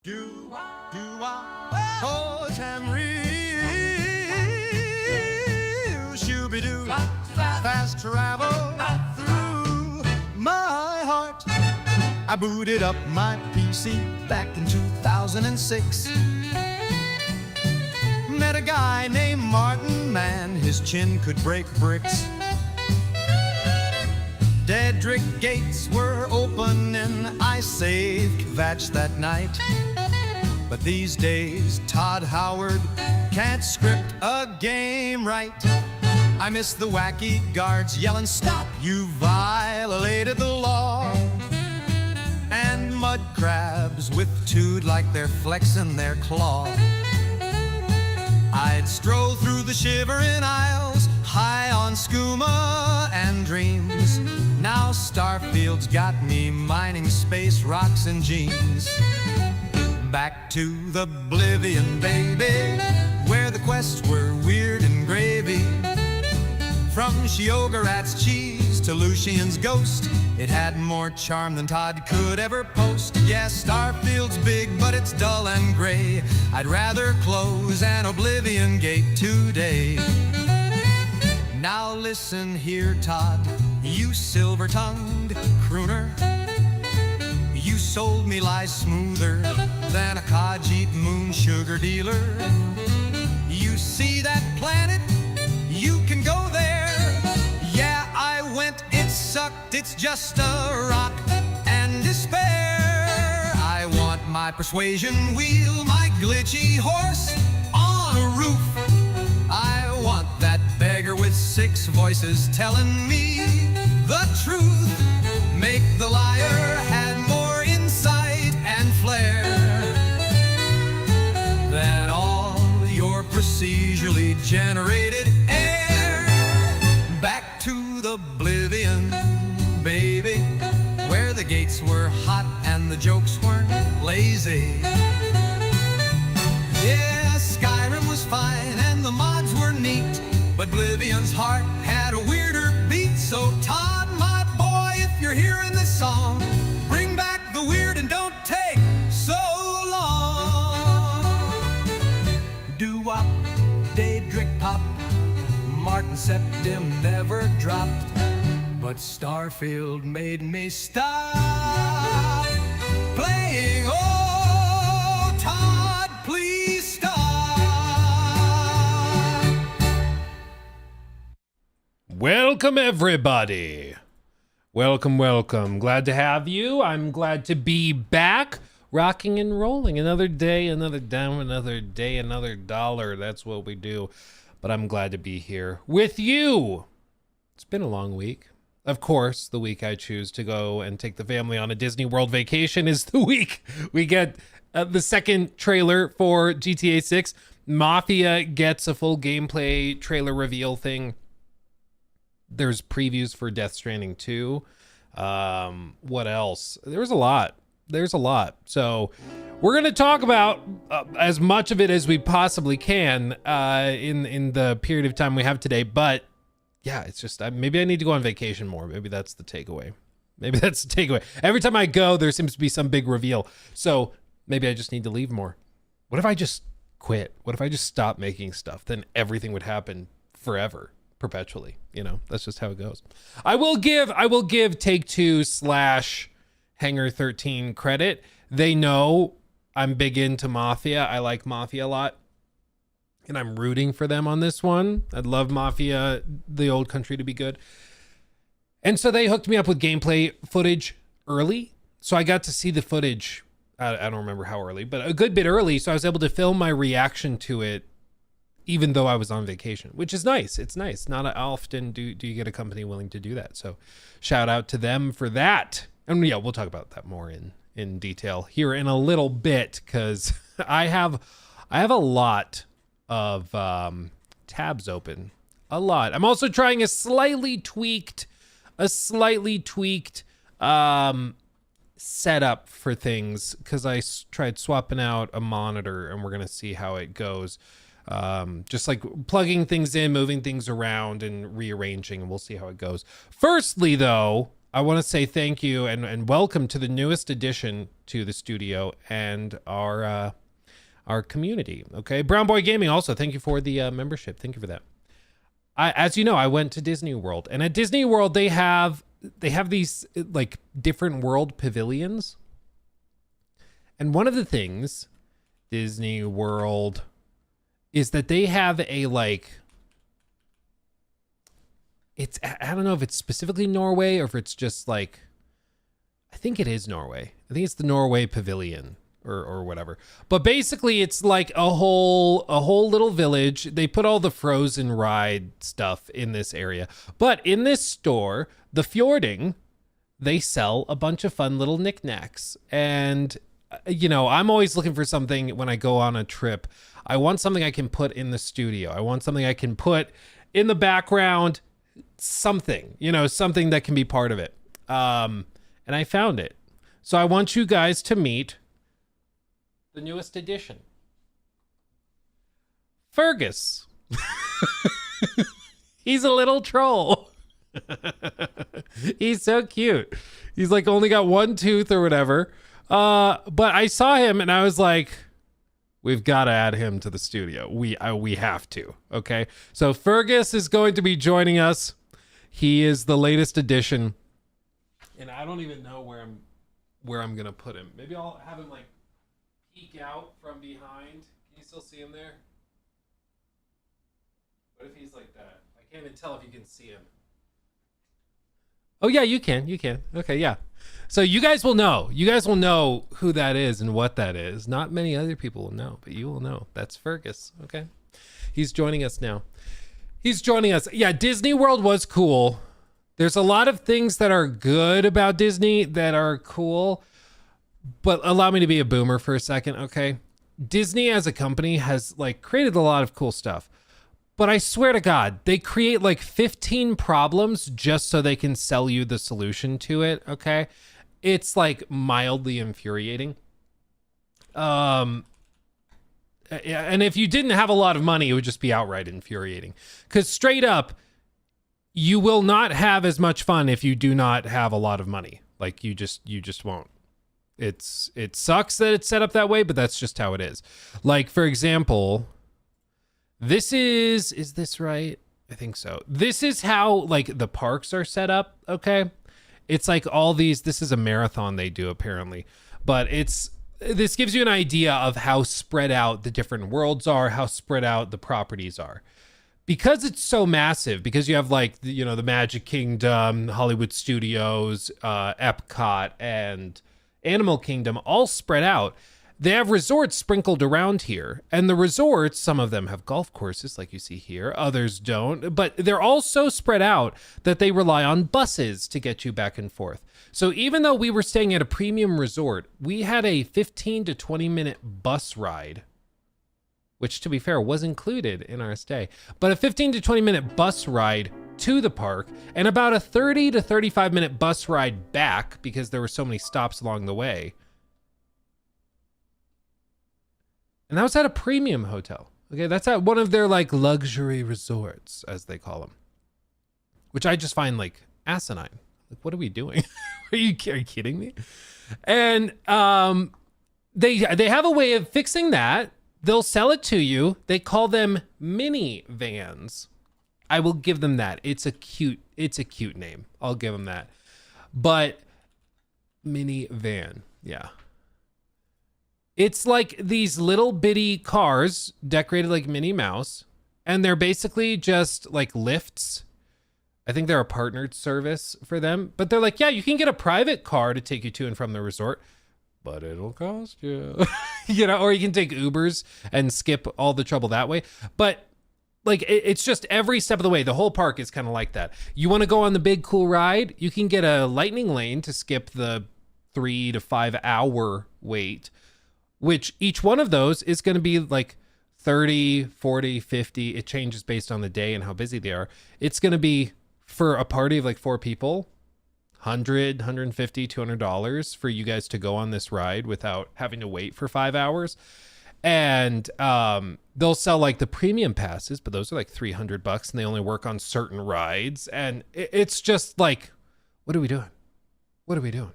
Do I oh tambourine shooby doo fast travel through my heart. I booted up my PC back in 2006. Met a guy named Martin, man, his chin could break bricks. Dedrick gates were open and I saved Kvatch that night. But these days, Todd Howard can't script a game right. I miss the wacky guards yelling, "Stop, you violated the law." And mud crabs with tood like they're flexing their claw. I'd stroll through the shivering aisles, high on skooma and dreams. Now Starfield's got me mining space rocks and jeans. Back to the Oblivion, baby, where the quests were weird and gravy. From Shiogarat's cheese to Lucian's ghost, it had more charm than Todd could ever post. Yes, Starfield's big, but it's dull and gray. I'd rather close an Oblivion gate today. Now listen here, Todd, you silver-tongued crooner. You sold me lies smoother than a Khajiit moon sugar dealer. You see that planet? You can go there. Yeah, I went, it sucked, it's just a rock and despair. I want my persuasion wheel, my glitchy horse on a roof. I want that beggar with 6 voices telling me the truth. Make the liar had more insight and flair than all your procedurally generated air. Back to the Oblivion, baby, where the gates were hot and the jokes weren't lazy. Yeah, Skyrim was fine and the mods were neat, but Oblivion's heart had a weirder beat. So Todd, my boy, if you're hearing this song, bring back the weird and don't take so long. Doo-wop, Daedric pop, Martin Septim never dropped, but Starfield made me stop playing. Oh, Todd, please stop. Welcome, everybody. Welcome, welcome. Glad to have you. I'm glad to be back, rocking and rolling. Another day, another dime, another day, another dollar. That's what we do. But I'm glad to be here with you. It's been a long week. Of course, the week I choose to go and take the family on a Disney World vacation is the week we get the second trailer for GTA 6. Mafia gets a full gameplay trailer reveal thing. There's previews for Death Stranding 2. What else? There's a lot. So we're going to talk about as much of it as we possibly can in the period of time we have today. But yeah, it's just maybe I need to go on vacation more. Maybe that's the takeaway. Every time I go, there seems to be some big reveal. So maybe I just need to leave more. What if I just quit? What if I just stop making stuff? Then everything would happen forever. Perpetually, that's just how it goes. I will give Take-Two / Hangar 13 credit. They know I'm big into Mafia. I like Mafia a lot, and I'm rooting for them on this one. I'd love Mafia, the old country, to be good. And so they hooked me up with gameplay footage early. So I got to see the footage. I don't remember how early, but a good bit early. So I was able to film my reaction to it even though I was on vacation, which is nice. It's nice. Not often do you get a company willing to do that. So shout out to them for that. And yeah, we'll talk about that more in detail here in a little bit, because I have a lot of tabs open. A lot. I'm also trying a slightly tweaked setup for things, because I tried swapping out a monitor, and we're going to see how it goes. Just like plugging things in, moving things around, and rearranging, and we'll see how it goes. Firstly, though, I want to say thank you and welcome to the newest addition to the studio and our community. Okay, Brown Boy Gaming, also thank you for the membership. Thank you for that. As you know, I went to Disney World, and at Disney World they have these like different world pavilions. And one of the things Disney World is that they have a like, it's, I don't know if it's specifically Norway or if it's just like, I think it is Norway. I think it's the Norway Pavilion or whatever. But basically it's like a whole little village. They put all the Frozen ride stuff in this area. But in this store, the Fjording, they sell a bunch of fun little knickknacks. And, you know, I'm always looking for something when I go on a trip. I want something I can put in the studio. I want something I can put in the background, something, you know, something that can be part of it. And I found it. So I want you guys to meet the newest addition, Fergus. He's a little troll. He's so cute. He's like only got one tooth or whatever. But I saw him and I was like, we've got to add him to the studio. We have to. Okay. So Fergus is going to be joining us. He is the latest addition. And I don't even know where I'm going to put him. Maybe I'll have him like peek out from behind. Can you still see him there? What if he's like that? I can't even tell if you can see him. Oh yeah, you can. Okay, yeah. So you guys will know. You guys will know who that is and what that is. Not many other people will know, but you will know. That's Fergus, okay? He's joining us now. He's joining us. Yeah, Disney World was cool. There's a lot of things that are good about Disney that are cool. But allow me to be a boomer for a second, okay? Disney as a company has like created a lot of cool stuff. But I swear to God, they create like 15 problems just so they can sell you the solution to it, okay? It's like mildly infuriating. And if you didn't have a lot of money, it would just be outright infuriating. Because straight up, you will not have as much fun if you do not have a lot of money. Like you just won't. It sucks that it's set up that way, but that's just how it is. Like, for example, this is this right? I think so. This is how like the parks are set up, okay? It's like all these, this is a marathon they do apparently, but this gives you an idea of how spread out the different worlds are, how spread out the properties are. Because it's so massive, because you have like, you know, the Magic Kingdom, Hollywood Studios, Epcot, and Animal Kingdom all spread out. They have resorts sprinkled around here, and the resorts, some of them have golf courses like you see here, others don't, but they're all so spread out that they rely on buses to get you back and forth. So even though we were staying at a premium resort, we had a 15 to 20 minute bus ride, which to be fair was included in our stay, but a 15 to 20 minute bus ride to the park and about a 30 to 35 minute bus ride back because there were so many stops along the way. And that was at a premium hotel. Okay, that's at one of their like luxury resorts, as they call them, which I just find like asinine. Like, what are we doing? Are you kidding me? And they have a way of fixing that. They'll sell it to you. They call them mini vans. I will give them that. It's a cute name. I'll give them that. But mini van, yeah. It's like these little bitty cars decorated like Minnie Mouse, and they're basically just like lifts. I think they're a partnered service for them, but they're like, yeah, you can get a private car to take you to and from the resort, but it'll cost you, you know, or you can take Ubers and skip all the trouble that way. But like, it's just every step of the way. The whole park is kind of like that. You want to go on the big cool ride? You can get a lightning lane to skip the 3 to 5 hour wait, which each one of those is going to be like 30, 40, 50. It changes based on the day and how busy they are. It's going to be for a party of like 4 people, $100, $150, $200 for you guys to go on this ride without having to wait for 5 hours. And they'll sell like the premium passes, but those are like $300 and they only work on certain rides. And it's just like, what are we doing? What are we doing?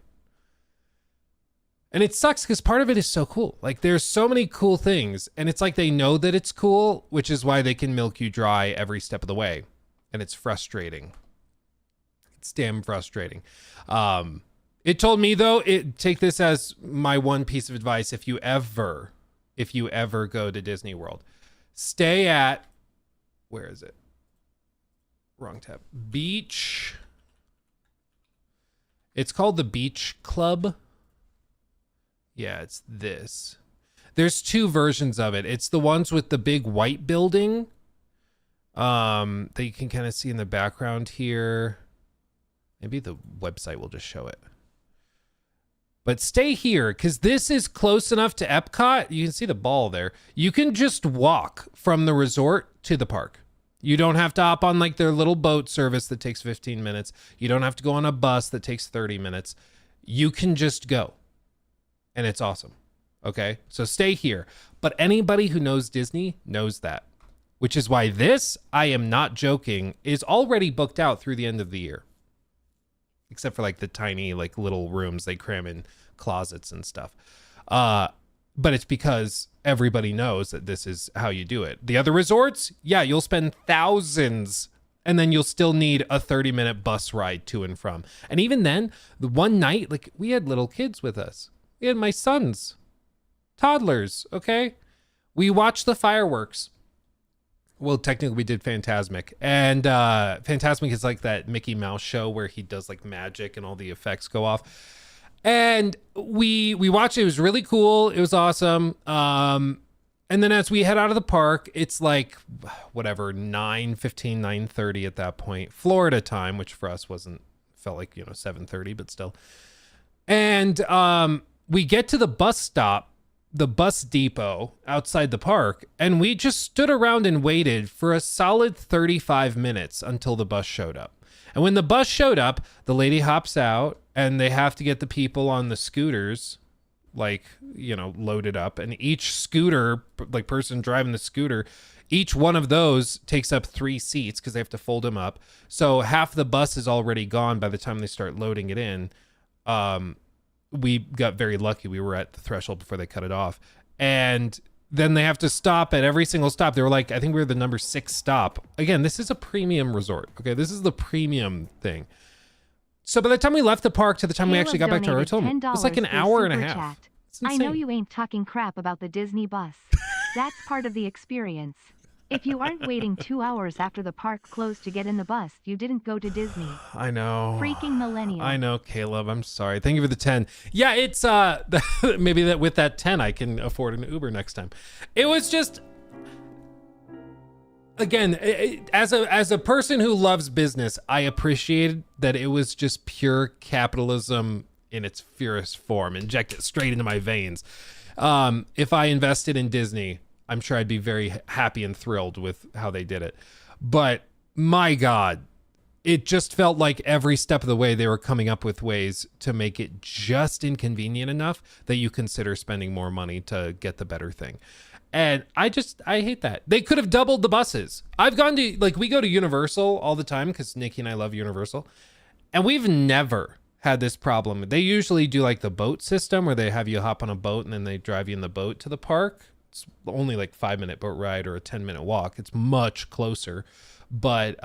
And it sucks because part of it is so cool. Like there's so many cool things, and it's like they know that it's cool, which is why they can milk you dry every step of the way. And it's frustrating. It's damn frustrating. It told me though, take this as my one piece of advice. If you ever go to Disney World, stay at, where is it? Wrong tab. Beach. It's called the Beach Club. Yeah, it's this. There's two versions of it. It's the ones with the big white building that you can kind of see in the background here. Maybe the website will just show it. But stay here because this is close enough to Epcot. You can see the ball there. You can just walk from the resort to the park. You don't have to hop on like their little boat service that takes 15 minutes. You don't have to go on a bus that takes 30 minutes. You can just go. And it's awesome. Okay, so stay here. But anybody who knows Disney knows that, which is why this, I am not joking, is already booked out through the end of the year. Except for like the tiny like little rooms they cram in closets and stuff. But it's because everybody knows that this is how you do it. The other resorts, yeah, you'll spend thousands and then you'll still need a 30-minute bus ride to and from. And even then, the one night, like we had little kids with us. We had my sons, toddlers, okay? We watched the fireworks. Well, technically we did Fantasmic. And Fantasmic is like that Mickey Mouse show where he does like magic and all the effects go off. And we watched it. It was really cool. It was awesome. And then as we head out of the park, it's like, whatever, 9:15, 9:30 at that point. Florida time, which for us felt like, 7:30, but still. And we get to the bus stop, the bus depot outside the park, and we just stood around and waited for a solid 35 minutes until the bus showed up. And when the bus showed up, the lady hops out and they have to get the people on the scooters, loaded up. And each scooter, like person driving the scooter, each one of those takes up 3 seats because they have to fold them up. So half the bus is already gone by the time they start loading it in. We got very lucky. We were at the threshold before they cut it off. And then they have to stop at every single stop. They were like, I think we were the number 6 stop. Again, this is a premium resort. Okay, this is the premium thing. So by the time we left the park to the time we actually got back to our hotel, it was like an hour and a half. I know you ain't talking crap about the Disney bus. That's part of the experience. If you aren't waiting 2 hours after the park closed to get in the bus, you didn't go to Disney. I know. Freaking millennial. I know, Caleb. I'm sorry. Thank you for the 10. Yeah, it's maybe that with that 10 I can afford an Uber next time. It was just, again, as a person who loves business, I appreciated that it was just pure capitalism in its purest form, injected straight into my veins. If I invested in Disney, I'm sure I'd be very happy and thrilled with how they did it. But my God, it just felt like every step of the way they were coming up with ways to make it just inconvenient enough that you consider spending more money to get the better thing. And I hate that. They could have doubled the buses. I've gone to, we go to Universal all the time because Nikki and I love Universal. And we've never had this problem. They usually do like the boat system where they have you hop on a boat and then they drive you in the boat to the park. It's only like 5-minute boat ride or a 10-minute walk. It's much closer, but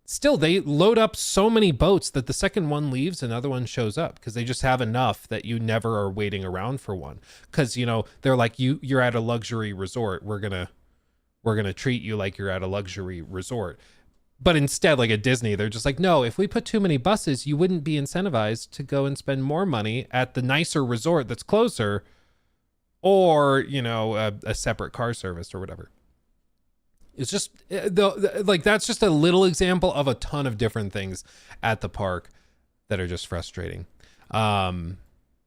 still they load up so many boats that the second one leaves, another one shows up because they just have enough that you never are waiting around for one. Because they're like you're at a luxury resort. We're gonna treat you like you're at a luxury resort. But instead, like at Disney, they're just like, no, if we put too many buses, you wouldn't be incentivized to go and spend more money at the nicer resort that's closer. Or, a separate car service or whatever. It's just, that's just a little example of a ton of different things at the park that are just frustrating. Some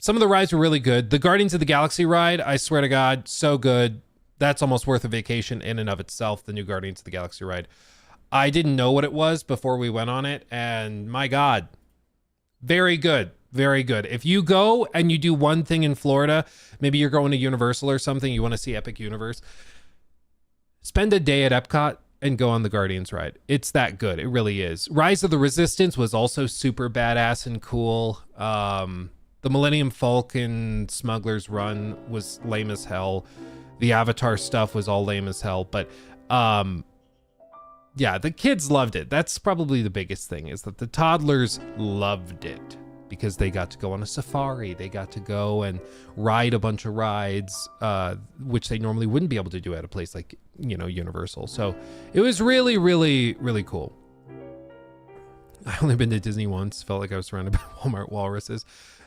of the rides were really good. The Guardians of the Galaxy ride, I swear to God, so good. That's almost worth a vacation in and of itself, the new Guardians of the Galaxy ride. I didn't know what it was before we went on it, and my God, very good. Very good. If you go and you do one thing in Florida, maybe you're going to Universal or something, you want to see Epic Universe, spend a day at Epcot and go on the Guardians ride. It's that good. It really is. Rise of the Resistance was also super badass and cool. The Millennium Falcon Smuggler's Run was lame as hell. The Avatar stuff was all lame as hell. But yeah, the kids loved it. That's probably the biggest thing, is that the toddlers loved it because they got to go on a safari. They got to go and ride a bunch of rides, which they normally wouldn't be able to do at a place like, Universal. So it was really, really, really cool. I only been to Disney once. Felt like I was surrounded by Walmart walruses.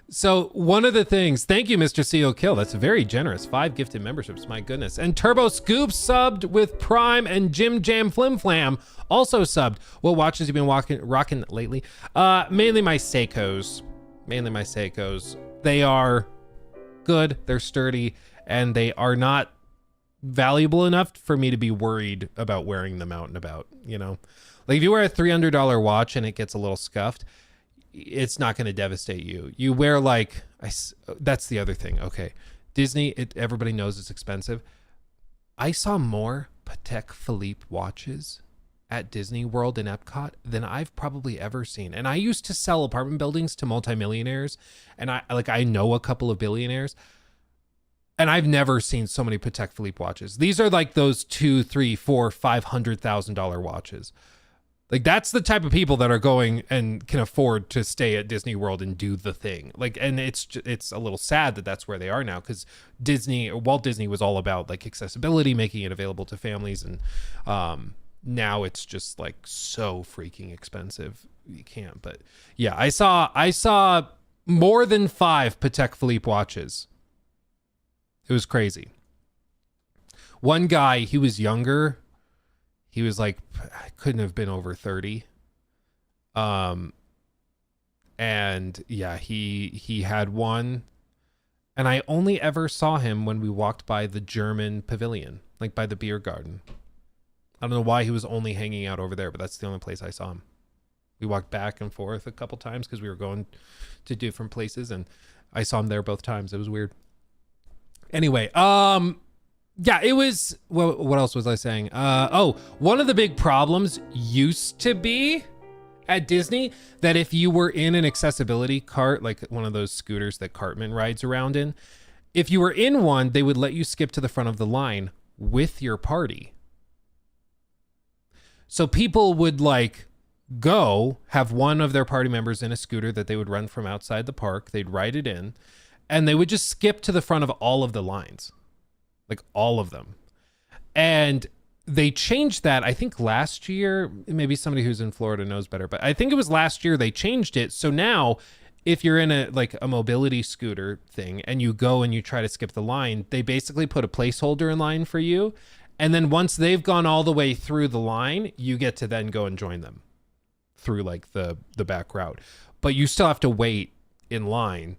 So one of the things, thank you, Mr. CO Kill. That's very generous. 5 gifted memberships, my goodness. And Turbo Scoop subbed with Prime, and Jim Jam Flim Flam also subbed. What watches you been rocking lately? Mainly my Seikos. They are good, they're sturdy, and they are not valuable enough for me to be worried about wearing them out and about, Like if you wear a $300 watch and it gets a little scuffed, it's not going to devastate you. You wear that's the other thing. Okay. Disney, everybody knows it's expensive. I saw more Patek Philippe watches at Disney World and Epcot than I've probably ever seen. And I used to sell apartment buildings to multimillionaires, and I know a couple of billionaires, and I've never seen so many Patek Philippe watches. These are like those $200,000, $300,000, $400,000, $500,000 watches. Like that's the type of people that are going and can afford to stay at Disney World and do the thing. And it's a little sad that that's where they are now, because Walt Disney was all about like accessibility, making it available to families, and now it's just like so freaking expensive. You can't. But yeah, I saw more than 5 Patek Philippe watches. It was crazy. One guy, he was younger. He was like, I couldn't have been over 30. And yeah, he had one, and I only ever saw him when we walked by the German pavilion, like by the beer garden. I don't know why he was only hanging out over there, but that's the only place I saw him. We walked back and forth a couple times because we were going to different places, and I saw him there both times. It was weird. Anyway, yeah, it was, what else was I saying? One of the big problems used to be at Disney that if you were in an accessibility cart, like one of those scooters that Cartman rides around in, if you were in one, they would let you skip to the front of the line with your party. So people would go have one of their party members in a scooter that they would run from outside the park. They'd ride it in, and they would just skip to the front of all of the lines. Like all of them. And they changed that, I think last year. Maybe somebody who's in Florida knows better, but I think it was last year they changed it. So now if you're in a mobility scooter thing and you go and you try to skip the line, they basically put a placeholder in line for you. And then once they've gone all the way through the line, you get to then go and join them through like the back route. But you still have to wait in line.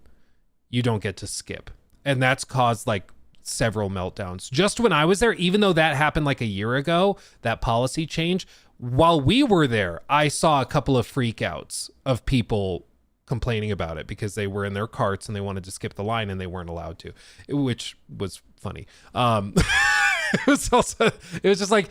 You don't get to skip. And that's caused like several meltdowns. Just when I was there, even though that happened like a year ago, that policy change, while we were there, I saw a couple of freakouts of people complaining about it because they were in their carts and they wanted to skip the line and they weren't allowed to, which was funny. It was just like,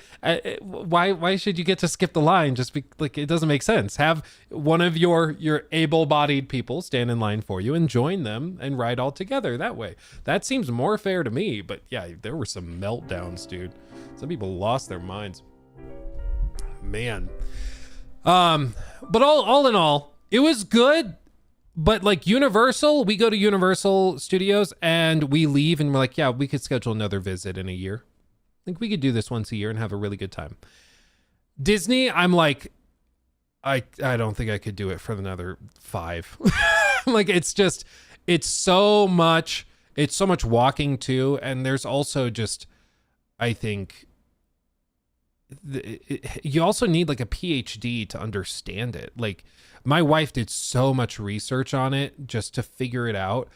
why should you get to skip the line? Just like, it doesn't make sense. Have one of your able-bodied people stand in line for you and join them and ride all together that way. That seems more fair to me. But yeah, there were some meltdowns, dude. Some people lost their minds, man. But all in all, it was good. But like Universal, we go to Universal Studios and we leave and we're like, yeah, we could schedule another visit in a year. I think we could do this once a year and have a really good time. Disney, I'm like, I don't think I could do it for another 5. Like, it's so much walking too. And there's also just, I think, you also need like a PhD to understand it. Like, my wife did so much research on it just to figure it out.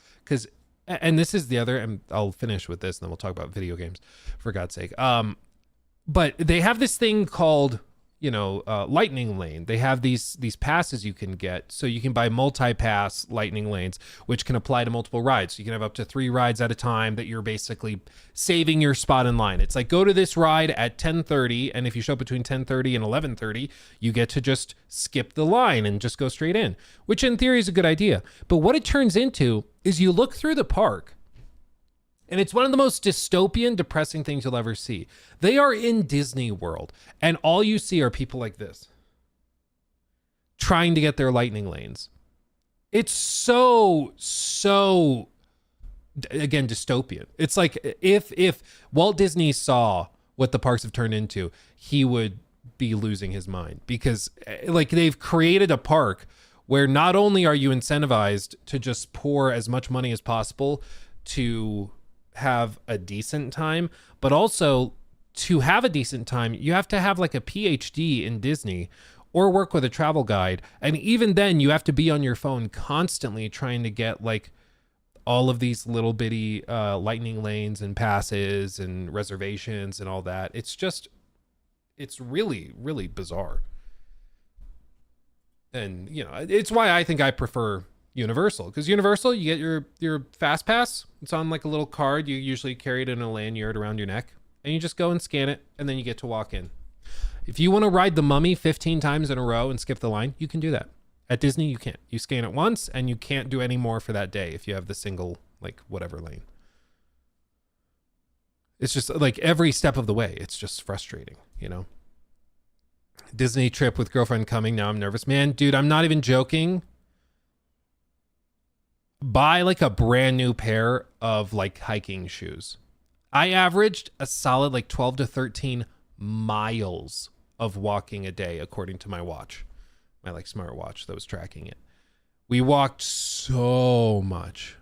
And this is the other, and I'll finish with this and then we'll talk about video games, for God's sake. But they have this thing called lightning lane. They have these passes you can get, so you can buy multi-pass lightning lanes, which can apply to multiple rides. So you can have up to 3 rides at a time that you're basically saving your spot in line. It's like, go to this ride at 10:30, and if you show up between 10:30 and 11:30, you get to just skip the line and just go straight in, which in theory is a good idea. But what it turns into is you look through the park, and it's one of the most dystopian, depressing things you'll ever see. They are in Disney World, and all you see are people like this, trying to get their lightning lanes. It's so, again, dystopian. It's like if Walt Disney saw what the parks have turned into, he would be losing his mind, because like, they've created a park where not only are you incentivized to just pour as much money as possible to have a decent time, but also to have a decent time, you have to have like a PhD in Disney or work with a travel guide. And even then, you have to be on your phone constantly trying to get like all of these little bitty lightning lanes and passes and reservations and all that. It's really, really bizarre. And, it's why I think I prefer Universal, because Universal, you get your fast pass. It's on like a little card. You usually carry it in a lanyard around your neck, and you just go and scan it, and then you get to walk in. If you want to ride the Mummy 15 times in a row and skip the line, you can do that. At Disney, you can't. You scan it once, and you can't do any more for that day if you have the single, like, whatever lane. It's just like every step of the way, it's just frustrating, Disney trip with girlfriend coming. Now I'm nervous. Man, dude, I'm not even joking. Buy like a brand new pair of like hiking shoes. I averaged a solid like 12 to 13 miles of walking a day, according to my watch, my like smart watch that was tracking it. We walked so much.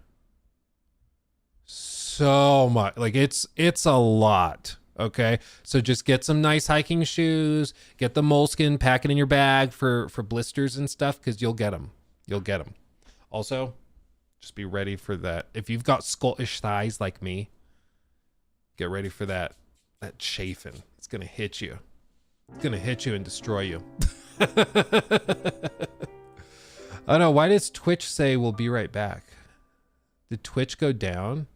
Like it's a lot. Okay. So just get some nice hiking shoes, get the moleskin, pack it in your bag for blisters and stuff, because you'll get them. Also, just be ready for that. If you've got Scottish thighs like me, get ready for that chafing. It's going to hit you. It's going to hit you and destroy you. Oh no, why does Twitch say we'll be right back? Did Twitch go down?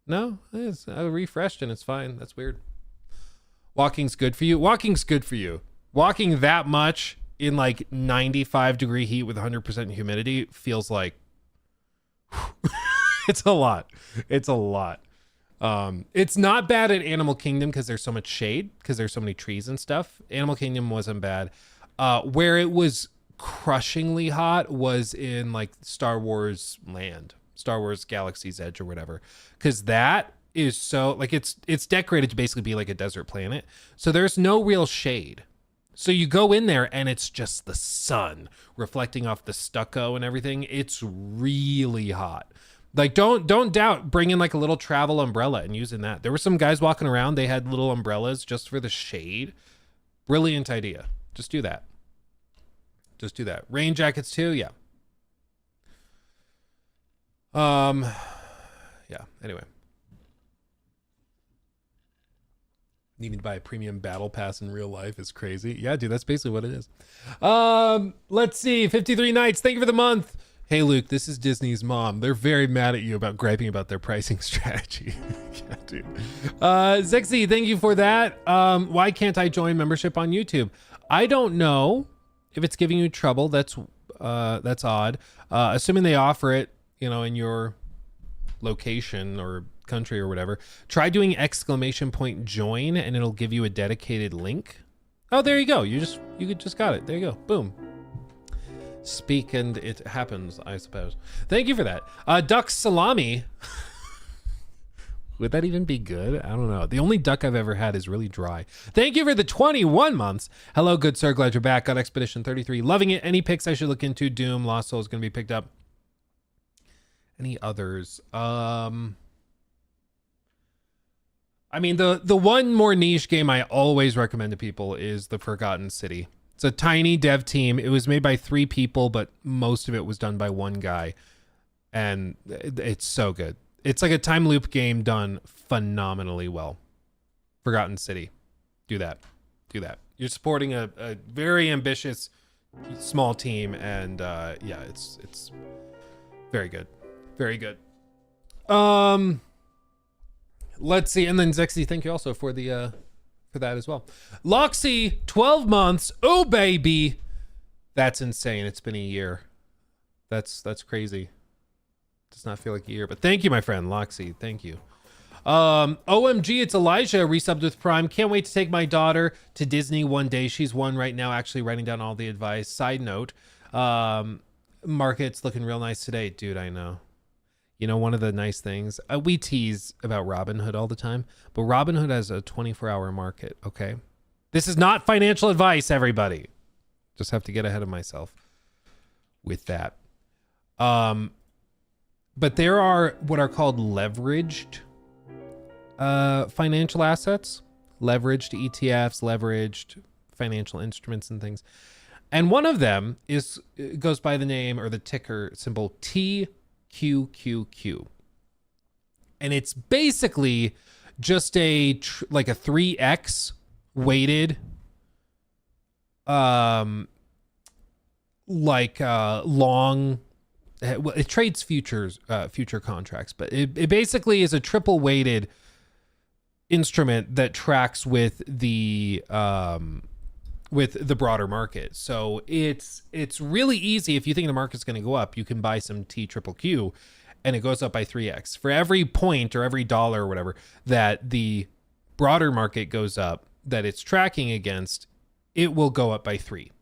No, I refreshed and it's fine. That's weird. Walking's good for you. Walking that much in like 95-degree heat with 100% humidity feels like it's a lot. It's not bad at Animal Kingdom because there's so much shade, because there's so many trees and stuff. Animal Kingdom wasn't bad. Where it was crushingly hot was in like Star Wars Land, Star Wars Galaxy's Edge or whatever, because that is so like it's decorated to basically be like a desert planet, so there's no real shade. So you go in there and it's just the sun reflecting off the stucco and everything. It's really hot. Like, don't doubt bringing like a little travel umbrella and using that. There were some guys walking around. They had little umbrellas just for the shade. Brilliant idea. Just do that. Rain jackets too. Yeah. Yeah. Anyway. Needing to buy a premium battle pass in real life is crazy. Yeah, dude, that's basically what it is. Let's see. 53 nights. Thank you for the month. Hey, Luke, this is Disney's mom. They're very mad at you about griping about their pricing strategy. Yeah, dude. Zexy, thank you for that. Why can't I join membership on YouTube? I don't know if it's giving you trouble. That's odd. Assuming they offer it, in your location or country or whatever, try doing !join and it'll give you a dedicated link. Oh, there you go. You just got it. There you go. Boom. Speak and it happens, I suppose. Thank you for that. Duck salami. Would that even be good? I don't know. The only duck I've ever had is really dry. Thank you for the 21 months. Hello, good sir. Glad you're back. Got Expedition 33. Loving it. Any picks I should look into? Doom, Lost Soul is going to be picked up. Any others? I mean, the one more niche game I always recommend to people is The Forgotten City. It's a tiny dev team. It was made by 3 people, but most of it was done by one guy. And it's so good. It's like a time loop game done phenomenally well. Forgotten City. Do that. You're supporting a very ambitious small team, and yeah, it's very good. Very good. Let's see. And then Zexy, thank you also for the for that as well. Loxy, 12 months. Oh baby. That's insane. It's been a year. That's crazy. Does not feel like a year, but thank you, my friend Loxy. Thank you. OMG, it's Elijah resubbed with Prime. Can't wait to take my daughter to Disney one day. She's one right now, actually writing down all the advice. Side note, market's looking real nice today. Dude, I know. You know, one of the nice things, we tease about Robinhood all the time, but Robinhood has a 24-hour market, okay? This is not financial advice, everybody. Just have to get ahead of myself with that. But there are what are called leveraged financial assets, leveraged ETFs, leveraged financial instruments and things. And one of them goes by the name or the ticker symbol TQQQ. And it's basically just like a 3x weighted long, well, it trades future contracts, but it basically is a triple weighted instrument that tracks with the broader market. So it's really easy. If you think the market's going to go up, you can buy some TQQQ and it goes up by 3x. For every point or every dollar or whatever that the broader market goes up that it's tracking against, it will go up by 3.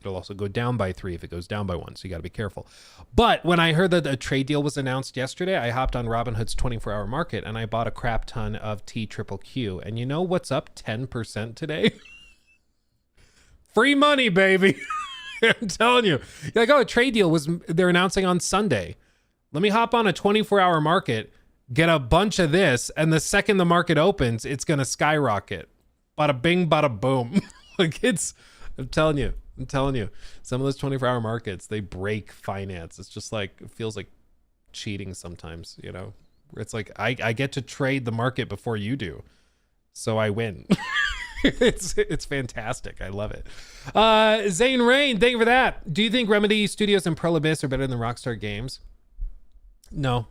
It'll also go down by 3 if it goes down by 1. So you got to be careful. But when I heard that a trade deal was announced yesterday, I hopped on Robinhood's 24-hour market and I bought a crap ton of TQQQ. And you know what's up 10% today? Free money, baby. I'm telling you. You're like, oh, a trade deal they're announcing on Sunday. Let me hop on a 24-hour market, get a bunch of this, and the second the market opens, it's going to skyrocket. Bada bing, bada boom. Like I'm telling you, some of those 24-hour markets, they break finance. It's just like, it feels like cheating sometimes, you know, where it's like, I get to trade the market before you do. So I win. It's fantastic. I love it. Zane Rain, thank you for that. Do you think Remedy Studios and Pearl Abyss are better than Rockstar Games? No.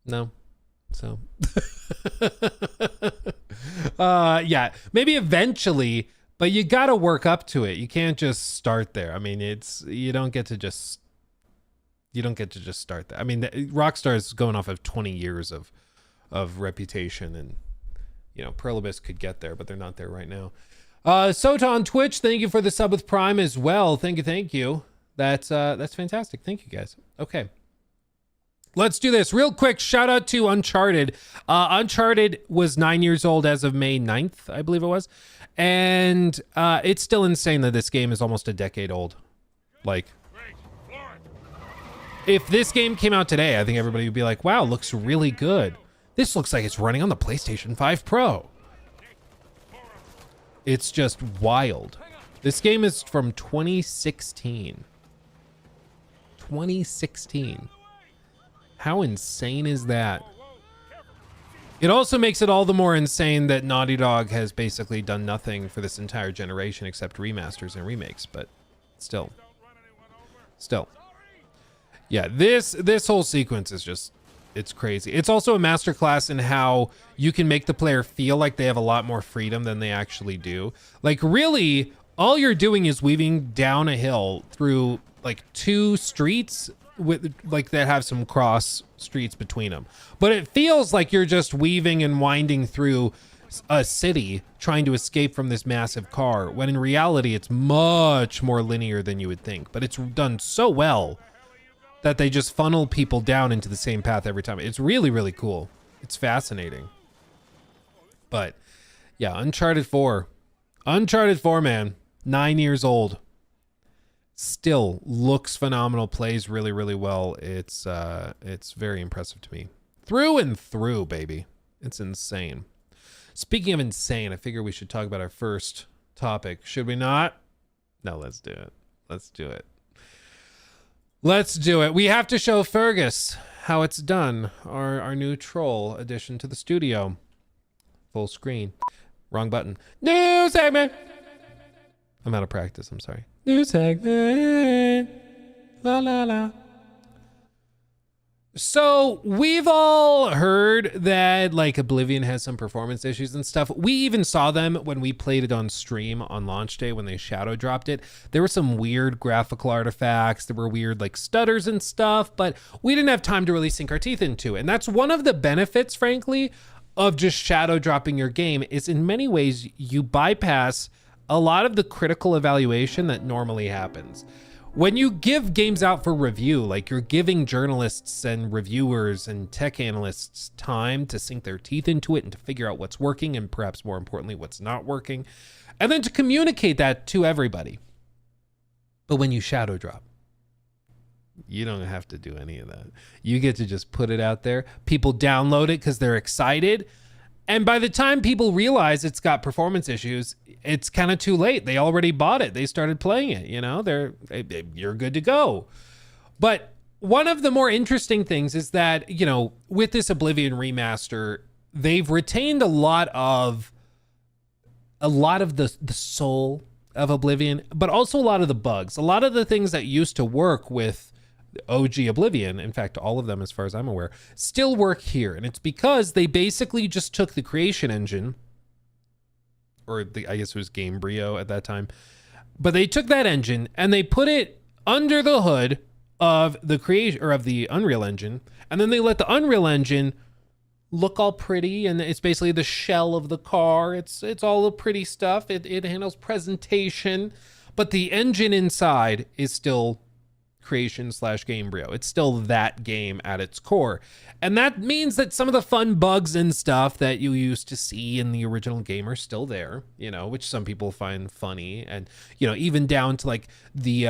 No. So yeah, maybe eventually, but you got to work up to it. You can't just start there. I mean, you don't get to just start there. I mean, Rockstar is going off of 20 years of reputation, and you know, Pearl Abyss could get there, but they're not there right now. Sota on Twitch, thank you for the sub with Prime as well. Thank you. That's fantastic. Thank you guys. Okay. Let's do this real quick. Shout out to Uncharted. Uncharted was 9 years old as of May 9th, I believe it was. And it's still insane that this game is almost a decade old. Like, if this game came out today, I think everybody would be like, wow, looks really good. This looks like it's running on the PlayStation 5 Pro. It's just wild. This game is from 2016. 2016. How insane is that? It also makes it all the more insane that Naughty Dog has basically done nothing for this entire generation except remasters and remakes, but still. Yeah, this whole sequence is just, it's crazy. It's also a masterclass in how you can make the player feel like they have a lot more freedom than they actually do. Like, really, all you're doing is weaving down a hill through like 2 streets with like that have some cross streets between them, but it feels like you're just weaving and winding through a city trying to escape from this massive car, when in reality it's much more linear than you would think. But it's done so well that they just funnel people down into the same path every time. It's really, really cool. It's fascinating. But yeah, Uncharted 4, man, 9 years old. Still looks phenomenal, plays really, really well. It's very impressive to me. Through and through, baby. It's insane. Speaking of insane, I figure we should talk about our first topic. Should we not? No, let's do it. We have to show Fergus how it's done. Our new troll addition to the studio. Full screen. Wrong button. New segment. I'm out of practice. I'm sorry. New segment. La la la. So we've all heard that like Oblivion has some performance issues and stuff. We even saw them when we played it on stream on launch day when they shadow dropped it. There were some weird graphical artifacts. There were weird like stutters and stuff, but we didn't have time to really sink our teeth into it. And that's one of the benefits, frankly, of just shadow dropping your game is in many ways you bypass a lot of the critical evaluation that normally happens. When you give games out for review, like you're giving journalists and reviewers and tech analysts time to sink their teeth into it and to figure out what's working and perhaps more importantly, what's not working, and then to communicate that to everybody. But when you shadow drop, you don't have to do any of that. You get to just put it out there. People download it because they're excited. And by the time people realize it's got performance issues, it's kind of too late. They already bought it. They started playing it, you know, you're good to go. But one of the more interesting things is that, you know, with this Oblivion remaster, they've retained a lot of the soul of Oblivion, but also a lot of the bugs, a lot of the things that used to work with OG Oblivion, in fact, all of them, as far as I'm aware, still work here. And it's because they basically just took the creation engine, or I guess it was Gamebryo at that time, but they took that engine and they put it under the hood of the creation or of the Unreal Engine, and then they let the Unreal Engine look all pretty, and it's basically the shell of the car. It's all the pretty stuff. It handles presentation, but the engine inside is still creation / Gamebryo. It's still that game at its core. And that means that some of the fun bugs and stuff that you used to see in the original game are still there, you know, which some people find funny. And, you know, even down to like the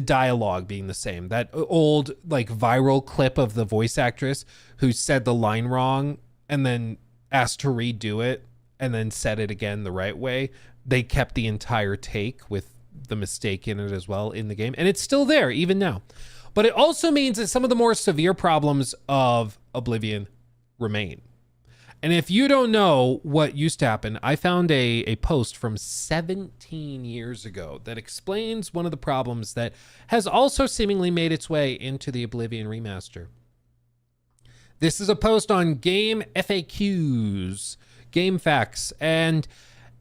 dialogue being the same. That old like viral clip of the voice actress who said the line wrong and then asked to redo it and then said it again the right way. They kept the entire take with the mistake in it as well in the game, and it's still there even now. But it also means that some of the more severe problems of Oblivion remain. And if you don't know what used to happen, I found a post from 17 years ago that explains one of the problems that has also seemingly made its way into the Oblivion remaster. This is a post on Game FAQs, Game Facts, and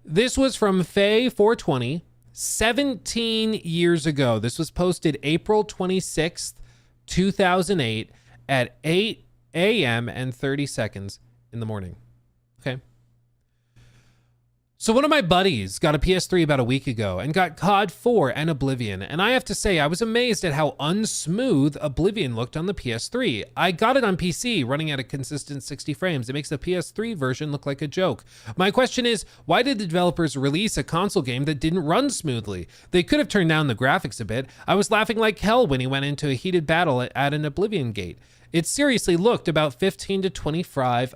this was from Faye420, 17 years ago. This was posted April 26th, 2008 at 8 a.m. and 30 seconds in the morning. Okay. So one of my buddies got a PS3 about a week ago and got COD 4 and Oblivion. And I have to say, I was amazed at how unsmooth Oblivion looked on the PS3. I got it on PC running at a consistent 60 frames. It makes the PS3 version look like a joke. My question is, why did the developers release a console game that didn't run smoothly? They could have turned down the graphics a bit. I was laughing like hell when he went into a heated battle at an Oblivion gate. It seriously looked about 15 to 25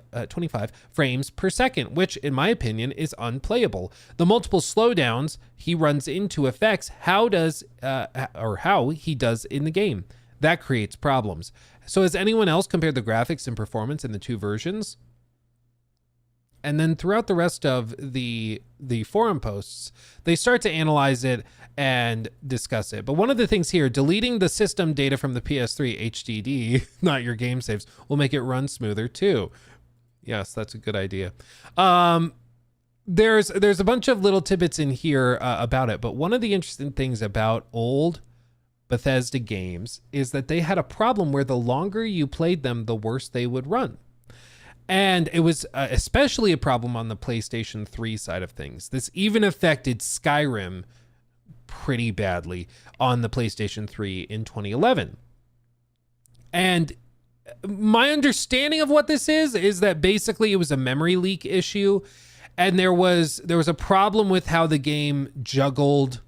frames per second, which in my opinion is unplayable. The multiple slowdowns he runs into affects how he does in the game. That creates problems. So has anyone else compared the graphics and performance in the two versions? And then throughout the rest of the forum posts, they start to analyze it and discuss it. But one of the things here, deleting the system data from the PS3 HDD, not your game saves, will make it run smoother too. Yes, that's a good idea. There's a bunch of little tidbits in here about it, but one of the interesting things about old Bethesda games is that they had a problem where the longer you played them, the worse they would run. And it was especially a problem on the PlayStation 3 side of things. This even affected Skyrim pretty badly on the PlayStation 3 in 2011. And my understanding of what this is that basically it was a memory leak issue, and there was a problem with how the game juggled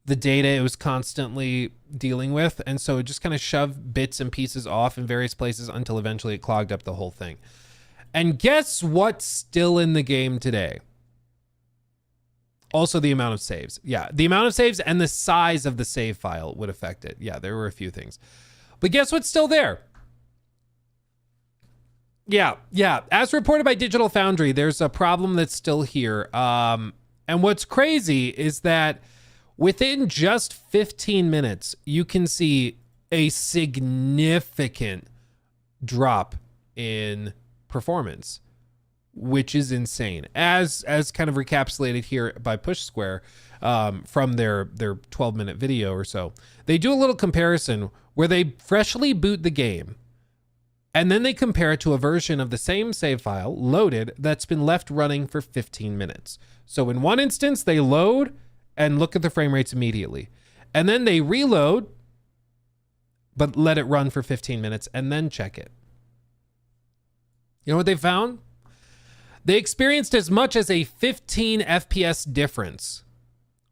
the data it was constantly dealing with, and so it just kind of shoved bits and pieces off in various places until eventually it clogged up the whole thing. And guess what's still in the game today? Also the amount of saves. Yeah, the amount of saves and the size of the save file would affect it. Yeah, there were a few things. But guess what's still there? Yeah. As reported by Digital Foundry, there's a problem that's still here. And what's crazy is that within just 15 minutes, you can see a significant drop in performance, which is insane. As kind of recapitulated here by Push Square from their 12-minute video or so, they do a little comparison where they freshly boot the game, and then they compare it to a version of the same save file loaded that's been left running for 15 minutes. So in one instance, they load and look at the frame rates immediately. And then they reload, but let it run for 15 minutes and then check it. You know what they found? They experienced as much as a 15 FPS difference,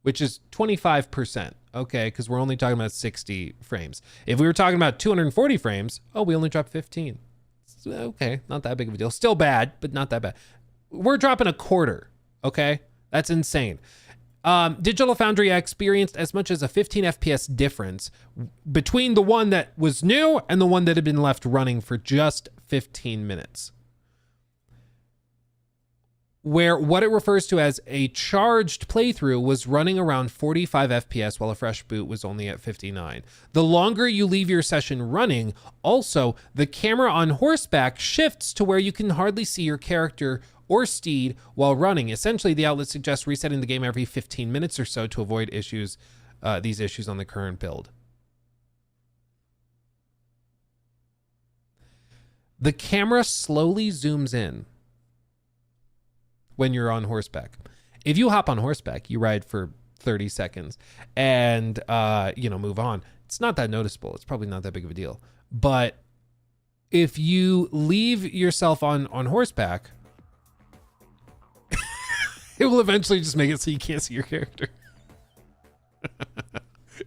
which is 25%. Okay, because we're only talking about 60 frames. If we were talking about 240 frames, we only dropped 15. Okay, not that big of a deal. Still bad, but not that bad. We're dropping a quarter, okay? That's insane. Digital Foundry experienced as much as a 15 FPS difference between the one that was new and the one that had been left running for just 15 minutes. Where what it refers to as a charged playthrough was running around 45 FPS while a fresh boot was only at 59. The longer you leave your session running, also, the camera on horseback shifts to where you can hardly see your character or steed while running. Essentially, the outlet suggests resetting the game every 15 minutes or so to avoid these issues on the current build. The camera slowly zooms in when you're on horseback. If you hop on horseback, you ride for 30 seconds and, move on. It's not that noticeable. It's probably not that big of a deal. But if you leave yourself on horseback, it will eventually just make it so you can't see your character.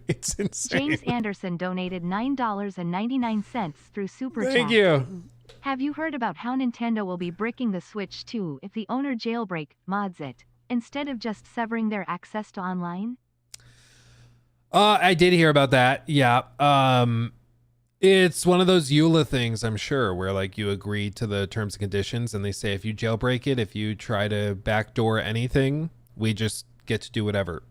It's insane. James Anderson donated $9.99 through Super Chat. Thank you. Have you heard about how Nintendo will be bricking the Switch 2 if the owner jailbreak mods it, instead of just severing their access to online? I did hear about that. Yeah. It's one of those EULA things, I'm sure, where like you agree to the terms and conditions and they say if you jailbreak it, if you try to backdoor anything, we just get to do whatever.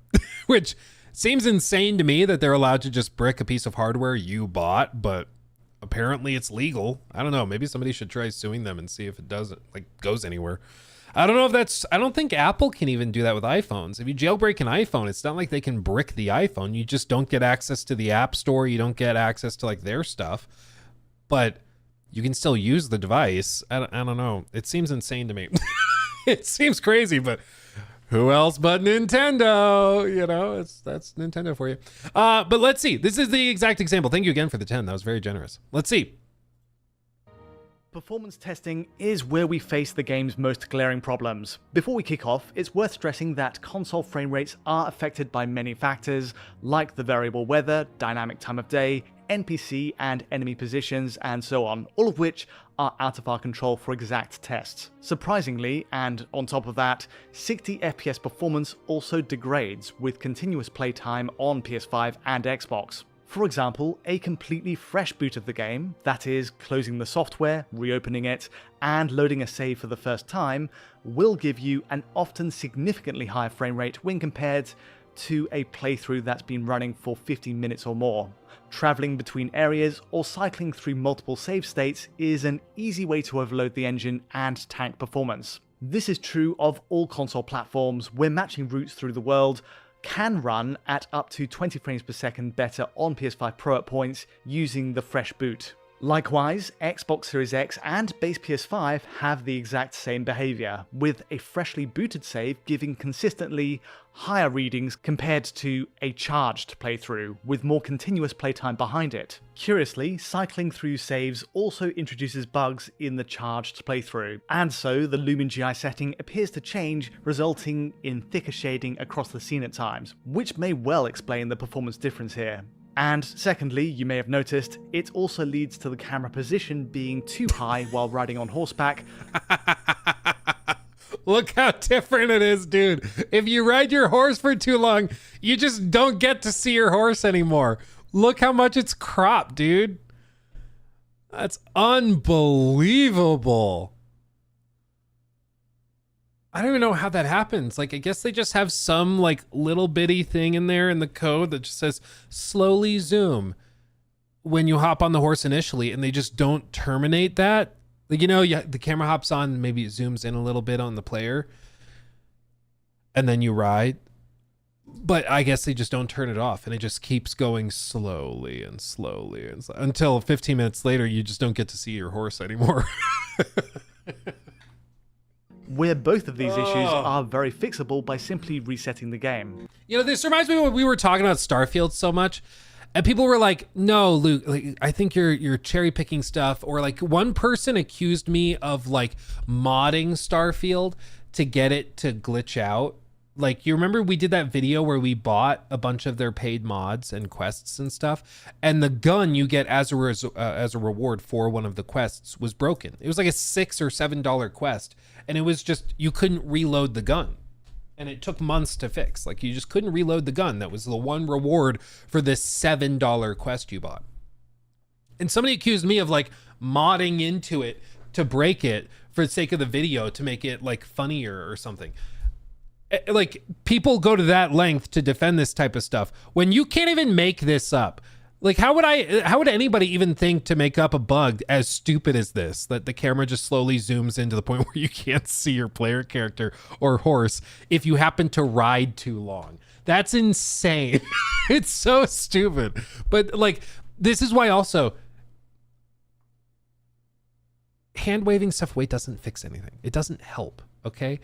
Which seems insane to me that they're allowed to just brick a piece of hardware you bought, but apparently it's legal. I don't know. Maybe somebody should try suing them and see if it doesn't goes anywhere. I don't know if I don't think Apple can even do that with iPhones. If you jailbreak an iPhone, it's not like they can brick the iPhone. You just don't get access to the App Store. You don't get access to their stuff, but you can still use the device. I don't know. It seems insane to me. It seems crazy, but who else but Nintendo? That's Nintendo for you. But let's see. This is the exact example. Thank you again for the 10. That was very generous. Let's see. Performance testing is where we face the game's most glaring problems. Before we kick off, it's worth stressing that console frame rates are affected by many factors, like the variable weather, dynamic time of day, NPC and enemy positions, and so on, all of which are out of our control for exact tests. Surprisingly, and on top of that, 60 FPS performance also degrades with continuous playtime on PS5 and Xbox. For example, a completely fresh boot of the game, that is, closing the software, reopening it, and loading a save for the first time, will give you an often significantly higher frame rate when compared to a playthrough that's been running for 15 minutes or more. Traveling between areas or cycling through multiple save states is an easy way to overload the engine and tank performance. This is true of all console platforms, where matching routes through the world can run at up to 20 frames per second better on PS5 Pro at points using the fresh boot. Likewise, Xbox Series X and base PS5 have the exact same behavior, with a freshly booted save giving consistently higher readings compared to a charged playthrough, with more continuous playtime behind it. Curiously, cycling through saves also introduces bugs in the charged playthrough, and so the Lumen GI setting appears to change, resulting in thicker shading across the scene at times, which may well explain the performance difference here. And secondly, you may have noticed, it also leads to the camera position being too high while riding on horseback. Look how different it is, dude. If you ride your horse for too long, you just don't get to see your horse anymore. Look how much it's cropped, dude. That's unbelievable. I don't even know how that happens. Like, I guess they just have some like little bitty thing in there in the code that just says slowly zoom when you hop on the horse initially, and they just don't terminate that. Like, the camera hops on, maybe it zooms in a little bit on the player, and then you ride. But I guess they just don't turn it off, and it just keeps going slowly and slowly until 15 minutes later, you just don't get to see your horse anymore. Where both of these issues are very fixable by simply resetting the game. This reminds me of when we were talking about Starfield so much, and people were like, no, Luke, like, I think you're cherry picking stuff. Or like one person accused me of like modding Starfield to get it to glitch out. Like, you remember we did that video where we bought a bunch of their paid mods and quests and stuff, and the gun you get as a reward for one of the quests was broken. It was like a $6 or $7 quest, and it was just, you couldn't reload the gun, and it took months to fix. Like, you just couldn't reload the gun. That was the one reward for this $7 quest you bought. And somebody accused me of like modding into it to break it for the sake of the video to make it like funnier or something. Like, people go to that length to defend this type of stuff when you can't even make this up. Like, how would anybody even think to make up a bug as stupid as this, that the camera just slowly zooms in to the point where you can't see your player character or horse if you happen to ride too long? That's insane. It's so stupid. But like, this is why also hand waving stuff away doesn't fix anything. It doesn't help. Okay.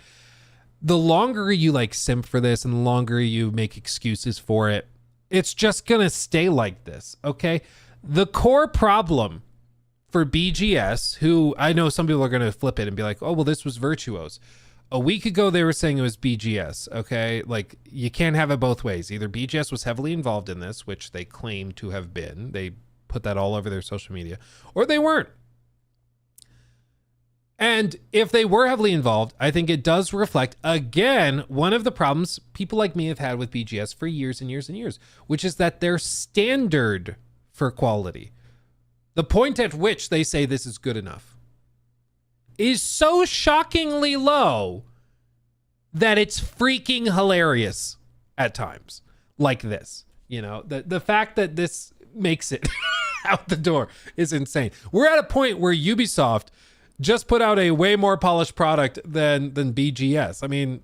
The longer you like simp for this and the longer you make excuses for it, it's just going to stay like this. Okay. The core problem for BGS, who I know some people are going to flip it and be like, oh, well, this was Virtuos. A week ago, they were saying it was BGS. Okay. Like, you can't have it both ways. Either BGS was heavily involved in this, which they claim to have been. They put that all over their social media, or they weren't. And if they were heavily involved, I think it does reflect, again, one of the problems people like me have had with BGS for years and years and years, which is that their standard for quality, the point at which they say this is good enough, is so shockingly low that it's freaking hilarious at times. Like this, the fact that this makes it out the door is insane. We're at a point where Ubisoft just put out a way more polished product than BGS. I mean,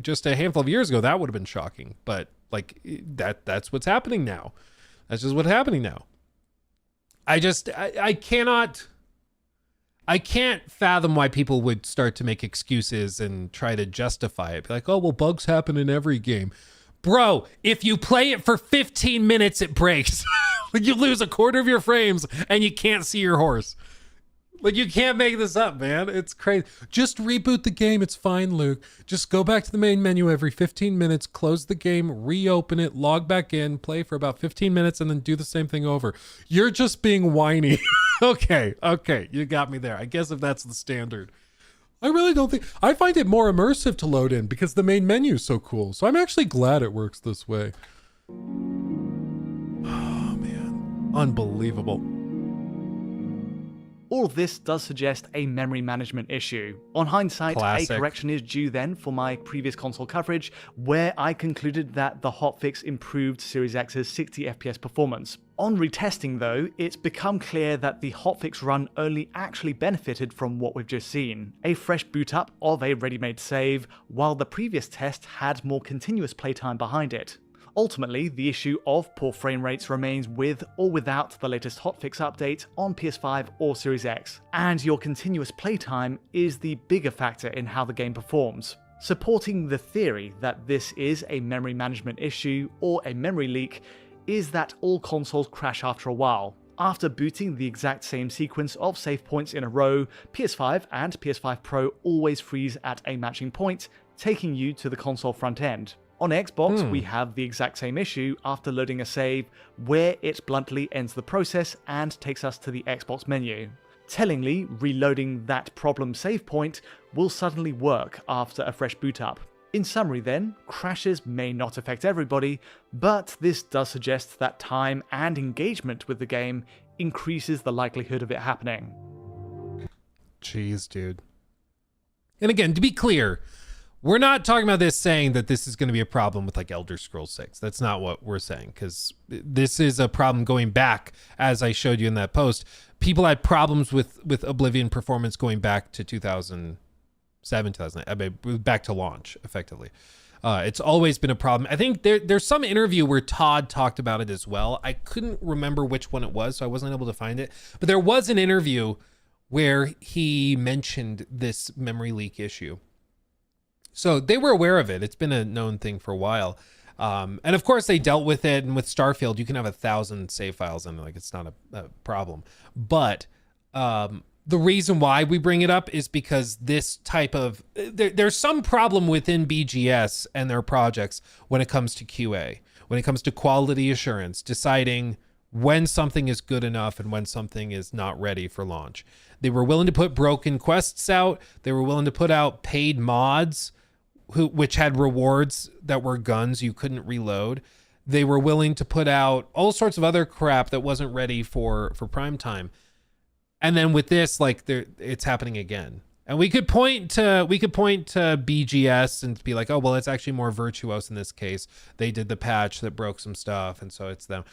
just a handful of years ago, that would have been shocking. But like, that's what's happening now. That's just what's happening now. I can't fathom why people would start to make excuses and try to justify it. Be like, oh, well, bugs happen in every game. Bro, if you play it for 15 minutes, it breaks. You lose a quarter of your frames and you can't see your horse. Like, you can't make this up, man. It's crazy. Just reboot the game. It's fine, Luke. Just go back to the main menu every 15 minutes, close the game, reopen it, log back in, play for about 15 minutes, and then do the same thing over. You're just being whiny. Okay. You got me there. I guess if that's the standard. I really don't think... I find it more immersive to load in because the main menu is so cool. So I'm actually glad it works this way. Oh, man. Unbelievable. All of this does suggest a memory management issue. On hindsight, Classic. A correction is due then for my previous console coverage, where I concluded that the hotfix improved Series X's 60 FPS performance. On retesting though, it's become clear that the hotfix run only actually benefited from what we've just seen, a fresh boot up of a ready-made save, while the previous test had more continuous playtime behind it. Ultimately, the issue of poor frame rates remains with or without the latest hotfix update on PS5 or Series X, and your continuous playtime is the bigger factor in how the game performs. Supporting the theory that this is a memory management issue or a memory leak is that all consoles crash after a while. After booting the exact same sequence of save points in a row, PS5 and PS5 Pro always freeze at a matching point, taking you to the console front end. On Xbox, we have the exact same issue after loading a save, where it bluntly ends the process and takes us to the Xbox menu. Tellingly, reloading that problem save point will suddenly work after a fresh boot up. In summary then, crashes may not affect everybody, but this does suggest that time and engagement with the game increases the likelihood of it happening. Jeez, dude. And again, to be clear, we're not talking about this saying that this is going to be a problem with like Elder Scrolls 6. That's not what we're saying, because this is a problem going back, as I showed you in that post. People had problems with Oblivion performance going back to 2007, 2008, I mean, back to launch, effectively. It's always been a problem. I think there's some interview where Todd talked about it as well. I couldn't remember which one it was, so I wasn't able to find it. But there was an interview where he mentioned this memory leak issue. So they were aware of it. It's been a known thing for a while. And of course they dealt with it. And with Starfield, you can have 1,000 save files and like, it's not a problem. But the reason why we bring it up is because this type of, there's some problem within BGS and their projects when it comes to QA, when it comes to quality assurance, deciding when something is good enough and when something is not ready for launch. They were willing to put broken quests out. They were willing to put out paid mods which had rewards that were guns you couldn't reload. They were willing to put out all sorts of other crap that wasn't ready for prime time. And then with this, like, it's happening again. And we could point to BGS and be like, oh, well, it's actually more Virtuos in this case. They did the patch that broke some stuff, and so it's them.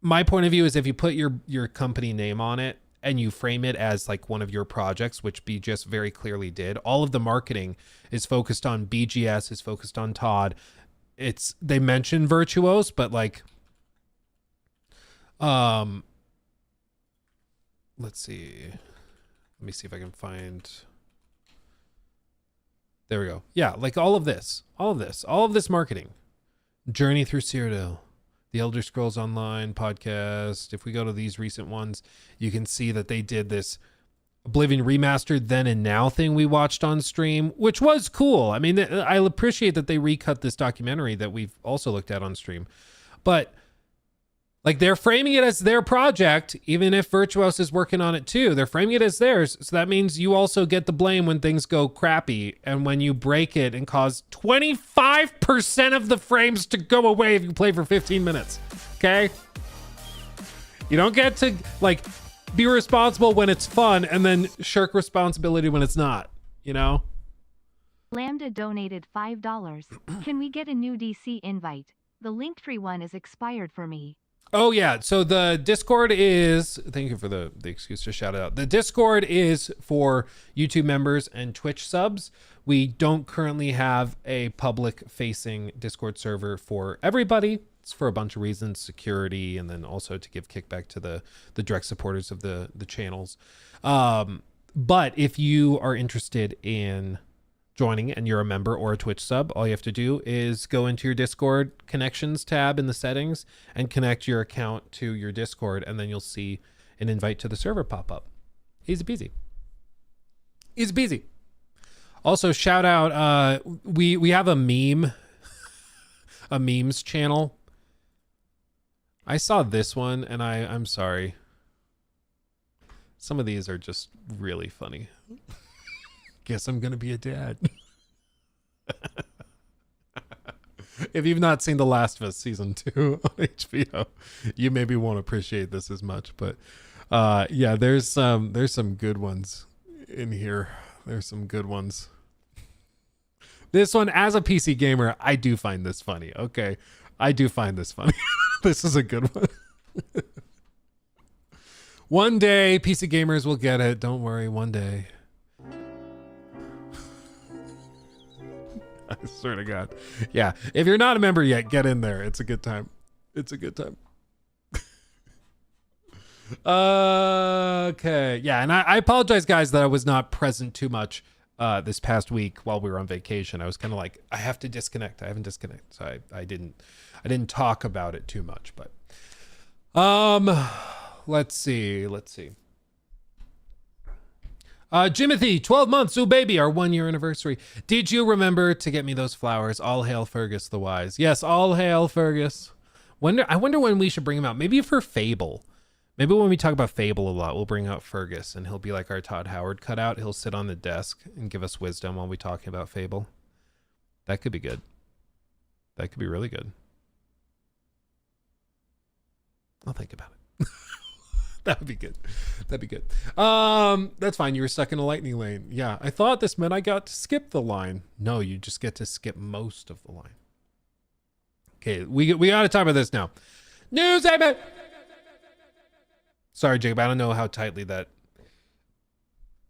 My point of view is if you put your company name on it and you frame it as like one of your projects, which BGS very clearly did, all of the marketing is focused on BGS, is focused on Todd. They mention Virtuos, but like, let's see. Let me see if I can find. There we go. Yeah, like all of this marketing. Journey through Cyrodiil, the Elder Scrolls Online podcast. If we go to these recent ones, you can see that they did this Oblivion Remastered Then and Now thing we watched on stream, which was cool. I mean, I appreciate that they recut this documentary that we've also looked at on stream. But like, they're framing it as their project, even if Virtuos is working on it too. They're framing it as theirs. So that means you also get the blame when things go crappy and when you break it and cause 25% of the frames to go away if you play for 15 minutes. Okay? You don't get to, like, be responsible when it's fun and then shirk responsibility when it's not, you know? Lambda donated $5. Can we get a new DC invite? The Linktree one is expired for me. Oh, yeah. So the Discord is, thank you for the excuse to shout it out. The Discord is for YouTube members and Twitch subs. We don't currently have a public facing Discord server for everybody. It's for a bunch of reasons, security, and then also to give kickback to the direct supporters of the channels. But if you are interested in joining and you're a member or a Twitch sub, all you have to do is go into your Discord connections tab in the settings and connect your account to your Discord, and then you'll see an invite to the server pop up. Easy peasy. Easy peasy. Also, shout out, we have a meme, a memes channel. I saw this one and I'm sorry. Some of these are just really funny. Guess I'm gonna be a dad. If you've not seen The Last of Us season 2 on HBO, you maybe won't appreciate this as much. But yeah, there's some good ones in here. There's some good ones. This one, as a PC gamer, I do find this funny. Okay, I do find this funny. This is a good one. One day, PC gamers will get it. Don't worry, one day. I swear to God. Yeah. If you're not a member yet, get in there. It's a good time. It's a good time. Okay. Yeah. And I apologize, guys, that I was not present too much this past week while we were on vacation. I was kind of like, I have to disconnect. I haven't disconnected. So I didn't talk about it too much, but let's see. Jimothy, 12 months, ooh baby, our 1 year anniversary. Did you remember to get me those flowers? All hail Fergus the Wise. Yes, all hail Fergus. I wonder when we should bring him out. Maybe for Fable. Maybe when we talk about Fable a lot, we'll bring out Fergus and he'll be like our Todd Howard cutout. He'll sit on the desk and give us wisdom while we talking about Fable. That could be good. That could be really good. I'll think about it. That would be good. That'd be good. That's fine. You were stuck in a lightning lane. Yeah, I thought this meant I got to skip the line. No, you just get to skip most of the line. Okay, we got to talk about this now. News segment. Sorry, Jacob. I don't know how tightly that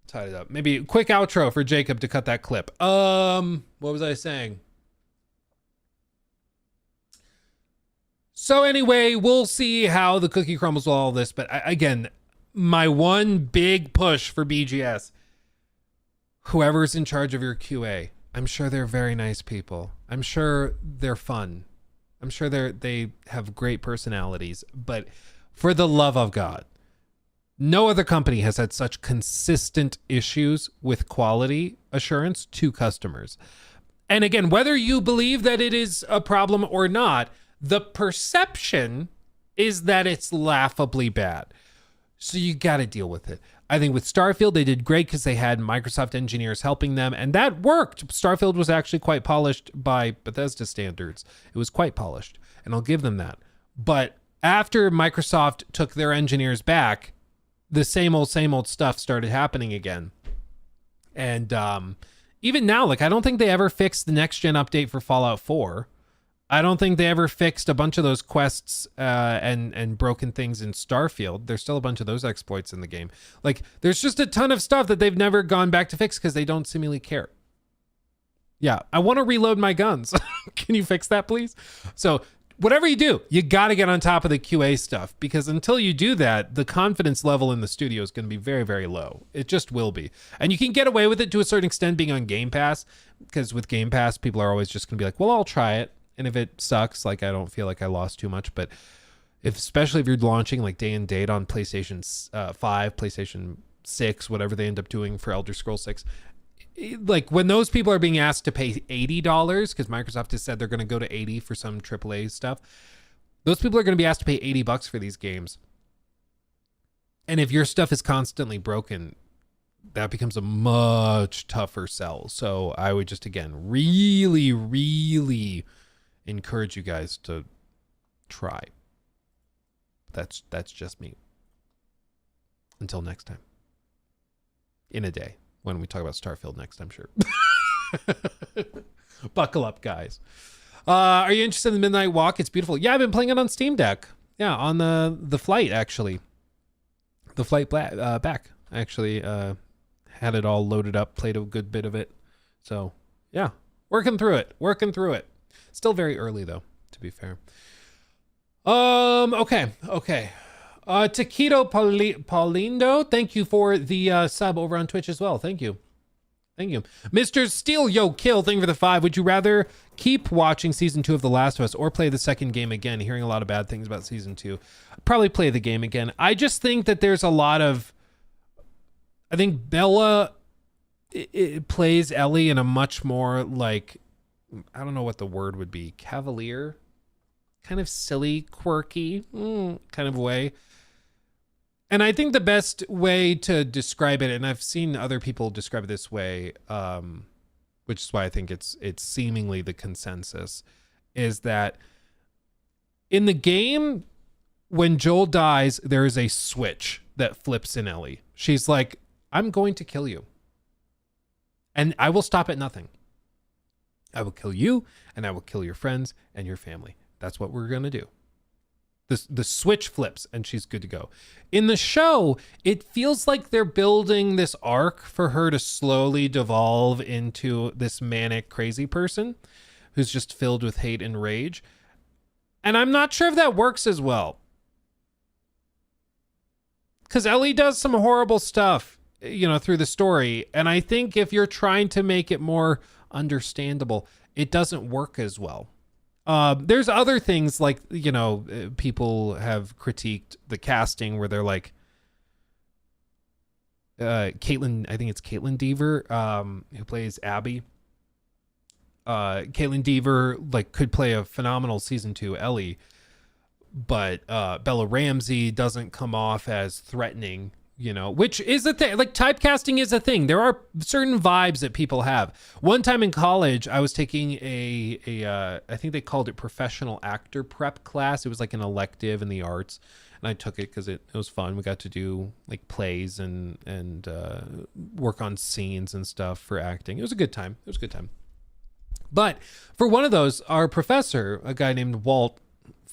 tied it up. Maybe a quick outro for Jacob to cut that clip. What was I saying? So anyway, we'll see how the cookie crumbles with all this. But again, my one big push for BGS, whoever's in charge of your QA, I'm sure they're very nice people. I'm sure they're fun. I'm sure they have great personalities. But for the love of God, no other company has had such consistent issues with quality assurance to customers. And again, whether you believe that it is a problem or not, the perception is that it's laughably bad. So you got to deal with it. I think with Starfield, they did great because they had Microsoft engineers helping them, and that worked. Starfield was actually quite polished by Bethesda standards. It was quite polished, and I'll give them that. But after Microsoft took their engineers back, the same old stuff started happening again. And even now, like, I don't think they ever fixed the next-gen update for Fallout 4. I don't think they ever fixed a bunch of those quests and broken things in Starfield. There's still a bunch of those exploits in the game. Like, there's just a ton of stuff that they've never gone back to fix because they don't seemingly care. Yeah, I want to reload my guns. Can you fix that, please? So whatever you do, you got to get on top of the QA stuff, because until you do that, the confidence level in the studio is going to be very, very low. It just will be. And you can get away with it to a certain extent being on Game Pass, because with Game Pass, people are always just going to be like, well, I'll try it. And if it sucks, like, I don't feel like I lost too much. But especially if you're launching like day and date on PlayStation 5, PlayStation 6, whatever they end up doing for Elder Scrolls 6, like when those people are being asked to pay $80, because Microsoft has said they're going to go to 80 for some AAA stuff, those people are going to be asked to pay $80 for these games. And if your stuff is constantly broken, that becomes a much tougher sell. So I would just, again, really, really encourage you guys to try. That's just me. Until next time. In a day, when we talk about Starfield next, I'm sure. Buckle up, guys. Are you interested in the Midnight Walk? It's beautiful. Yeah, I've been playing it on Steam Deck. Yeah, on the flight, actually. The flight back. I actually had it all loaded up, played a good bit of it. So, yeah, working through it. Still very early, though, to be fair. Okay. Taquito Paulindo, thank you for the sub over on Twitch as well. Thank you. Mr. Steel Yo Kill, thank you for the 5. Would you rather keep watching season 2 of The Last of Us or play the second game again? Hearing a lot of bad things about season 2. Probably play the game again. I just think that there's a lot of... I think Bella it plays Ellie in a much more, like, I don't know what the word would be, cavalier, kind of silly, quirky kind of way. And I think the best way to describe it, and I've seen other people describe it this way, which is why I think it's seemingly the consensus, is that in the game, when Joel dies, there is a switch that flips in Ellie. She's like, I'm going to kill you. And I will stop at nothing. I will kill you, and I will kill your friends and your family. That's what we're going to do. The switch flips, and she's good to go. In the show, it feels like they're building this arc for her to slowly devolve into this manic, crazy person who's just filled with hate and rage. And I'm not sure if that works as well. Because Ellie does some horrible stuff, through the story. And I think if you're trying to make it more understandable, it doesn't work as well. There's other things like, people have critiqued the casting where they're like, Caitlin, I think it's Caitlin Deaver, who plays Abby. Caitlin Deaver, like, could play a phenomenal season 2 Ellie, but Bella Ramsey doesn't come off as threatening, which is a thing. Like, typecasting is a thing. There are certain vibes that people have. One time in college, I was taking I think they called it professional actor prep class. It was like an elective in the arts. and I took it because it was fun. We got to do like plays and work on scenes and stuff for acting. It was a good time. But for one of those, our professor, a guy named Walt,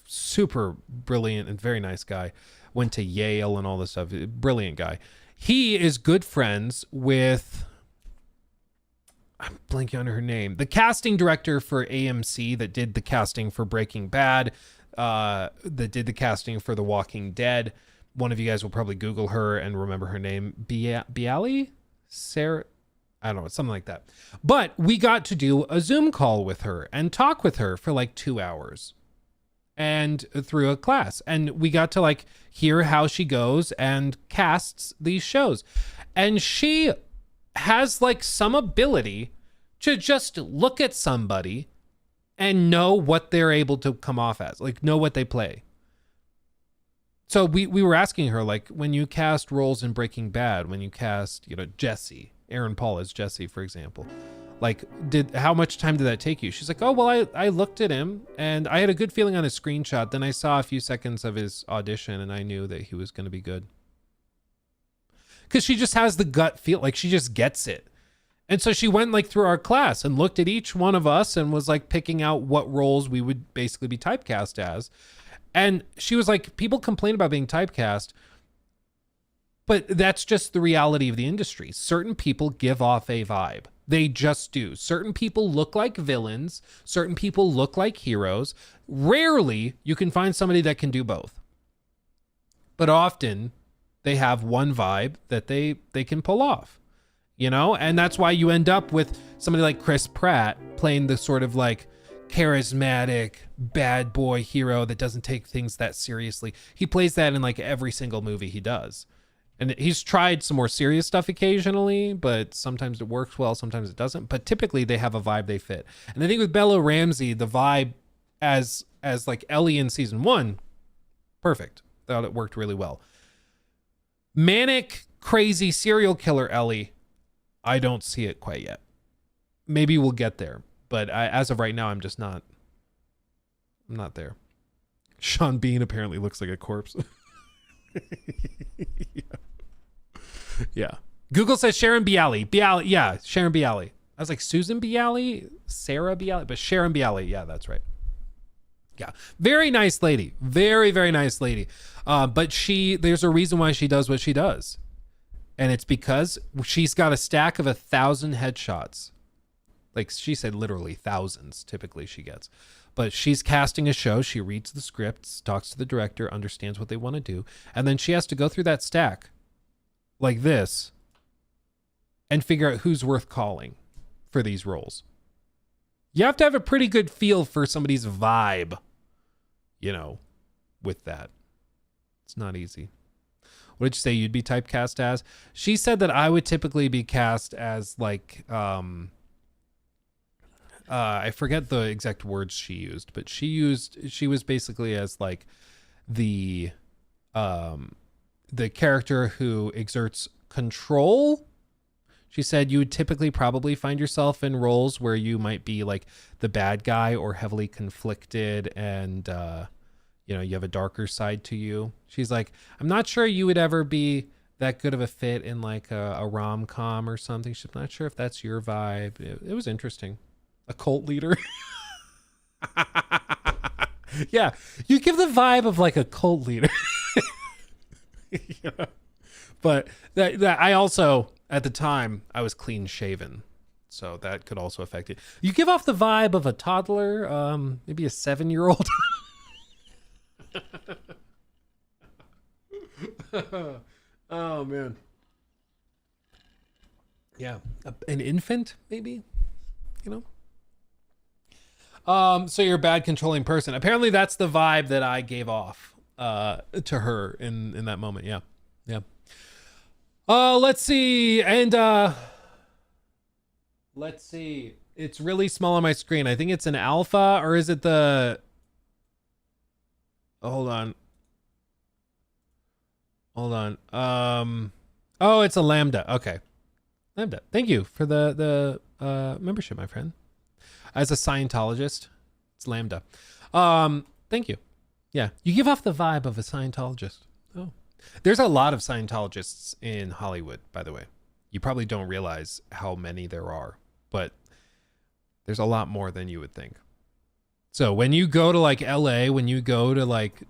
super brilliant and very nice guy, went to Yale and all this stuff. Brilliant guy. He is good friends with, I'm blanking on her name, the casting director for AMC that did the casting for Breaking Bad, that did the casting for The Walking Dead. One of you guys will probably Google her and remember her name. Bialy? Sarah? I don't know, something like that. But we got to do a Zoom call with her and talk with her for like 2 hours and through a class. And we got to like hear how she goes and casts these shows. And she has like some ability to just look at somebody and know what they're able to come off as, like know what they play. So we were asking her, like, when you cast roles in Breaking Bad, when you cast, Jesse, Aaron Paul as Jesse, for example, like, how much time did that take you? She's like, oh, well, I looked at him and I had a good feeling on his screenshot. Then I saw a few seconds of his audition and I knew that he was going to be good. Because she just has the gut feel, like she just gets it. And so she went like through our class and looked at each one of us and was like picking out what roles we would basically be typecast as. And she was like, people complain about being typecast, but that's just the reality of the industry. Certain people give off a vibe. They just do. Certain people look like villains. Certain people look like heroes. Rarely you can find somebody that can do both. But often they have one vibe that they can pull off, And that's why you end up with somebody like Chris Pratt playing the sort of like charismatic bad boy hero that doesn't take things that seriously. He plays that in like every single movie he does. And he's tried some more serious stuff occasionally, but sometimes it works well, sometimes it doesn't. But typically they have a vibe they fit. And I think with Bella Ramsey, the vibe as like Ellie in season 1, perfect. Thought it worked really well. Manic, crazy serial killer Ellie, I don't see it quite yet. Maybe we'll get there, but as of right now, I'm not there. Sean Bean apparently looks like a corpse. Yeah. Google says Sharon Bialy. Yeah, Sharon Bialy. I was like Susan Bialy, Sarah Bialy, but Sharon Bialy. Yeah, that's right. Yeah. Very nice lady. Very, very nice lady. But there's a reason why she does what she does. And it's because she's got a stack of 1,000 headshots. Like she said, literally thousands typically she gets. But she's casting a show. She reads the scripts, talks to the director, understands what they want to do. And then she has to go through that stack like this and figure out who's worth calling for these roles. You have to have a pretty good feel for somebody's vibe, with that. It's not easy. What did you say you'd be typecast as? She said that I would typically be cast as like, I forget the exact words she used, but she was basically as like the character who exerts control. She said you would typically probably find yourself in roles where you might be like the bad guy or heavily conflicted and, you have a darker side to you. She's like, I'm not sure you would ever be that good of a fit in like a rom-com or something. She's not sure if that's your vibe. It was interesting. A cult leader. Yeah, you give the vibe of like a cult leader. Yeah. But that I also, at the time, I was clean shaven. So that could also affect it. You give off the vibe of a toddler, maybe a 7-year-old. Oh, man. Yeah. An infant, maybe? So you're a bad controlling person. Apparently that's the vibe that I gave off to her in that moment. Yeah. Yeah. Let's see. And let's see. It's really small on my screen. I think it's an alpha, or is it the... Hold on. Oh, it's a lambda. Okay. Lambda. Thank you for the membership, my friend. As a Scientologist, it's lambda. Thank you. Yeah, you give off the vibe of a Scientologist. Oh, there's a lot of Scientologists in Hollywood, by the way. You probably don't realize how many there are, but there's a lot more than you would think. So when you go to like LA, when you go to like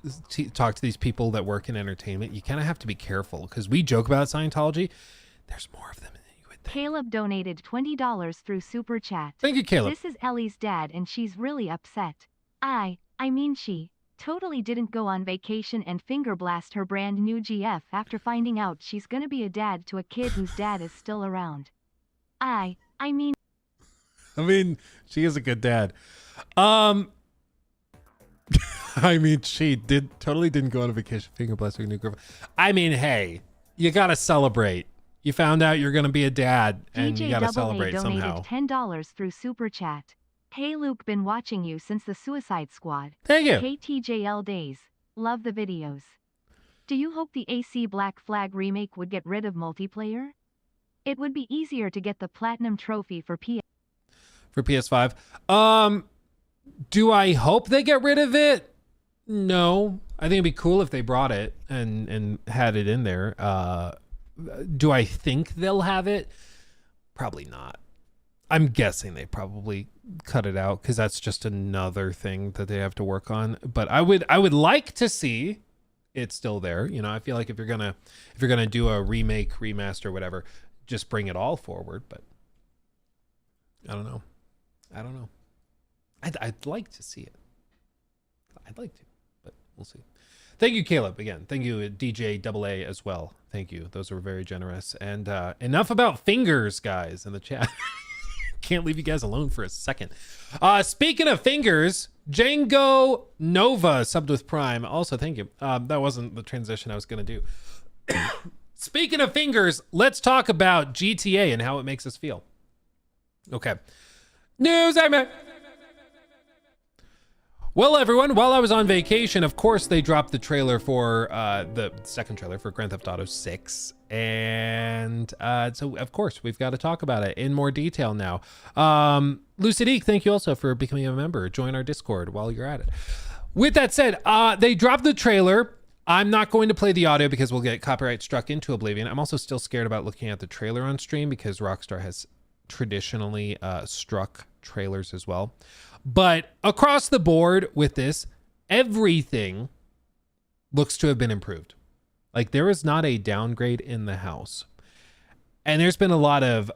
talk to these people that work in entertainment, you kind of have to be careful because we joke about Scientology. There's more of them than you would think. Caleb donated $20 through Super Chat. Thank you, Caleb. This is Ellie's dad and she's really upset. I mean she totally didn't go on vacation and finger blast her brand new GF after finding out she's gonna be a dad to a kid whose dad is still around. I mean, she is a good dad. I mean, she totally didn't go on a vacation finger blast her new girlfriend. I mean, hey, you gotta celebrate. You found out you're gonna be a dad, and you gotta celebrate donated somehow. $10 through Super Chat. Hey Luke, been watching you since the Suicide Squad. Thank you. KTJL days. Love the videos. Do you hope the AC Black Flag remake would get rid of multiplayer? It would be easier to get the platinum trophy for PS5. Do I hope they get rid of it? No. I think it'd be cool if they brought it and had it in there. Do I think they'll have it? Probably not. I'm guessing they probably cut it out because that's just another thing that they have to work on. But I would like to see it still there. You know, I feel like if you're gonna do a remake, remaster, whatever, just bring it all forward. But I don't know. I'd like to see it. I'd like to, but we'll see. Thank you, Caleb. Again, thank you, DJ AA as well. Thank you. Those are very generous. And enough about fingers, guys, in the chat. Can't leave you guys alone for a second. Speaking of fingers, Django Nova subbed with Prime. Also, thank you. That wasn't the transition I was going to do. Speaking of fingers, let's talk about GTA and how it makes us feel. Okay. News segment. Well, everyone, while I was on vacation, of course, they dropped the trailer for the second trailer for Grand Theft Auto 6. And so, of course, we've got to talk about it in more detail now. Lucidique, thank you also for becoming a member. Join our Discord while you're at it. With that said, they dropped the trailer. I'm not going to play the audio because we'll get copyright struck into Oblivion. I'm also still scared about looking at the trailer on stream because Rockstar has traditionally struck trailers as well. But across the board with this, everything looks to have been improved. Like there is not a downgrade in the house. And there's been a lot of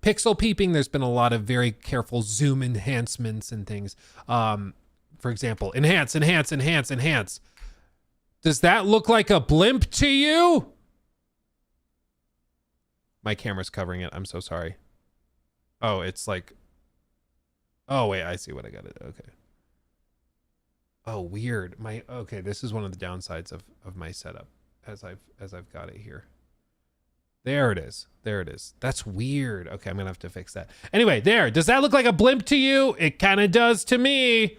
pixel peeping. There's been a lot of very careful zoom enhancements and things. For example, enhance. Does that look like a blimp to you? My camera's covering it. I'm so sorry. Oh, it's like... Oh, wait, I see what I got it. Okay. Oh, weird. Okay, this is one of the downsides of my setup as I've got it here. There it is. That's weird. Okay, I'm going to have to fix that. Anyway, there. Does that look like a blimp to you? It kind of does to me.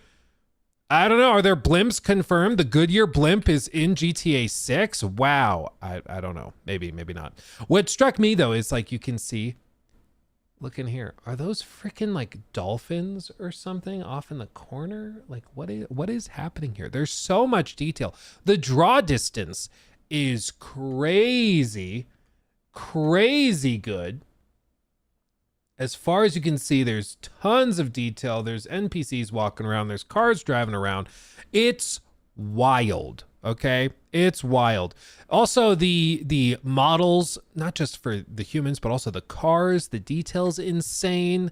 I don't know. Are there blimps confirmed? The Goodyear blimp is in GTA 6? Wow. I don't know. Maybe not. What struck me, though, is like you can see... Look in here. Are those freaking like dolphins or something off in the corner? Like what is happening here? There's so much detail. The draw distance is crazy good. As far as you can see, there's tons of detail. There's NPCs walking around. There's cars driving around. It's wild. Okay, it's wild. Also, the models, not just for the humans, but also the cars, the details insane.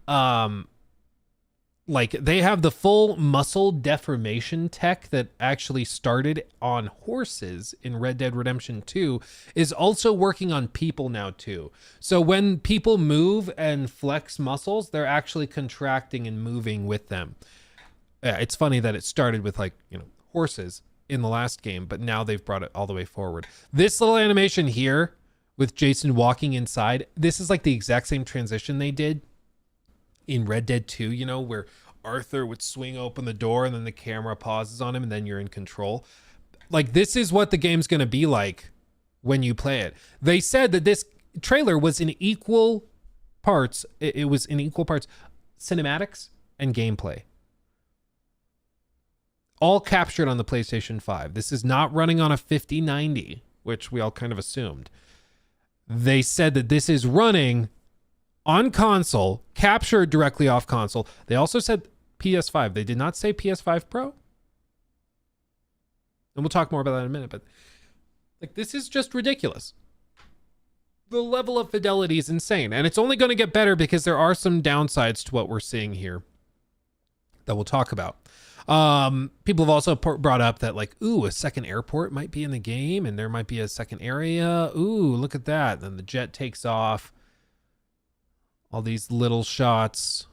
Like they have the full muscle deformation tech that actually started on horses in Red Dead Redemption 2 is also working on people now too. So when people move and flex muscles, they're actually contracting and moving with them. Yeah, it's funny that it started with like, horses in the last game, but now they've brought it all the way forward. This little animation here with Jason walking inside, this is like the exact same transition they did in Red Dead 2, where Arthur would swing open the door and then the camera pauses on him and then you're in control. Like this is what the game's going to be like when you play it. They said that this trailer was in equal parts. It was in equal parts cinematics and gameplay. all captured on the PlayStation 5. This is not running on a 5090, which we all kind of assumed. They said that this is running on console, captured directly off console. They also said PS5. They did not say PS5 Pro. And we'll talk more about that in a minute, but like, this is just ridiculous. The level of fidelity is insane, and it's only going to get better because there are some downsides to what we're seeing here that we'll talk about. People have also brought up that, like, ooh, a second airport might be in the game, and there might be a second area. Ooh, look at that. Then the jet takes off. All these little shots.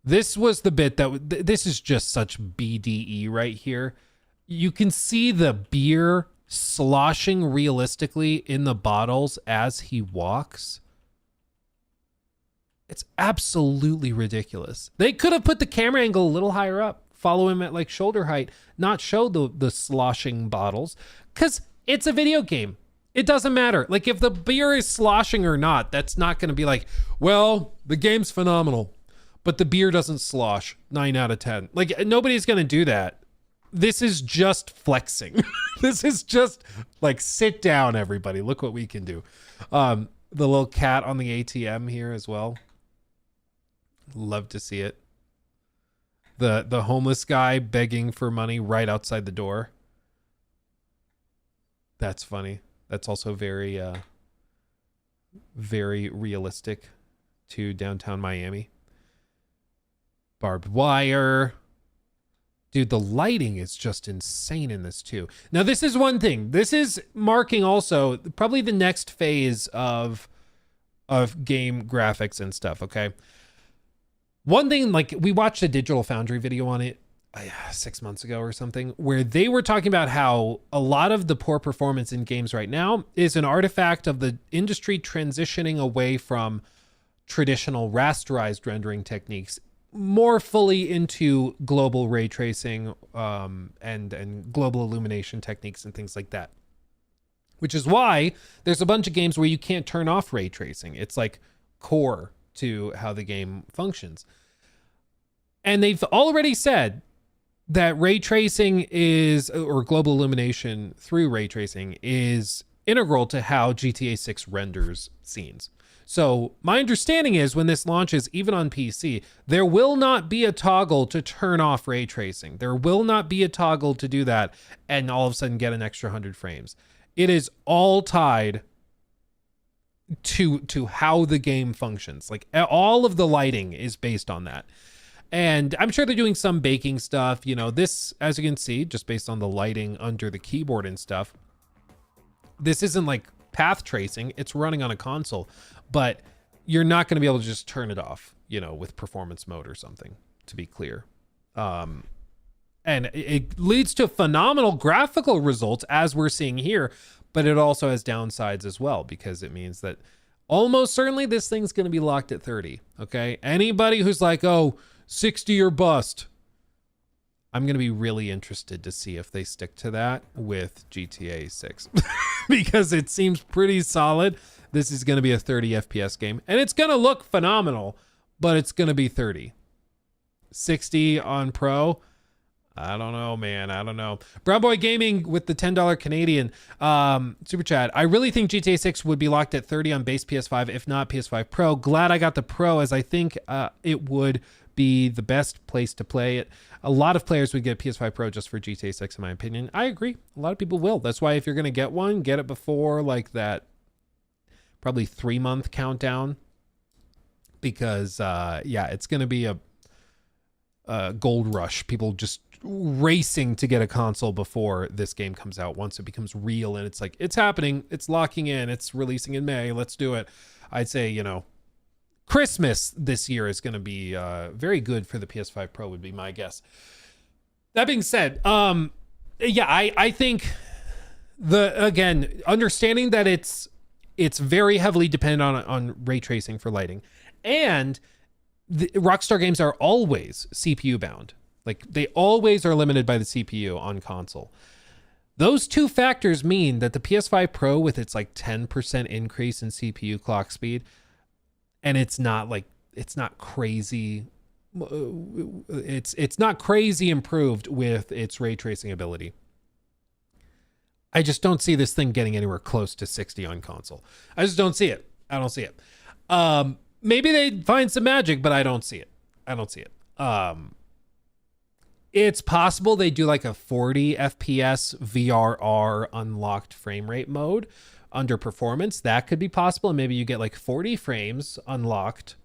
This was the bit that this is just such BDE right here. You can see the beer sloshing realistically in the bottles as he walks. It's absolutely ridiculous. They could have put the camera angle a little higher up, follow him at like shoulder height, not show the sloshing bottles, because it's a video game. It doesn't matter. Like, if the beer is sloshing or not, that's not going to be like, well, the game's phenomenal, but the beer doesn't slosh. 9 out of 10. Like, nobody's going to do that. This is just flexing. This is just like, sit down, everybody. Look what we can do. The little cat on the ATM here as well. Love to see it. The homeless guy begging for money right outside the door. That's funny. That's also very, very realistic to downtown Miami. Barbed wire. Dude, the lighting is just insane in this too. Now, this is one thing. This is marking also probably the next phase of game graphics and stuff, okay? One thing, like, we watched a Digital Foundry video on it 6 months ago or something, where they were talking about how a lot of the poor performance in games right now is an artifact of the industry transitioning away from traditional rasterized rendering techniques more fully into global ray tracing and global illumination techniques and things like that. Which is why there's a bunch of games where you can't turn off ray tracing. It's like core to how the game functions. And they've already said that ray tracing is, or global illumination through ray tracing, is integral to how GTA 6 renders scenes. So my understanding is when this launches, even on PC, there will not be a toggle to turn off ray tracing. There will not be a toggle to do that and all of a sudden get an extra 100 frames. It is all tied to how the game functions. Like, all of the lighting is based on that. And I'm sure they're doing some baking stuff. You know, this, as you can see, just based on the lighting under the keyboard and stuff, this isn't like path tracing. It's running on a console, but you're not going to be able to just turn it off, you know, with performance mode or something, to be clear. And it leads to phenomenal graphical results, as we're seeing here, but it also has downsides as well, because it means that almost certainly this thing's going to be locked at 30. Okay. Anybody who's like, oh, 60 or bust, I'm going to be really interested to see if they stick to that with GTA 6 because it seems pretty solid. This is going to be a 30 FPS game and it's going to look phenomenal, but it's going to be 30. 60 on Pro. I don't know, man. I don't know. Brown Boy Gaming with the $10 Canadian super chat. I really think GTA 6 would be locked at 30 on base PS5, if not PS5 Pro. Glad I got the Pro, as I think it would be the best place to play it. A lot of players would get PS5 Pro just for GTA 6, in my opinion. I agree. A lot of people will. That's why if you're going to get one, get it before like that probably 3-month countdown, because yeah, it's going to be a gold rush. People just racing to get a console before this game comes out, once it becomes real and it's like, it's happening, it's locking in, it's releasing in May, let's do it. I'd say, you know, Christmas this year is going to be very good for the PS5 Pro, would be my guess. That being said, yeah, I think again, understanding that it's very heavily dependent on ray tracing for lighting, and the Rockstar games are always CPU bound. Like, they always are limited by the CPU on console. Those two factors mean that the PS5 Pro, with its like 10% increase in CPU clock speed, and it's not crazy it's not crazy improved with its ray tracing ability. I just don't see this thing getting anywhere close to 60 on console. I just don't see it. I don't see it. Maybe they find some magic, but I don't see it. I don't see it. It's possible they do like a 40 FPS VRR unlocked frame rate mode under performance. That could be possible. And maybe you get like 40 frames unlocked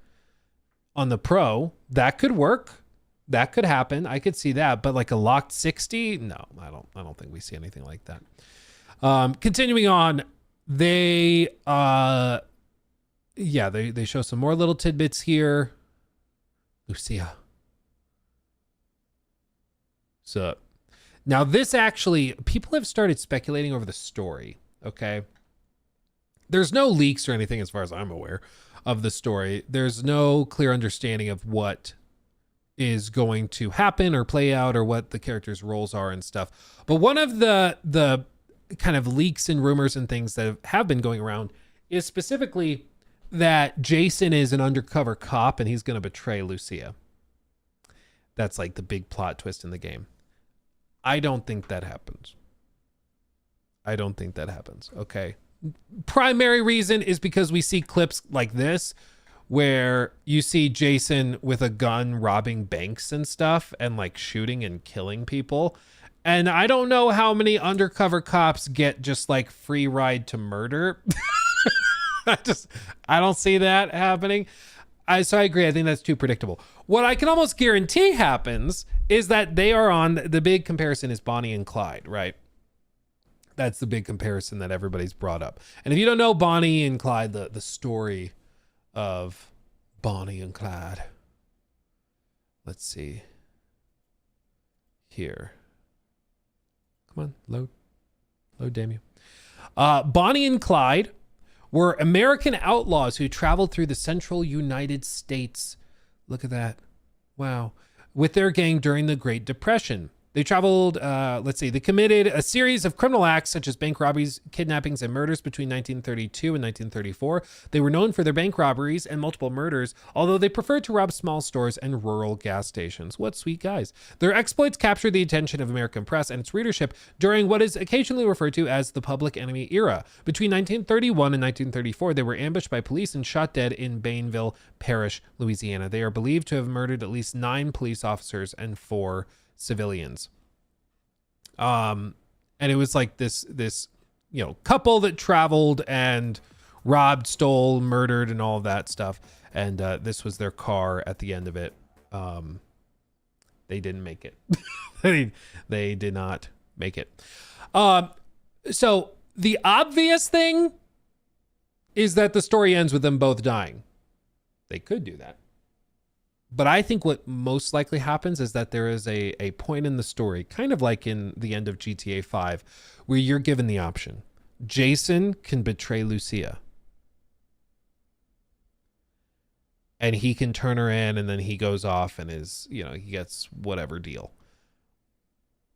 on the Pro. That could work. That could happen. I could see that. But like a locked 60? No, I don't think we see anything like that. Continuing on, they show some more little tidbits here. Lucia. So now this actually, people have started speculating over the story. Okay. There's no leaks or anything as far as I'm aware of the story. There's no clear understanding of what is going to happen or play out or what the characters' roles are and stuff. But one of the kind of leaks and rumors and things that have been going around is specifically that Jason is an undercover cop and he's going to betray Lucia. That's like the big plot twist in the game. I don't think that happens. Okay. Primary reason is because we see clips like this where you see Jason with a gun robbing banks and stuff and like shooting and killing people. And I don't know how many undercover cops get just like free ride to murder. I don't see that happening. So I agree. I think that's too predictable. What I can almost guarantee happens is that they are on, the big comparison is Bonnie and Clyde, right? That's the big comparison that everybody's brought up. And if you don't know Bonnie and Clyde, the story of Bonnie and Clyde. Let's see. Here. Come on, load. Load, damn you. Bonnie and Clyde were American outlaws who traveled through the central United States. Look at that. Wow. With their gang during the Great Depression. They traveled, they committed a series of criminal acts such as bank robberies, kidnappings, and murders between 1932 and 1934. They were known for their bank robberies and multiple murders, although they preferred to rob small stores and rural gas stations. What sweet guys. Their exploits captured the attention of American press and its readership during what is occasionally referred to as the Public Enemy era. Between 1931 and 1934, they were ambushed by police and shot dead in Bainville Parish, Louisiana. They are believed to have murdered at least 9 police officers and 4 civilians. And it was like this couple that traveled and robbed, stole, murdered, and all of that stuff. And this was their car at the end of it. They didn't make it. they did not make it. So the obvious thing is that the story ends with them both dying. They could do that. But I think what most likely happens is that there is a point in the story, kind of like in the end of GTA 5, where you're given the option. Jason can betray Lucia. And he can turn her in and then he goes off and he gets whatever deal.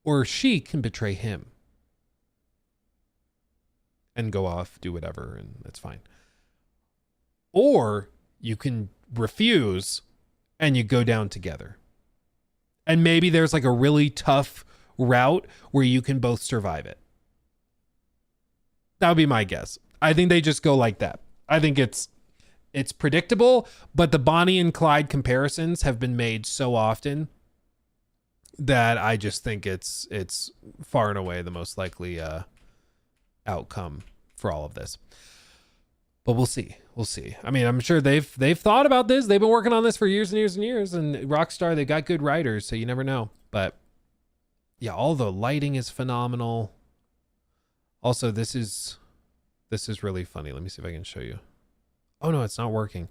Or she can betray him. And go off, do whatever, and that's fine. Or you can refuse and you go down together. And maybe there's like a really tough route where you can both survive it. That would be my guess. I think they just go like that. I think it's predictable, but the Bonnie and Clyde comparisons have been made so often that I just think it's far and away the most likely outcome for all of this. But we'll see. We'll see. I mean, I'm sure they've thought about this. They've been working on this for years and years and years. And Rockstar, they've got good writers, so you never know. But yeah, all the lighting is phenomenal. Also, this is really funny. Let me see if I can show you. Oh no, it's not working.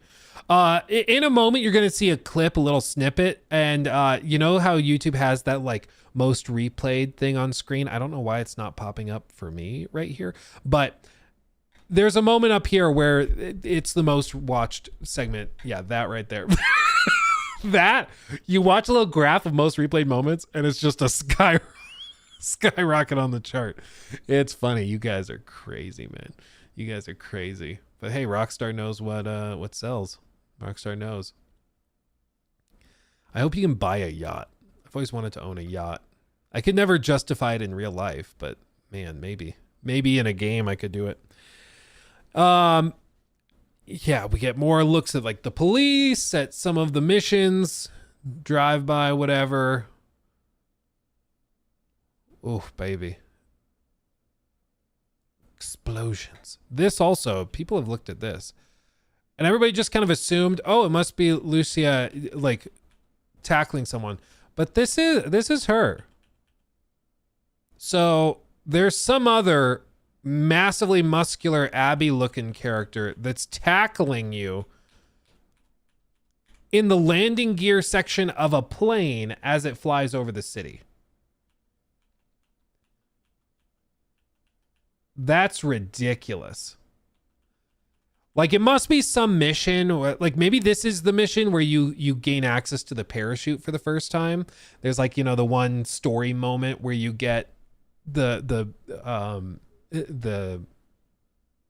In a moment, you're going to see a clip, a little snippet. And you know how YouTube has that like most replayed thing on screen? I don't know why it's not popping up for me right here, but there's a moment up here where it's the most watched segment. Yeah, that right there. That, you watch a little graph of most replayed moments and it's just a skyrocket on the chart. It's funny. You guys are crazy, man. You guys are crazy. But hey, Rockstar knows what sells. Rockstar knows. I hope you can buy a yacht. I've always wanted to own a yacht. I could never justify it in real life, but man, maybe in a game I could do it. Yeah, we get more looks at like the police, at some of the missions, drive by, whatever. Oh, baby. Explosions. This also, people have looked at this. And everybody just kind of assumed, oh, it must be Lucia like tackling someone. But this is her. So there's some other massively muscular Abby looking character that's tackling you in the landing gear section of a plane as it flies over the city. That's ridiculous. Like, it must be some mission, or like maybe this is the mission where you gain access to the parachute for the first time. There's like, you know, the one story moment where you get the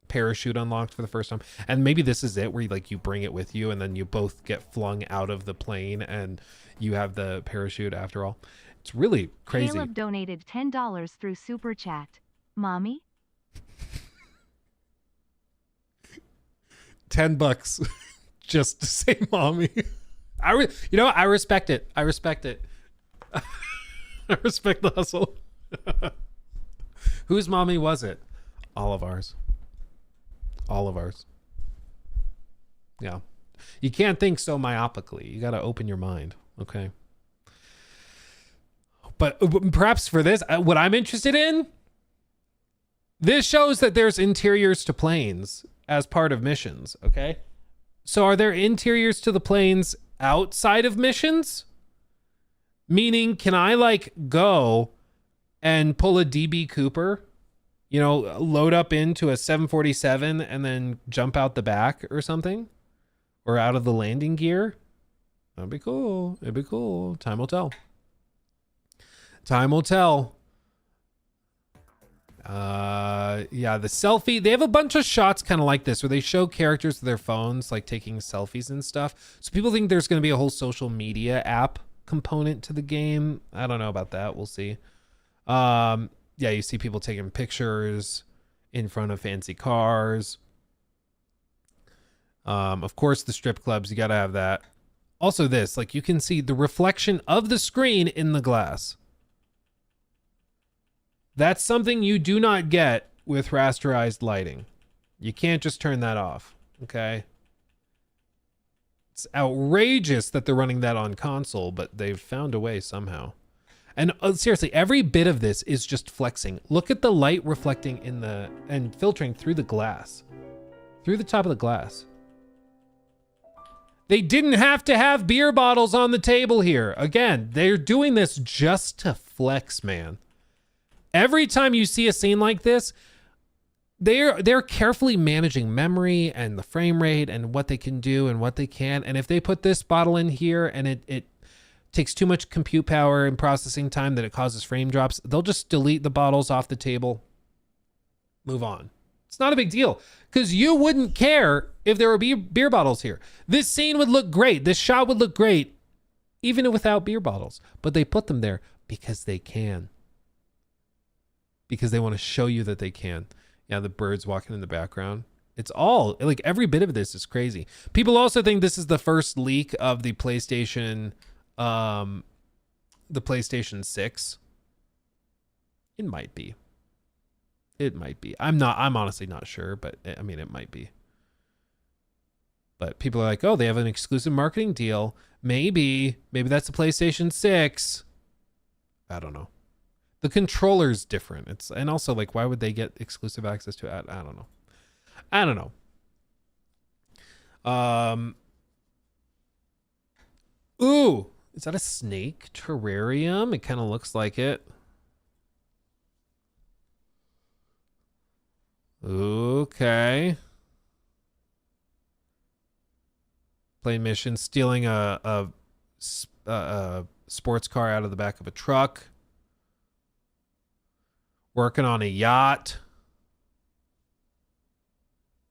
parachute unlocked for the first time, and maybe this is it where you bring it with you and then you both get flung out of the plane and you have the parachute after all. It's really crazy. Caleb donated $10 through Super Chat. Mommy? $10 just to say mommy. I respect it. I respect it. I respect the hustle. Whose mommy was it? All of ours. All of ours. Yeah. You can't think so myopically. You got to open your mind. Okay. But perhaps for this, what I'm interested in, this shows that there's interiors to planes as part of missions. Okay. So are there interiors to the planes outside of missions? Meaning, can I like go and pull a DB Cooper, you know, load up into a 747 and then jump out the back or something, or out of the landing gear? That'd be cool. It'd be cool. Time will tell. Time will tell. Yeah, the selfie, they have a bunch of shots kind of like this where they show characters with their phones like taking selfies and stuff. So people think there's going to be a whole social media app component to the game. I don't know about that. We'll see. Yeah, you see people taking pictures in front of fancy cars. Of course, the strip clubs, you got to have that. Also this, like, you can see the reflection of the screen in the glass. That's something you do not get with rasterized lighting. You can't just turn that off, okay? It's outrageous that they're running that on console, but they've found a way somehow. And seriously, every bit of this is just flexing. Look at the light reflecting in and filtering through the glass. Through the top of the glass. They didn't have to have beer bottles on the table here. Again, they're doing this just to flex, man. Every time you see a scene like this, they're carefully managing memory and the frame rate and what they can do and what they can't. And if they put this bottle in here and it takes too much compute power and processing time that it causes frame drops, they'll just delete the bottles off the table, move on. It's not a big deal because you wouldn't care if there were beer bottles here. This scene would look great. This shot would look great even without beer bottles, but they put them there because they can. Because they want to show you that they can. Yeah, the birds walking in the background. It's all, like, every bit of this is crazy. People also think this is the first leak of the PlayStation 6. It might be. It might be. I'm honestly not sure, but I mean, it might be. But people are like, oh, they have an exclusive marketing deal. Maybe that's the PlayStation 6. I don't know. The controller's different. And also, like, why would they get exclusive access to it? I don't know. Ooh, is that a snake terrarium? It kind of looks like it. Okay. Play mission, stealing a sports car out of the back of a truck. Working on a yacht.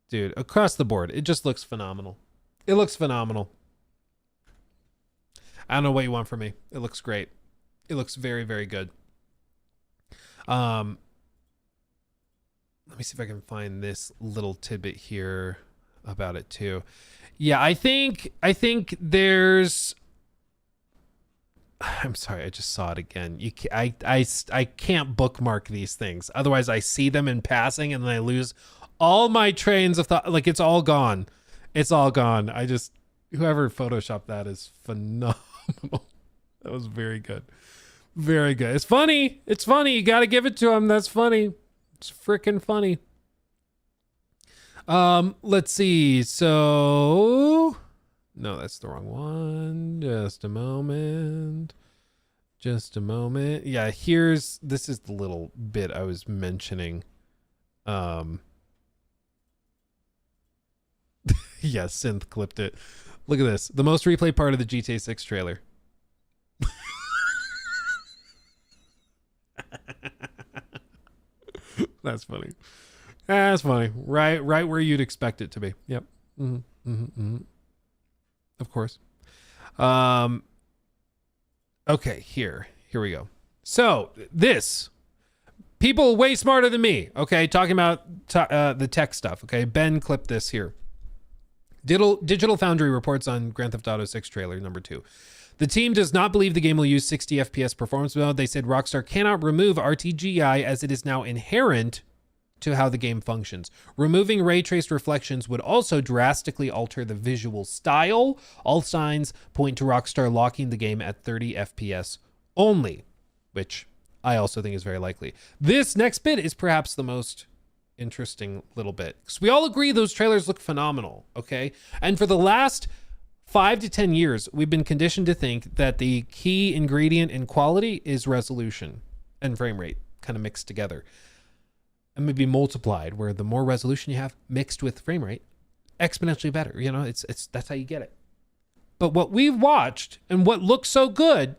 Dude, across the board, it just looks phenomenal. It looks phenomenal. I don't know what you want from me. It looks great. It looks very, very good. Let me see if I can find this little tidbit here about it too. Yeah, I think there's. I'm sorry, I just saw it again. I can't bookmark these things. Otherwise, I see them in passing and then I lose all my trains of thought. Like, it's all gone. It's all gone. Whoever photoshopped that is phenomenal. That was very good. Very good. It's funny. It's funny. You got to give it to him. That's funny. It's freaking funny. Let's see. So, no, that's the wrong one. Just a moment. Yeah, this is the little bit I was mentioning. Yeah, Synth clipped it. Look at this. The most replayed part of the GTA 6 trailer. That's funny. That's funny. Right where you'd expect it to be. Yep. Of course. Okay, here we go. So this, people way smarter than me. Okay, talking about the tech stuff. Okay, Ben clipped this here. Digital Foundry reports on Grand Theft Auto 6 trailer number 2. The team does not believe the game will use 60 FPS performance mode. They said Rockstar cannot remove RTGI as it is now inherent to how the game functions. Removing ray traced reflections would also drastically alter the visual style. All signs point to Rockstar locking the game at 30 FPS only, which I also think is very likely. This next bit is perhaps the most interesting little bit, because we all agree those trailers look phenomenal, okay? And for the last 5 to 10 years, we've been conditioned to think that the key ingredient in quality is resolution and frame rate kind of mixed together. And maybe multiplied, where the more resolution you have mixed with frame rate, exponentially better. You know, it's that's how you get it. But what we've watched and what looks so good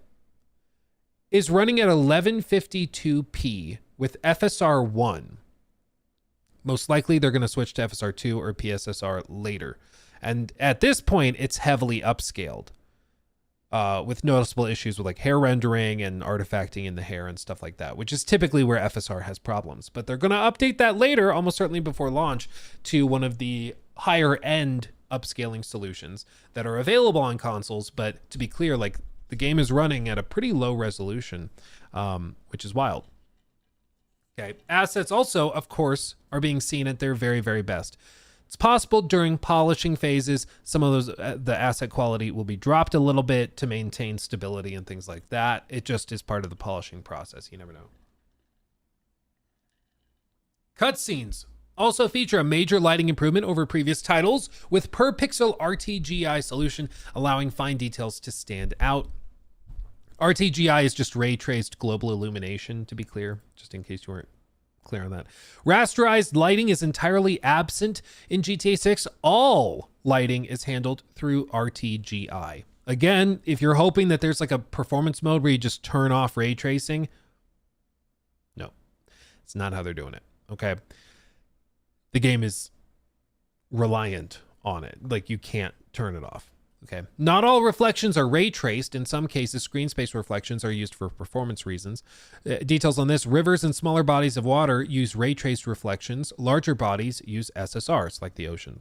is running at 1152p with FSR 1. Most likely they're going to switch to FSR 2 or PSSR later. And at this point, it's heavily upscaled with noticeable issues with like hair rendering and artifacting in the hair and stuff like that, which is typically where FSR has problems. But they're going to update that later, almost certainly before launch, to one of the higher end upscaling solutions that are available on consoles. But to be clear, like the game is running at a pretty low resolution, which is wild. Okay. Assets also, of course, are being seen at their very, very best. It's possible during polishing phases, some of those, the asset quality will be dropped a little bit to maintain stability and things like that. It just is part of the polishing process. You never know. Cutscenes also feature a major lighting improvement over previous titles with per pixel RTGI solution, allowing fine details to stand out. RTGI is just ray traced global illumination, to be clear, just in case you weren't clear on that. Rasterized lighting is entirely absent in GTA 6. All lighting is handled through RTGI. Again, if you're hoping that there's like a performance mode where you just turn off ray tracing, no, it's not how they're doing it. Okay. The game is reliant on it. Like, you can't turn it off. Okay. Not all reflections are ray traced. In some cases, screen space reflections are used for performance reasons. Details on this: rivers and smaller bodies of water use ray traced reflections. Larger bodies use SSRs, like the ocean.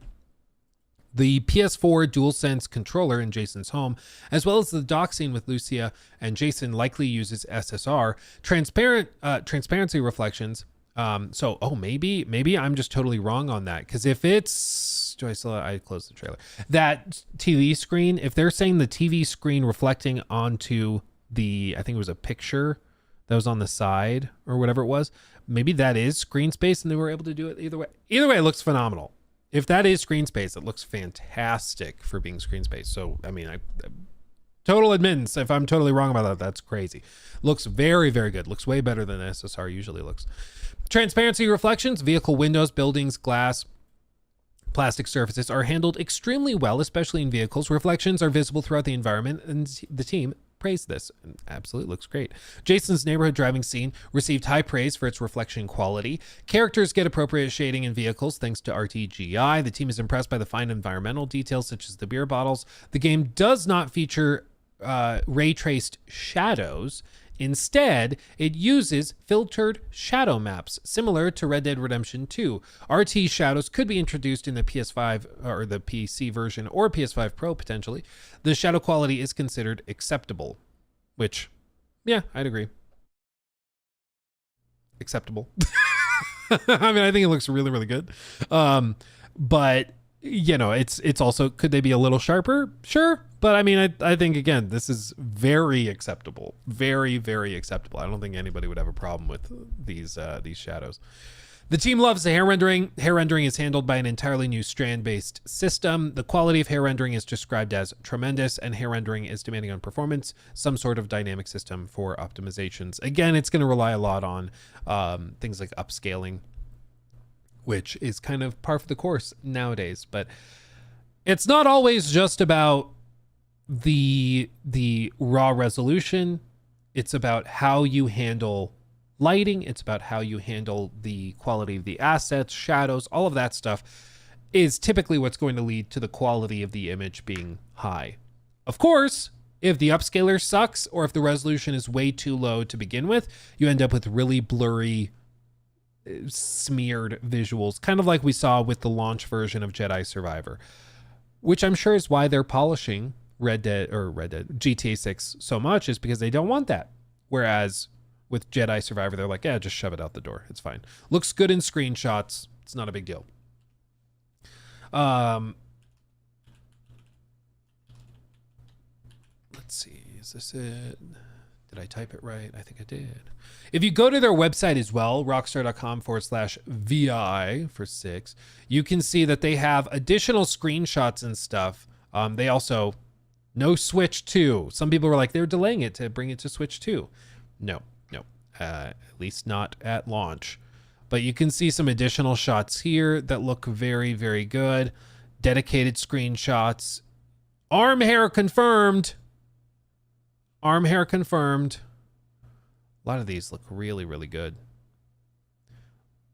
The PS4 DualSense controller in Jason's home, as well as the dock scene with Lucia and Jason, likely uses SSR. Transparency reflections. Maybe I'm just totally wrong on that. Because if it's, I closed the trailer. That TV screen, if they're saying the TV screen reflecting onto the, I think it was a picture that was on the side or whatever it was, maybe that is screen space and they were able to do it either way. Either way, it looks phenomenal. If that is screen space, it looks fantastic for being screen space. So, I mean, total admittance, if I'm totally wrong about that, that's crazy. Looks very, very good. Looks way better than SSR usually looks. Transparency reflections, vehicle windows, buildings, glass, plastic surfaces are handled extremely well, especially in vehicles. Reflections are visible throughout the environment, and the team praised this. Absolutely looks great. Jason's neighborhood driving scene received high praise for its reflection quality. Characters get appropriate shading in vehicles thanks to RTGI. The team is impressed by the fine environmental details such as the beer bottles. The game does not feature ray traced shadows. Instead, it uses filtered shadow maps, similar to Red Dead Redemption 2. RT shadows could be introduced in the PS5 or the PC version or PS5 Pro potentially. The shadow quality is considered acceptable, which, yeah, I'd agree. Acceptable. I mean, I think it looks really, really good. But you know, it's also, could they be a little sharper? Sure. But I mean, I think, again, this is very acceptable. Very, very acceptable. I don't think anybody would have a problem with these shadows. The team loves the hair rendering. Hair rendering is handled by an entirely new strand-based system. The quality of hair rendering is described as tremendous, and hair rendering is demanding on performance, some sort of dynamic system for optimizations. Again, it's going to rely a lot on things like upscaling, which is kind of par for the course nowadays. But it's not always just about the raw resolution. It's about how you handle lighting. It's about how you handle the quality of the assets, shadows, all of that stuff is typically what's going to lead to the quality of the image being high. Of course, if the upscaler sucks or if the resolution is way too low to begin with, you end up with really blurry, smeared visuals, kind of like we saw with the launch version of Jedi Survivor, which I'm sure is why they're polishing GTA 6 so much, is because they don't want that. Whereas with Jedi Survivor, they're like, yeah, just shove it out the door. It's fine. Looks good in screenshots. It's not a big deal. Let's see. Is this it? Did I type it right? I think I did. If you go to their website as well, rockstar.com/VI for 6, you can see that they have additional screenshots and stuff. They also, no Switch 2. Some people were like, they're delaying it to bring it to Switch 2. No. At least not at launch. But you can see some additional shots here that look very, very good. Dedicated screenshots. Arm hair confirmed. Arm hair confirmed. A lot of these look really, really good.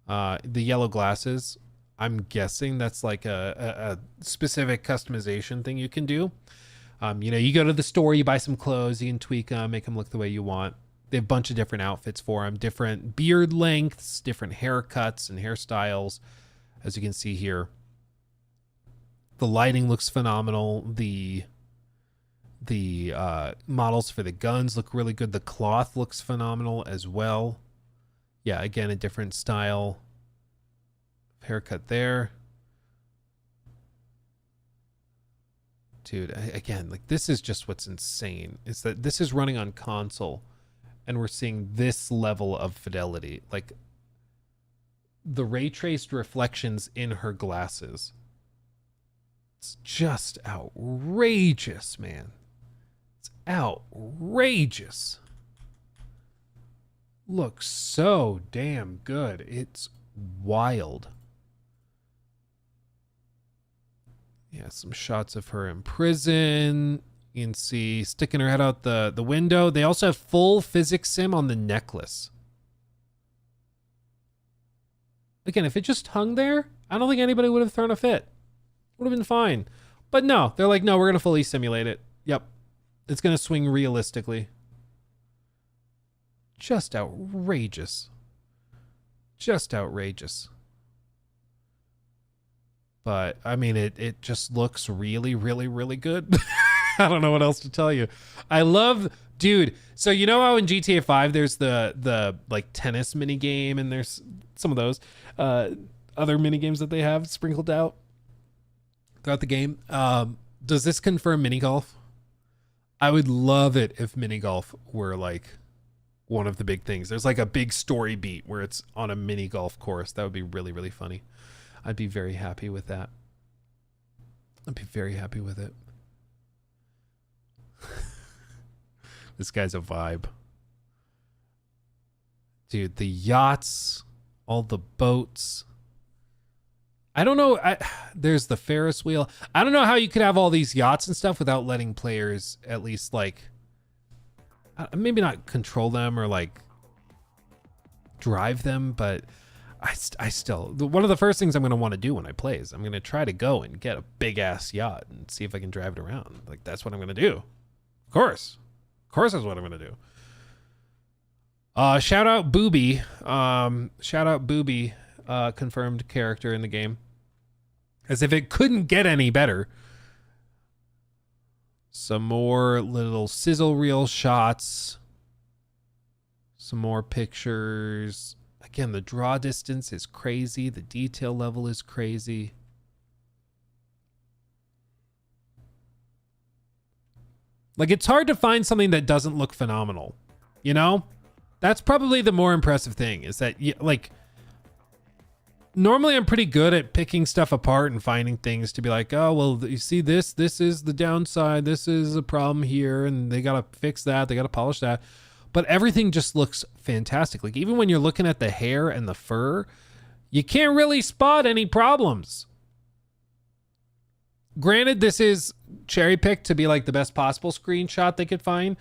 The yellow glasses, I'm guessing that's like a specific customization thing you can do. You know, you go to the store, you buy some clothes, you can tweak them, make them look the way you want. They have a bunch of different outfits for them, different beard lengths, different haircuts and hairstyles, as you can see here. The lighting looks phenomenal. The models for the guns look really good. The cloth looks phenomenal as well. Yeah, again, a different style haircut there. Dude, again, like, this is just what's insane, is that this is running on console and we're seeing this level of fidelity. Like, the ray traced reflections in her glasses. It's just outrageous, man. It's outrageous. Looks so damn good. It's wild. Yeah, some shots of her in prison. You can see sticking her head out the window. They also have full physics sim on the necklace. Again, if it just hung there, I don't think anybody would have thrown a fit. Would have been fine. But no, they're like, no, we're going to fully simulate it. Yep. It's going to swing realistically. Just outrageous. Just outrageous. But, I mean, it just looks really, really, really good. I don't know what else to tell you. I love, dude. So you know how in GTA 5 there's the like tennis mini game, and there's some of those other mini games that they have sprinkled out throughout the game. Does this confirm mini golf? I would love it if mini golf were like one of the big things. There's like a big story beat where it's on a mini golf course. That would be really, really funny. I'd be very happy with that. I'd be very happy with it. This guy's a vibe. Dude, the yachts, all the boats. I don't know. There's the Ferris wheel. I don't know how you could have all these yachts and stuff without letting players at least like, maybe not control them or like drive them, but I still, one of the first things I'm going to want to do when I play is I'm going to try to go and get a big ass yacht and see if I can drive it around. Like, that's what I'm going to do Of course. Of course that's what I'm going to do. Shout out Booby. Confirmed character in the game. As if it couldn't get any better. Some more little sizzle reel shots. Some more pictures. Again, the draw distance is crazy. The detail level is crazy. Like, it's hard to find something that doesn't look phenomenal. You know? That's probably the more impressive thing, is that, like, normally I'm pretty good at picking stuff apart and finding things to be like, oh, well, you see this is the downside. This is a problem here, and they got to fix that. They got to polish that. But everything just looks fantastic. Like, even when you're looking at the hair and the fur, you can't really spot any problems. Granted, this is cherry-picked to be like the best possible screenshot they could find.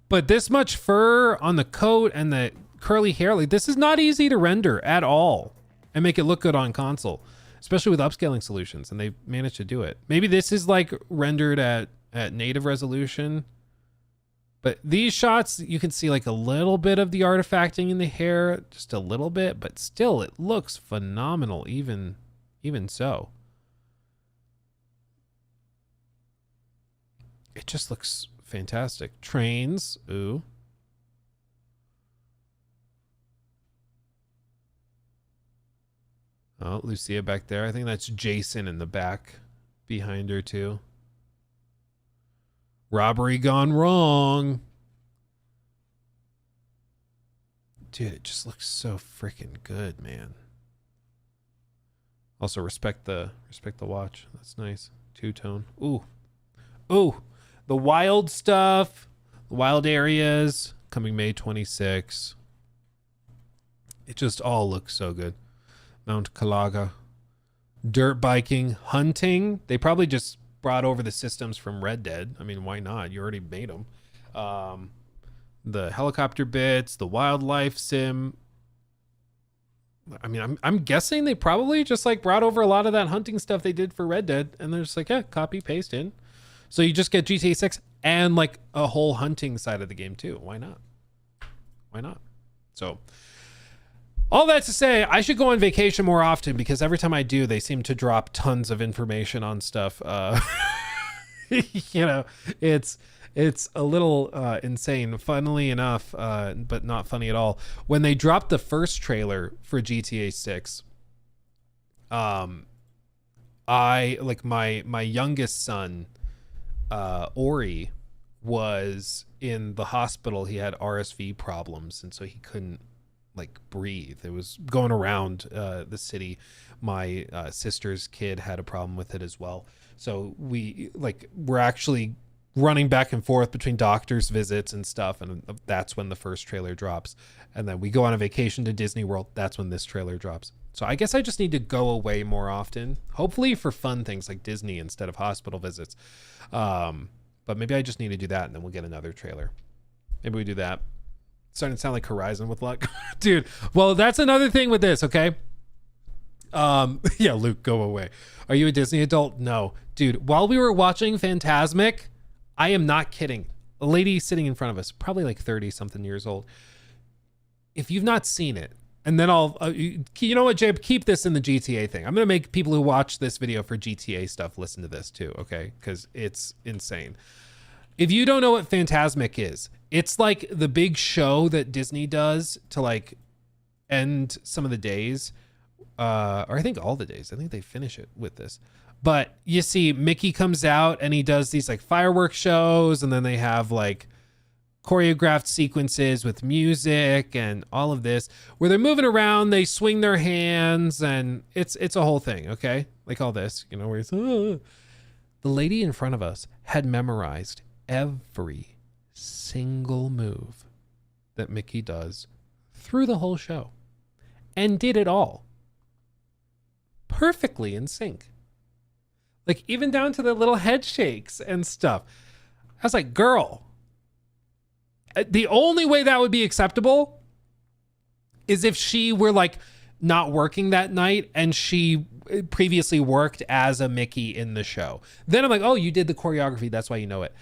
But this much fur on the coat and the curly hair, like, this is not easy to render at all and make it look good on console, especially with upscaling solutions, and they've managed to do it. Maybe this is like rendered at native resolution, but these shots, you can see like a little bit of the artifacting in the hair, just a little bit, but still it looks phenomenal even so. It just looks fantastic. Trains. Ooh. Oh, Lucia back there. I think that's Jason in the back behind her too. Robbery gone wrong. Dude, it just looks so freaking good, man. Also respect the watch. That's nice. Two-tone. Ooh. Ooh. The wild stuff, the wild areas, coming May 26. It just all looks so good. Mount Calaga. Dirt biking, hunting. They probably just brought over the systems from Red Dead. I mean, why not? You already made them. The helicopter bits, the wildlife sim. I mean, I'm guessing they probably just like brought over a lot of that hunting stuff they did for Red Dead, and they're just like, yeah, copy, paste in. So you just get GTA 6 and like a whole hunting side of the game too. Why not? Why not? So all that to say, I should go on vacation more often, because every time I do, they seem to drop tons of information on stuff. You know, it's a little insane, funnily enough, but not funny at all. When they dropped the first trailer for GTA 6, I like my youngest son, Ori, was in the hospital. He had RSV problems, and so he couldn't like breathe. It was going around the city. My sister's kid had a problem with it as well. So we're actually running back and forth between doctor's visits and stuff, and that's when the first trailer drops. And then we go on a vacation to Disney World. That's when this trailer drops. So I guess I just need to go away more often, hopefully for fun things like Disney instead of hospital visits. But maybe I just need to do that, and then we'll get another trailer. Maybe we do that. It's starting to sound like Horizon with luck. Dude, well, that's another thing with this, okay? Yeah, Luke, go away. Are you a Disney adult? No. Dude, while we were watching Phantasmic, I am not kidding. A lady sitting in front of us, probably like 30-something years old. If you've not seen it, and then I'll, you know what, Jabe, keep this in the GTA thing. I'm going to make people who watch this video for GTA stuff listen to this too, okay? Because it's insane. If you don't know what Phantasmic is, it's like the big show that Disney does to like end some of the days, or I think all the days. I think they finish it with this. But you see Mickey comes out and he does these like fireworks shows, and then they have like choreographed sequences with music and all of this where they're moving around, they swing their hands, and it's a whole thing, okay? Like all this, you know, where it's, the lady in front of us had memorized every single move that Mickey does through the whole show and did it all perfectly in sync. Like even down to the little head shakes and stuff. I was like, girl, the only way that would be acceptable is if she were like not working that night and she previously worked as a Mickey in the show. Then I'm like, oh, you did the choreography. That's why you know it.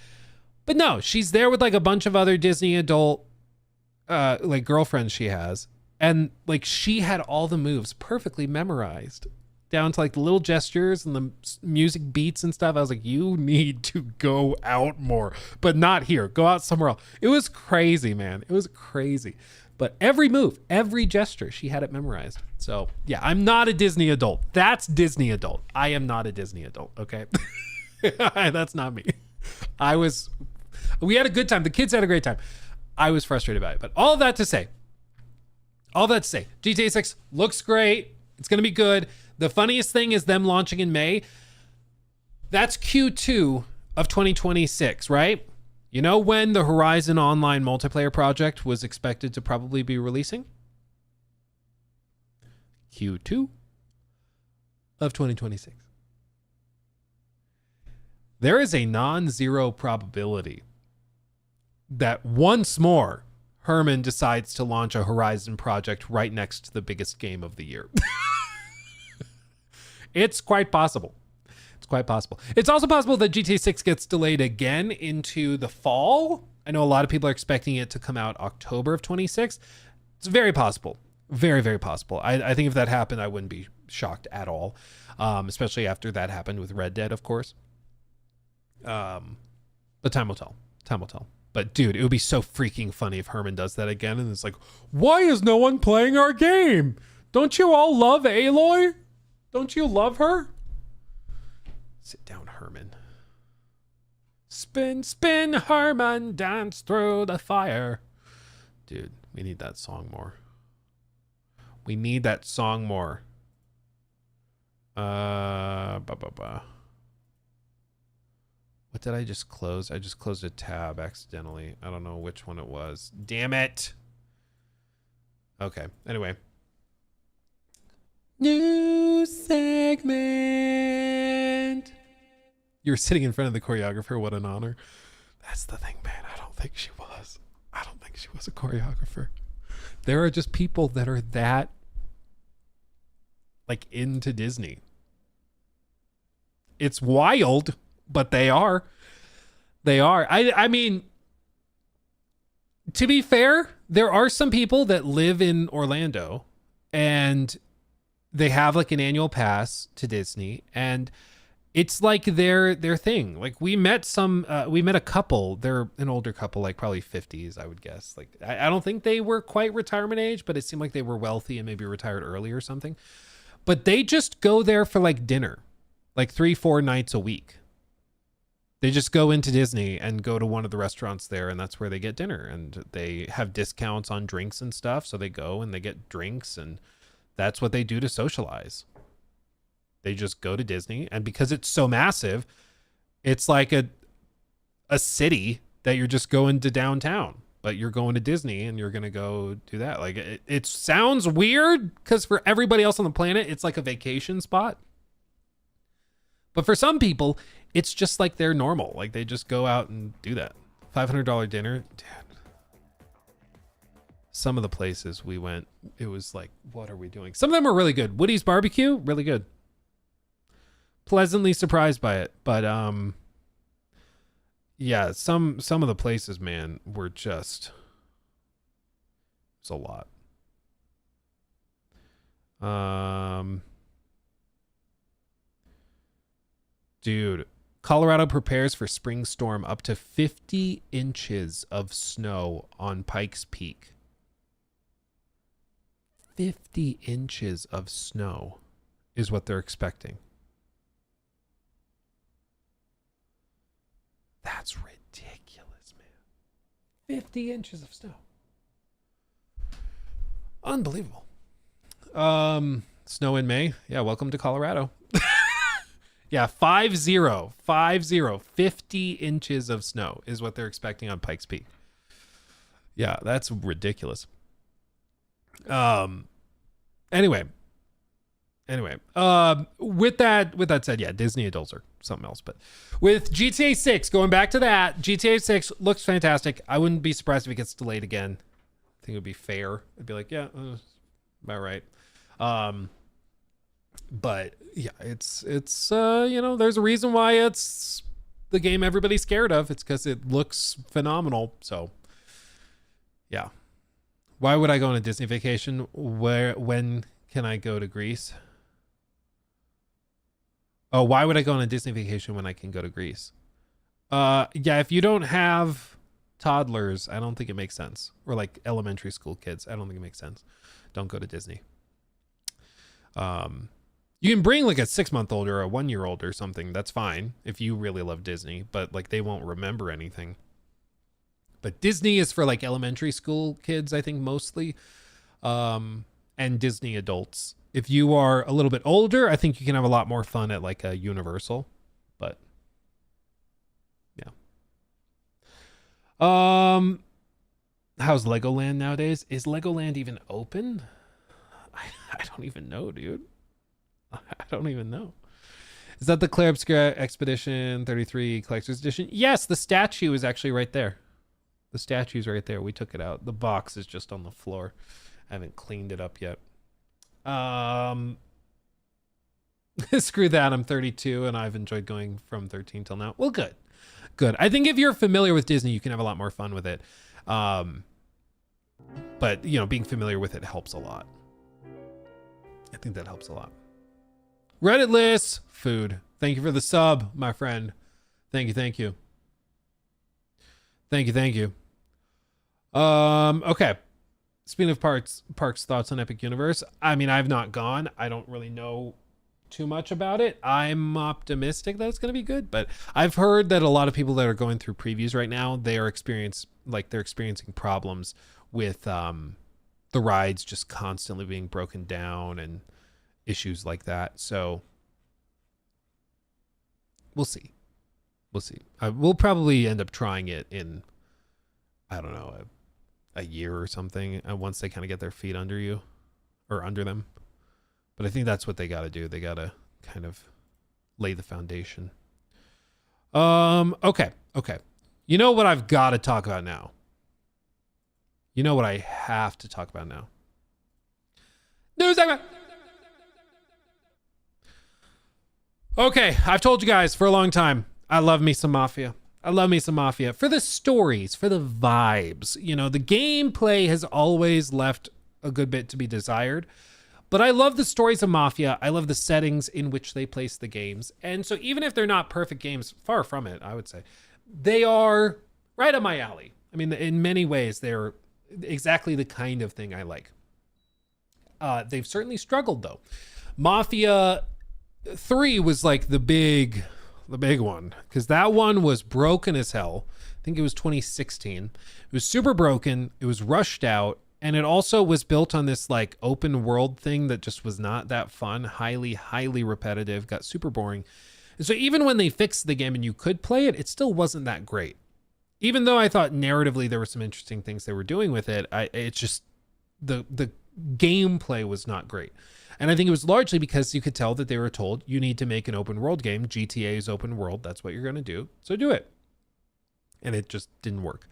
But no, she's there with like a bunch of other Disney adult like girlfriends she has, and like she had all the moves perfectly memorized down to like the little gestures and the music beats and stuff. I was like, you need to go out more, but not here. Go out somewhere else. It was crazy, man. It was crazy. But every move, every gesture, she had it memorized. So yeah, I'm not a Disney adult. That's Disney adult. I am not a Disney adult. Okay. That's not me. We had a good time. The kids had a great time. I was frustrated by it, but all that to say, GTA 6 looks great. It's going to be good. The funniest thing is them launching in May. That's Q2 of 2026, right? You know when the Horizon Online multiplayer project was expected to probably be releasing? Q2 of 2026. There is a non-zero probability that once more Herman decides to launch a Horizon project right next to the biggest game of the year. It's quite possible. It's quite possible. It's also possible that GTA 6 gets delayed again into the fall. I know a lot of people are expecting it to come out October of 26. It's very possible. Very, very possible. I think if that happened, I wouldn't be shocked at all. Especially after that happened with Red Dead, of course. But time will tell. Time will tell. But dude, it would be so freaking funny if Herman does that again. And it's like, why is no one playing our game? Don't you all love Aloy? Don't you love her? Sit down, Herman. Spin, spin, Herman, dance through the fire. Dude, we need that song more. We need that song more. What did I just close? I just closed a tab accidentally. I don't know which one it was. Damn it. Okay. Anyway. New segment. You were sitting in front of the choreographer. What an honor. That's the thing, man. I don't think she was. I don't think she was a choreographer. There are just people that are that like into Disney. It's wild, but they are. They are. I mean, to be fair, there are some people that live in Orlando and they have like an annual pass to Disney, and it's like their thing. Like we met a couple. They're an older couple, like probably 50s, I would guess. Like I don't think they were quite retirement age, but it seemed like they were wealthy and maybe retired early or something. But they just go there for like dinner, like 3-4 nights a week. They just go into Disney and go to one of the restaurants there, and that's where they get dinner. And they have discounts on drinks and stuff, so they go and they get drinks, and that's what they do to socialize. They just go to Disney, and because it's so massive, it's like a city that you're just going to downtown, but you're going to Disney and you're going to go do that. Like it sounds weird because for everybody else on the planet, it's like a vacation spot. But for some people, it's just like they're normal. Like they just go out and do that. $500 dinner. Dude. Some of the places we went, it was like, what are we doing? Some of them are really good. Woody's Barbecue, really good. Pleasantly surprised by it. But yeah, some of the places, man, were just, it's a lot. Dude, Colorado prepares for spring storm. Up to 50 inches of snow on Pikes Peak. 50 inches of snow is what they're expecting. That's ridiculous, man. 50 inches of snow. Unbelievable. Snow in May. Yeah, welcome to Colorado. Yeah, 50 inches of snow is what they're expecting on Pikes Peak. Yeah, that's ridiculous. Anyway, with that said, yeah, Disney adults are something else, but with GTA 6, going back to that, GTA 6 looks fantastic. I wouldn't be surprised if it gets delayed again. I think it would be fair. I'd be like, yeah, about right. But yeah, it's there's a reason why it's the game everybody's scared of. It's because it looks phenomenal. So, yeah. Why would I go on a Disney vacation? When can I go to Greece? Oh, why would I go on a Disney vacation when I can go to Greece? Yeah, if you don't have toddlers, I don't think it makes sense. Or like elementary school kids, I don't think it makes sense. Don't go to Disney. You can bring like a 6-month-old or a 1-year-old or something. That's fine if you really love Disney, but like they won't remember anything. But Disney is for like elementary school kids, I think mostly, and Disney adults. If you are a little bit older, I think you can have a lot more fun at like a Universal, but yeah. How's Legoland nowadays? Is Legoland even open? I don't even know, dude. I don't even know. Is that the Claire Obscura Expedition 33 Collector's Edition? Yes, the statue is actually right there. The statue's right there. We took it out. The box is just on the floor. I haven't cleaned it up yet. Screw that. I'm 32 and I've enjoyed going from 13 till now. Well, good. Good. I think if you're familiar with Disney, you can have a lot more fun with it. But, you know, being familiar with it helps a lot. I think that helps a lot. Redditless food. Thank you for the sub, my friend. Thank you. Thank you. Thank you. Thank you. Okay. Speaking of Park's thoughts on Epic Universe. I mean, I've not gone. I don't really know too much about it. I'm optimistic that it's going to be good, but I've heard that a lot of people that are going through previews right now, they're experiencing problems with the rides just constantly being broken down and issues like that. So we'll see. We'll see. We'll probably end up trying it in, I don't know, a year or something, once they kind of get their feet under you or under them. But I think that's what they got to do. They got to kind of lay the foundation. Okay. You know what I've got to talk about now? You know what I have to talk about now? News segment. Okay, I've told you guys for a long time, I love me some Mafia. I love me some Mafia. For the stories, for the vibes. You know, the gameplay has always left a good bit to be desired. But I love the stories of Mafia. I love the settings in which they place the games. And so even if they're not perfect games, far from it, I would say, they are right up my alley. I mean, in many ways, they're exactly the kind of thing I like. They've certainly struggled, though. Mafia 3 was like the big one, because that one was broken as hell. I think it was 2016. It was super broken. It was rushed out. And it also was built on this like open world thing that just was not that fun, highly repetitive, got super boring. And so even when they fixed the game and you could play it, it still wasn't that great. Even though I thought narratively there were some interesting things they were doing with it, it's just the gameplay was not great. And I think it was largely because you could tell that they were told you need to make an open world game. GTA is open world. That's what you're going to do. So do it. And it just didn't work.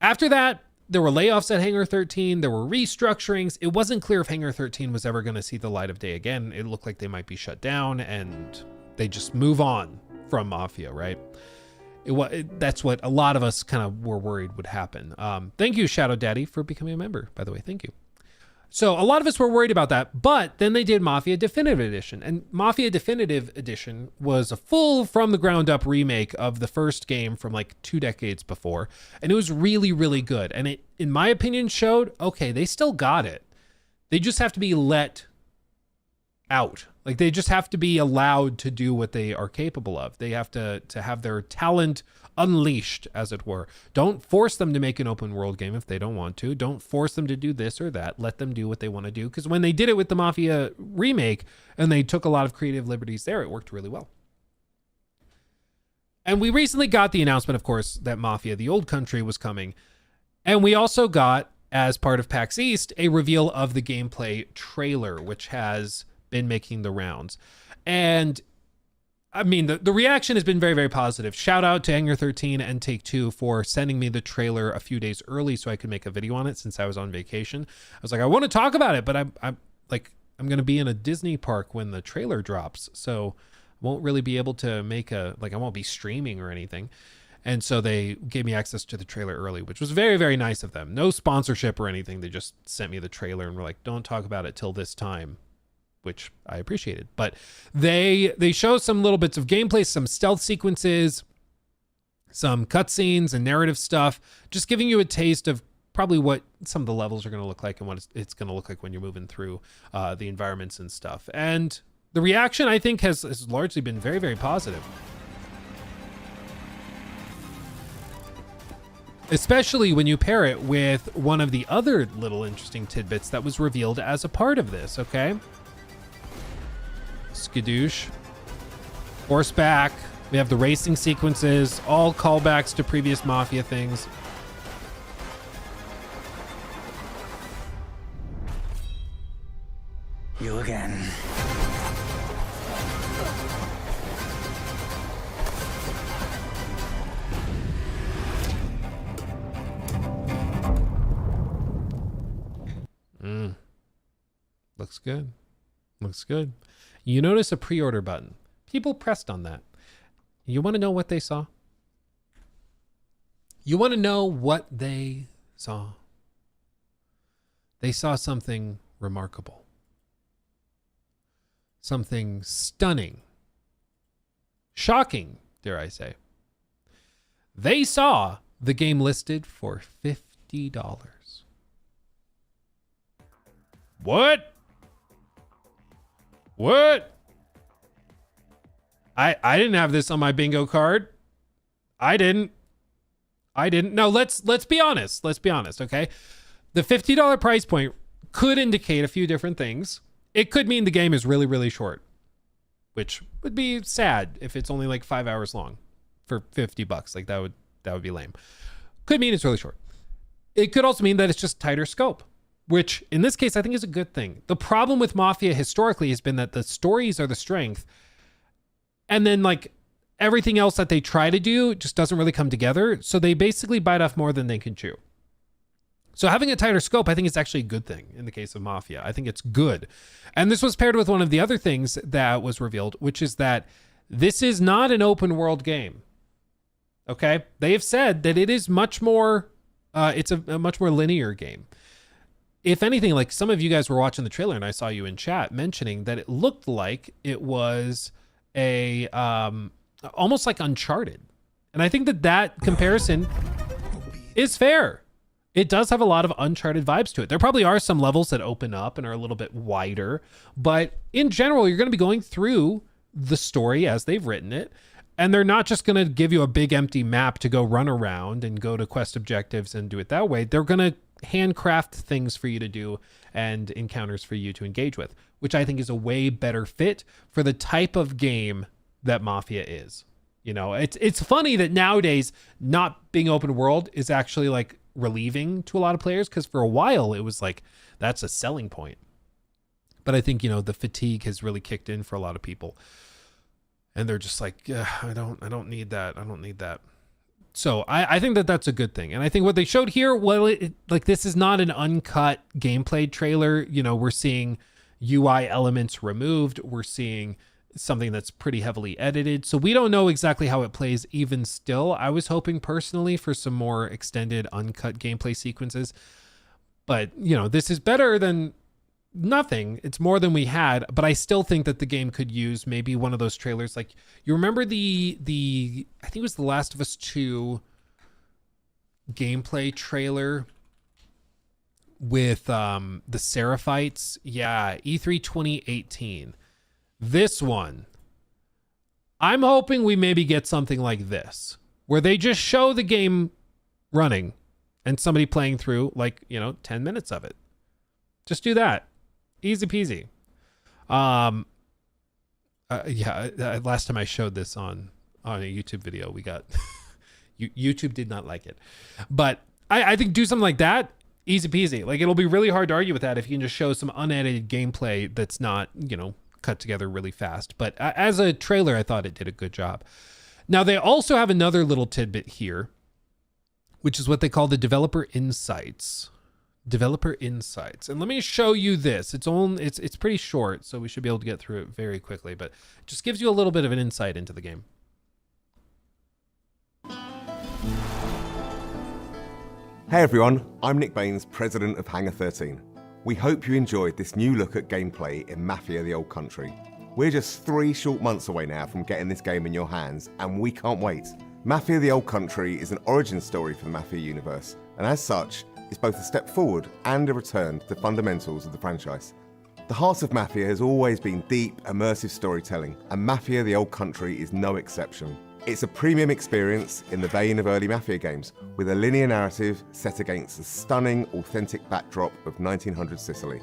After that, there were layoffs at Hangar 13. There were restructurings. It wasn't clear if Hangar 13 was ever going to see the light of day again. It looked like they might be shut down and they just move on from Mafia, right? That's what a lot of us kind of were worried would happen. Thank you, Shadow Daddy, for becoming a member, by the way. Thank you. So a lot of us were worried about that, but then they did Mafia Definitive Edition, and Mafia Definitive Edition was a full from the ground up remake of the first game from like 2 decades before, and it was really, really good. And it, in my opinion, showed, okay, they still got it. They just have to be let out. Like they just have to be allowed to do what they are capable of. They have to have their talent unleashed, as it were. Don't force them to make an open world game if they don't want to. Don't force them to do this or that. Let them do what they want to do. Because when they did it with the Mafia remake and they took a lot of creative liberties there, it worked really well. And we recently got the announcement, of course, that Mafia, the Old Country, was coming. And we also got, as part of PAX East, a reveal of the gameplay trailer, which has been making the rounds. And I mean, the reaction has been very, very positive. Shout out to Hangar 13 and Take-Two for sending me the trailer a few days early so I could make a video on it since I was on vacation. I was like, I want to talk about it, but I'm going to be in a Disney park when the trailer drops. So Won't really be able to make I won't be streaming or anything. And so they gave me access to the trailer early, which was very, very nice of them. No sponsorship or anything. They just sent me the trailer and were like, don't talk about it till this time, which I appreciated. But they show some little bits of gameplay, some stealth sequences, some cutscenes and narrative stuff, just giving you a taste of probably what some of the levels are going to look like and what it's going to look like when you're moving through the environments and stuff. And the reaction, I think, has largely been very, very positive. Especially when you pair it with one of the other little interesting tidbits that was revealed as a part of this, okay? Skadoosh. Horseback. We have the racing sequences, all callbacks to previous Mafia things. You again. Looks good. Looks good. You notice a pre-order button. People pressed on that. You want to know what they saw? You want to know what they saw? They saw something remarkable. Something stunning. Shocking, dare I say. They saw the game listed for $50. What? What? I didn't have this on my bingo card. I didn't. No, let's be honest. Let's be honest, okay? The $50 price point could indicate a few different things. It could mean the game is really, really short, which would be sad if it's only like 5 hours long for $50. Like that would be lame. Could mean it's really short. It could also mean that it's just tighter scope, which in this case I think is a good thing. The problem with Mafia historically has been that the stories are the strength, and then like everything else that they try to do just doesn't really come together. So they basically bite off more than they can chew. So having a tighter scope, I think it's actually a good thing in the case of Mafia. I think it's good. And this was paired with one of the other things that was revealed, which is that this is not an open world game. Okay? They have said that it is much more, it's a much more linear game. If anything, like some of you guys were watching the trailer and I saw you in chat mentioning that it looked like it was a, almost like Uncharted. And I think that comparison is fair. It does have a lot of Uncharted vibes to it. There probably are some levels that open up and are a little bit wider, but in general, you're going to be going through the story as they've written it. And they're not just going to give you a big empty map to go run around and go to quest objectives and do it that way. They're going to handcraft things for you to do and encounters for you to engage with, which I think is a way better fit for the type of game that Mafia is. You know, it's funny that nowadays not being open world is actually like relieving to a lot of players, because for a while it was like that's a selling point. But I think, you know, the fatigue has really kicked in for a lot of people. And they're just like, yeah, I don't need that. I don't need that. So I think that that's a good thing. And I think what they showed here, well, like this is not an uncut gameplay trailer. You know, we're seeing UI elements removed. We're seeing something that's pretty heavily edited. So we don't know exactly how it plays even still. I was hoping personally for some more extended uncut gameplay sequences. But, you know, this is better than nothing. It's more than we had, but I still think that the game could use maybe one of those trailers. Like, you remember the I think it was the Last of Us 2 gameplay trailer with the Seraphites? Yeah, E3 2018. This one, I'm hoping we maybe get something like this, where they just show the game running and somebody playing through, like, you know, 10 minutes of it. Just do that. Easy peasy. Yeah, last time I showed this on a YouTube video, we got YouTube did not like it. But I think do something like that, easy peasy. Like, it'll be really hard to argue with that if you can just show some unedited gameplay that's not, you know, cut together really fast. But as a trailer, I thought it did a good job. Now, they also have another little tidbit here, which is what they call the developer insights. Developer insights. And let me show you this. It's pretty short, so we should be able to get through it very quickly, but it just gives you a little bit of an insight into the game. Hey everyone, I'm Nick Baines, president of Hangar 13. We hope you enjoyed this new look at gameplay in Mafia the Old Country. We're just 3 short months away now from getting this game in your hands, and we can't wait. Mafia the Old Country is an origin story for the Mafia universe, and as such, is both a step forward and a return to the fundamentals of the franchise. The heart of Mafia has always been deep, immersive storytelling, and Mafia the Old Country is no exception. It's a premium experience in the vein of early Mafia games, with a linear narrative set against the stunning, authentic backdrop of 1900 Sicily.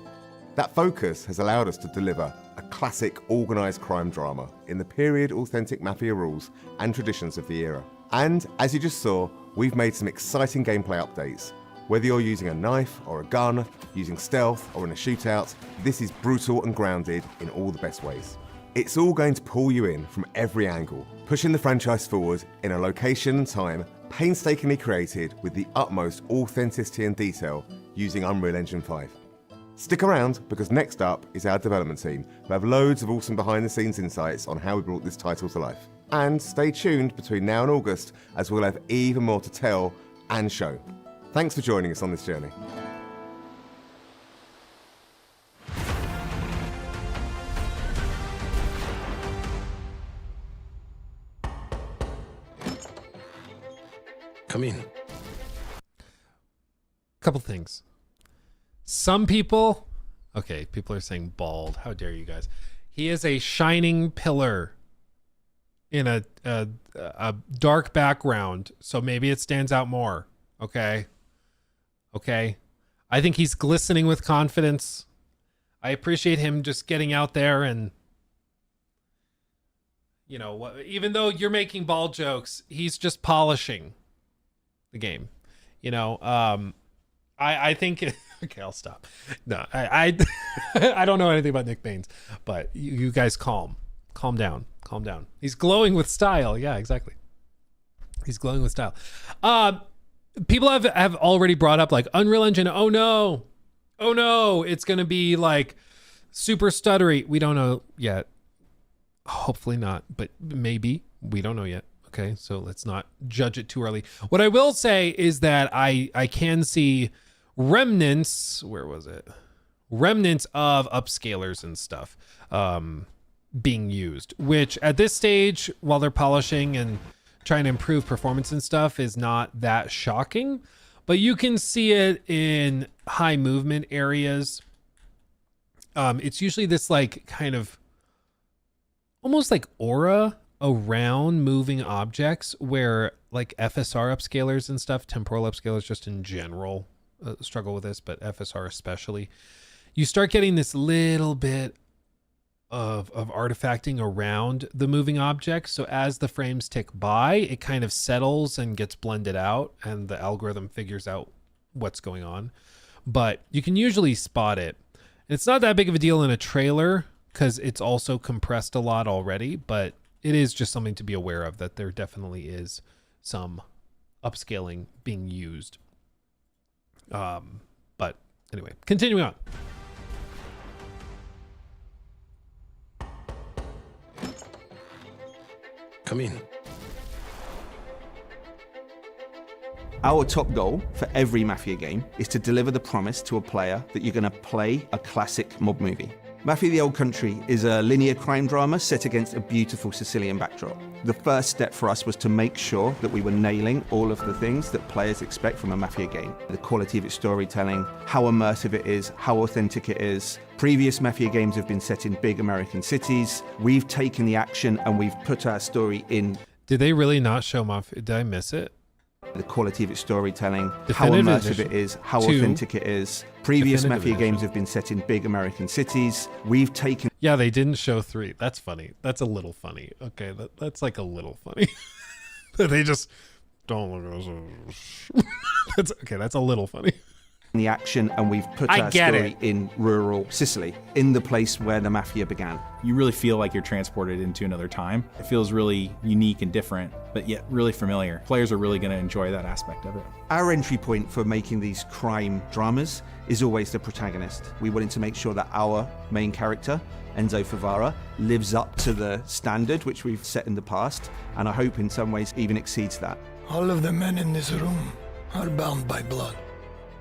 That focus has allowed us to deliver a classic organised crime drama in the period authentic Mafia rules and traditions of the era. And, as you just saw, we've made some exciting gameplay updates. Whether you're using a knife or a gun, using stealth or in a shootout, this is brutal and grounded in all the best ways. It's all going to pull you in from every angle, pushing the franchise forward in a location and time painstakingly created with the utmost authenticity and detail using Unreal Engine 5. Stick around, because next up is our development team, who have loads of awesome behind-the-scenes insights on how we brought this title to life. And stay tuned between now and August, as we'll have even more to tell and show. Thanks for joining us on this journey. Come in. Couple things. Some people, okay, people are saying bald. How dare you guys? He is a shining pillar in a dark background, so maybe it stands out more. Okay. I think he's glistening with confidence. I appreciate him just getting out there and, you know, even though you're making bald jokes, he's just polishing the game. You know, I think okay, I'll stop. No, I I don't know anything about Nick Baines, but you guys calm down. He's glowing with style. Yeah, exactly. He's glowing with style. People have already brought up like Unreal Engine. Oh no, it's gonna be like super stuttery. We don't know yet. Hopefully not, but maybe. We don't know yet. Okay, so let's not judge it too early. What I will say is that I can see remnants. Where was it? Remnants of upscalers and stuff being used, which at this stage, while they're polishing and trying to improve performance and stuff, is not that shocking. But you can see it in high movement areas. It's usually this like kind of almost like aura around moving objects, where like FSR upscalers and stuff, temporal upscalers just in general struggle with this, but FSR especially, you start getting this little bit of artifacting around the moving objects. So as the frames tick by, it kind of settles and gets blended out, and the algorithm figures out what's going on. But you can usually spot it. And it's not that big of a deal in a trailer because it's also compressed a lot already, but it is just something to be aware of, that there definitely is some upscaling being used. But anyway, continuing on. Come in. Our top goal for every Mafia game is to deliver the promise to a player that you're going to play a classic mob movie. Mafia the Old Country is a linear crime drama set against a beautiful Sicilian backdrop. The first step for us was to make sure that we were nailing all of the things that players expect from a Mafia game. The quality of its storytelling, how immersive it is, how authentic it is. Previous Mafia games have been set in big American cities. We've taken the action and we've put our story in. Did they really not show Mafia? Did I miss it? The quality of its storytelling, Definitive how immersive Edition. it is, how 2. authentic it is. Previous Definitive Mafia Edition. games have been set in big American cities. We've taken Yeah, they didn't show 3. That's funny. That's a little funny. Okay, that's like a little funny. They just don't look at us. That's okay. That's a little funny. the action, and we've put I our get story it. in rural Sicily, in the place where the Mafia began. You really feel like you're transported into another time. It feels really unique and different, but yet really familiar. Players are really going to enjoy that aspect of it. Our entry point for making these crime dramas is always the protagonist. We wanted to make sure that our main character, Enzo Favara, lives up to the standard which we've set in the past, and I hope in some ways even exceeds that. All of the men in this room are bound by blood.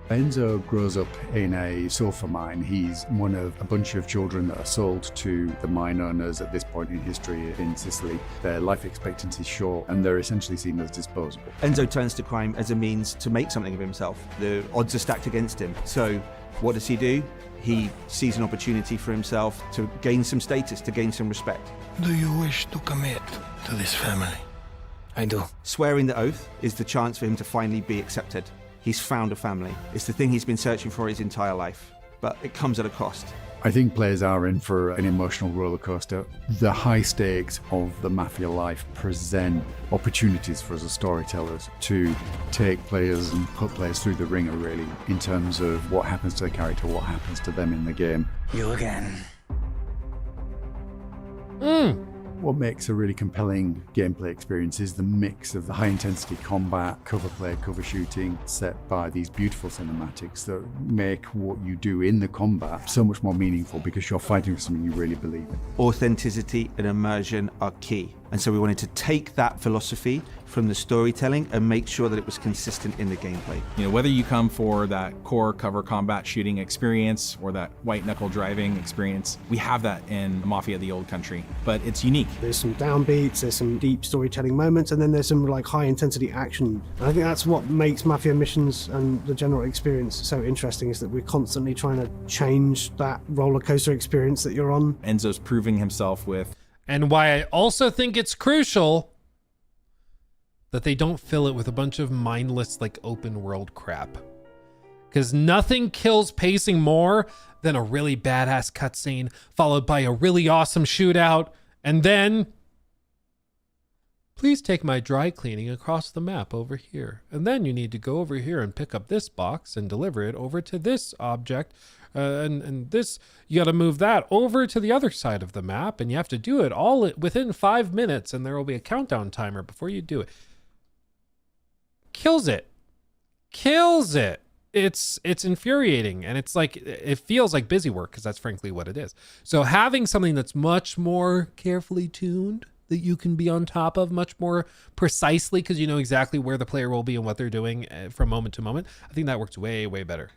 Enzo grows up in a sulfur mine. He's one of a bunch of children that are sold to the mine owners at this point in history in Sicily. Their life expectancy is short and they're essentially seen as disposable. Enzo turns to crime as a means to make something of himself. The odds are stacked against him. So what does he do? He sees an opportunity for himself to gain some status, to gain some respect. Do you wish to commit to this family? I do. Swearing the oath is the chance for him to finally be accepted. He's found a family. It's the thing he's been searching for his entire life, but it comes at a cost. I think players are in for an emotional roller coaster. The high stakes of the Mafia life present opportunities for us as storytellers to take players and put players through the ringer, really, in terms of what happens to the character, what happens to them in the game. You again. What makes a really compelling gameplay experience is the mix of the high-intensity combat, cover play, cover shooting, set by these beautiful cinematics that make what you do in the combat so much more meaningful because you're fighting for something you really believe in. Authenticity and immersion are key. And so we wanted to take that philosophy from the storytelling and make sure that it was consistent in the gameplay. You know, whether you come for that core cover combat shooting experience or that white knuckle driving experience, we have that in Mafia the Old Country, but it's unique. There's some downbeats, there's some deep storytelling moments, and then there's some like high intensity action. And I think that's what makes Mafia missions and the general experience so interesting, is that we're constantly trying to change that roller coaster experience that you're on. Enzo's proving himself with. And why I also think it's crucial that they don't fill it with a bunch of mindless, like, open world crap. Because nothing kills pacing more than a really badass cutscene followed by a really awesome shootout, and then please take my dry cleaning across the map over here. And then you need to go over here and pick up this box and deliver it over to this object. And this, you got to move that over to the other side of the map, and you have to do it all within 5 minutes, and there will be a countdown timer before you do it. Kills it. It's infuriating, and it's like, it feels like busy work, because that's frankly what it is. So having something that's much more carefully tuned, that you can be on top of much more precisely, because you know exactly where the player will be and what they're doing from moment to moment, I think that works way, way better.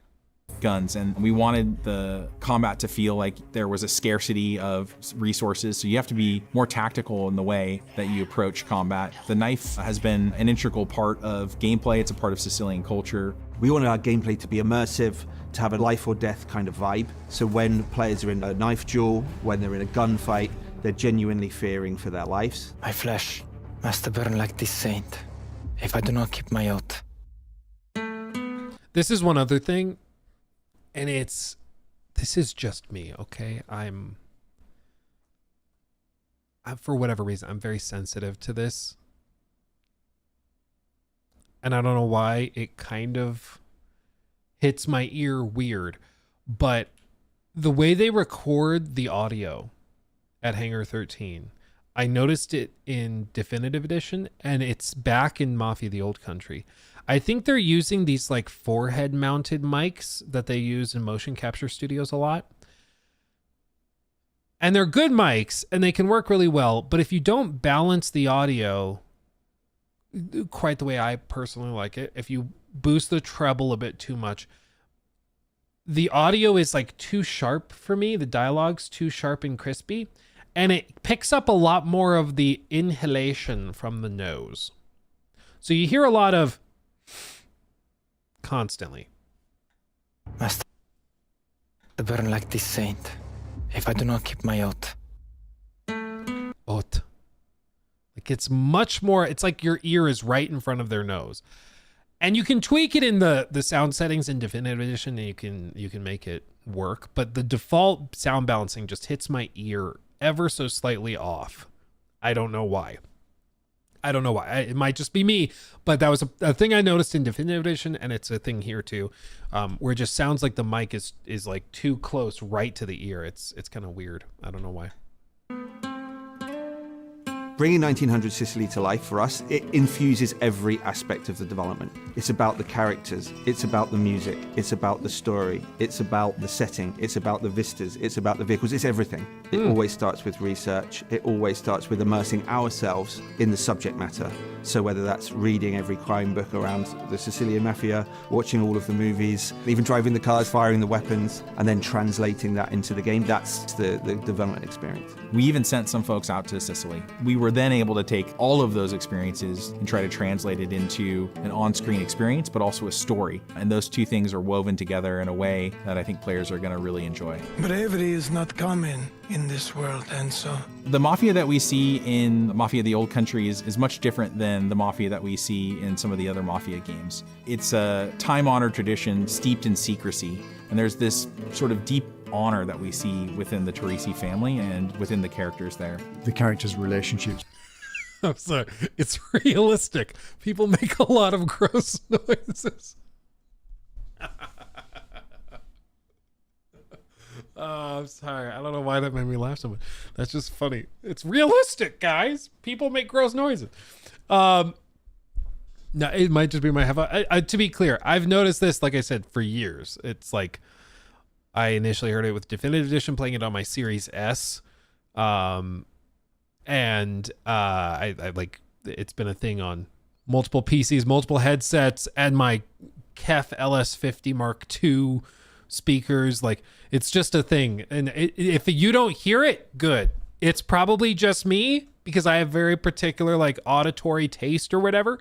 Guns, and we wanted the combat to feel like there was a scarcity of resources, so you have to be more tactical in the way that you approach combat. The knife has been an integral part of gameplay. It's a part of Sicilian culture. We wanted our gameplay to be immersive, to have a life or death kind of vibe. So when players are in a knife duel, when they're in a gunfight, they're genuinely fearing for their lives. My flesh must burn like this saint if I do not keep my oath. This is one other thing. And this is just me, okay? I'm for whatever reason, I'm very sensitive to this. And I don't know why it kind of hits my ear weird. But the way they record the audio at Hangar 13, I noticed it in Definitive Edition, and it's back in Mafia the Old Country. I think they're using these like forehead mounted mics that they use in motion capture studios a lot. And they're good mics and they can work really well. But if you don't balance the audio quite the way I personally like it, if you boost the treble a bit too much, the audio is like too sharp for me. The dialogue's too sharp and crispy. And it picks up a lot more of the inhalation from the nose. So you hear a lot of constantly. Must burn like this saint if I do not keep my oath. Oath. Like it's much more, it's like your ear is right in front of their nose. And you can tweak it in the sound settings in Definitive Edition, and you can make it work, but the default sound balancing just hits my ear ever so slightly off. I don't know why. I don't know why. It might just be me, but that was a thing I noticed in Definitive Edition, and it's a thing here too, where it just sounds like the mic is like too close right to the ear. It's kind of weird. I don't know why. Bringing 1900 Sicily to life for us, it infuses every aspect of the development. It's about the characters, it's about the music, it's about the story, it's about the setting, it's about the vistas, it's about the vehicles, it's everything. It always starts with research, it always starts with immersing ourselves in the subject matter. So whether that's reading every crime book around the Sicilian Mafia, watching all of the movies, even driving the cars, firing the weapons, and then translating that into the game, that's the development experience. We even sent some folks out to Sicily. We were then able to take all of those experiences and try to translate it into an on-screen experience, but also a story. And those two things are woven together in a way that I think players are going to really enjoy. Bravery is not common in this world, and so... The Mafia that we see in Mafia the Old Country is much different than the Mafia that we see in some of the other Mafia games. It's a time-honored tradition steeped in secrecy, and there's this sort of deep honor that we see within the Teresi family and within the characters there. The characters' relationships. I'm sorry. It's realistic. People make a lot of gross noises. Oh, I'm sorry. I don't know why that made me laugh so much. That's just funny. It's realistic, guys. People make gross noises. No, it might just be my headphone. To be clear, I've noticed this, like I said, for years. It's like I initially heard it with Definitive Edition, playing it on my Series S. And I like, it's been a thing on multiple PCs, multiple headsets, and my KEF LS50 Mark II speakers. Like, it's just a thing. And if you don't hear it, good. It's probably just me because I have very particular like auditory taste or whatever.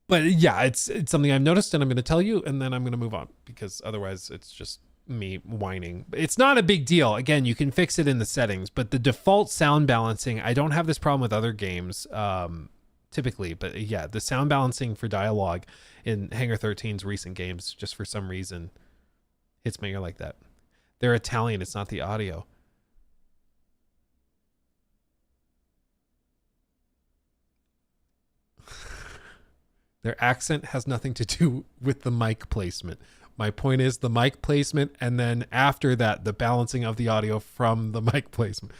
But yeah, it's something I've noticed, and I'm going to tell you, and then I'm going to move on because otherwise it's just me whining. It's not a big deal. Again, you can fix it in the settings, but the default sound balancing, I don't have this problem with other games typically, but yeah, the sound balancing for dialogue in Hangar 13's recent games, just for some reason, hits me like that. They're Italian, it's not the audio. Their accent has nothing to do with the mic placement. My point is the mic placement, and then after that, the balancing of the audio from the mic placement.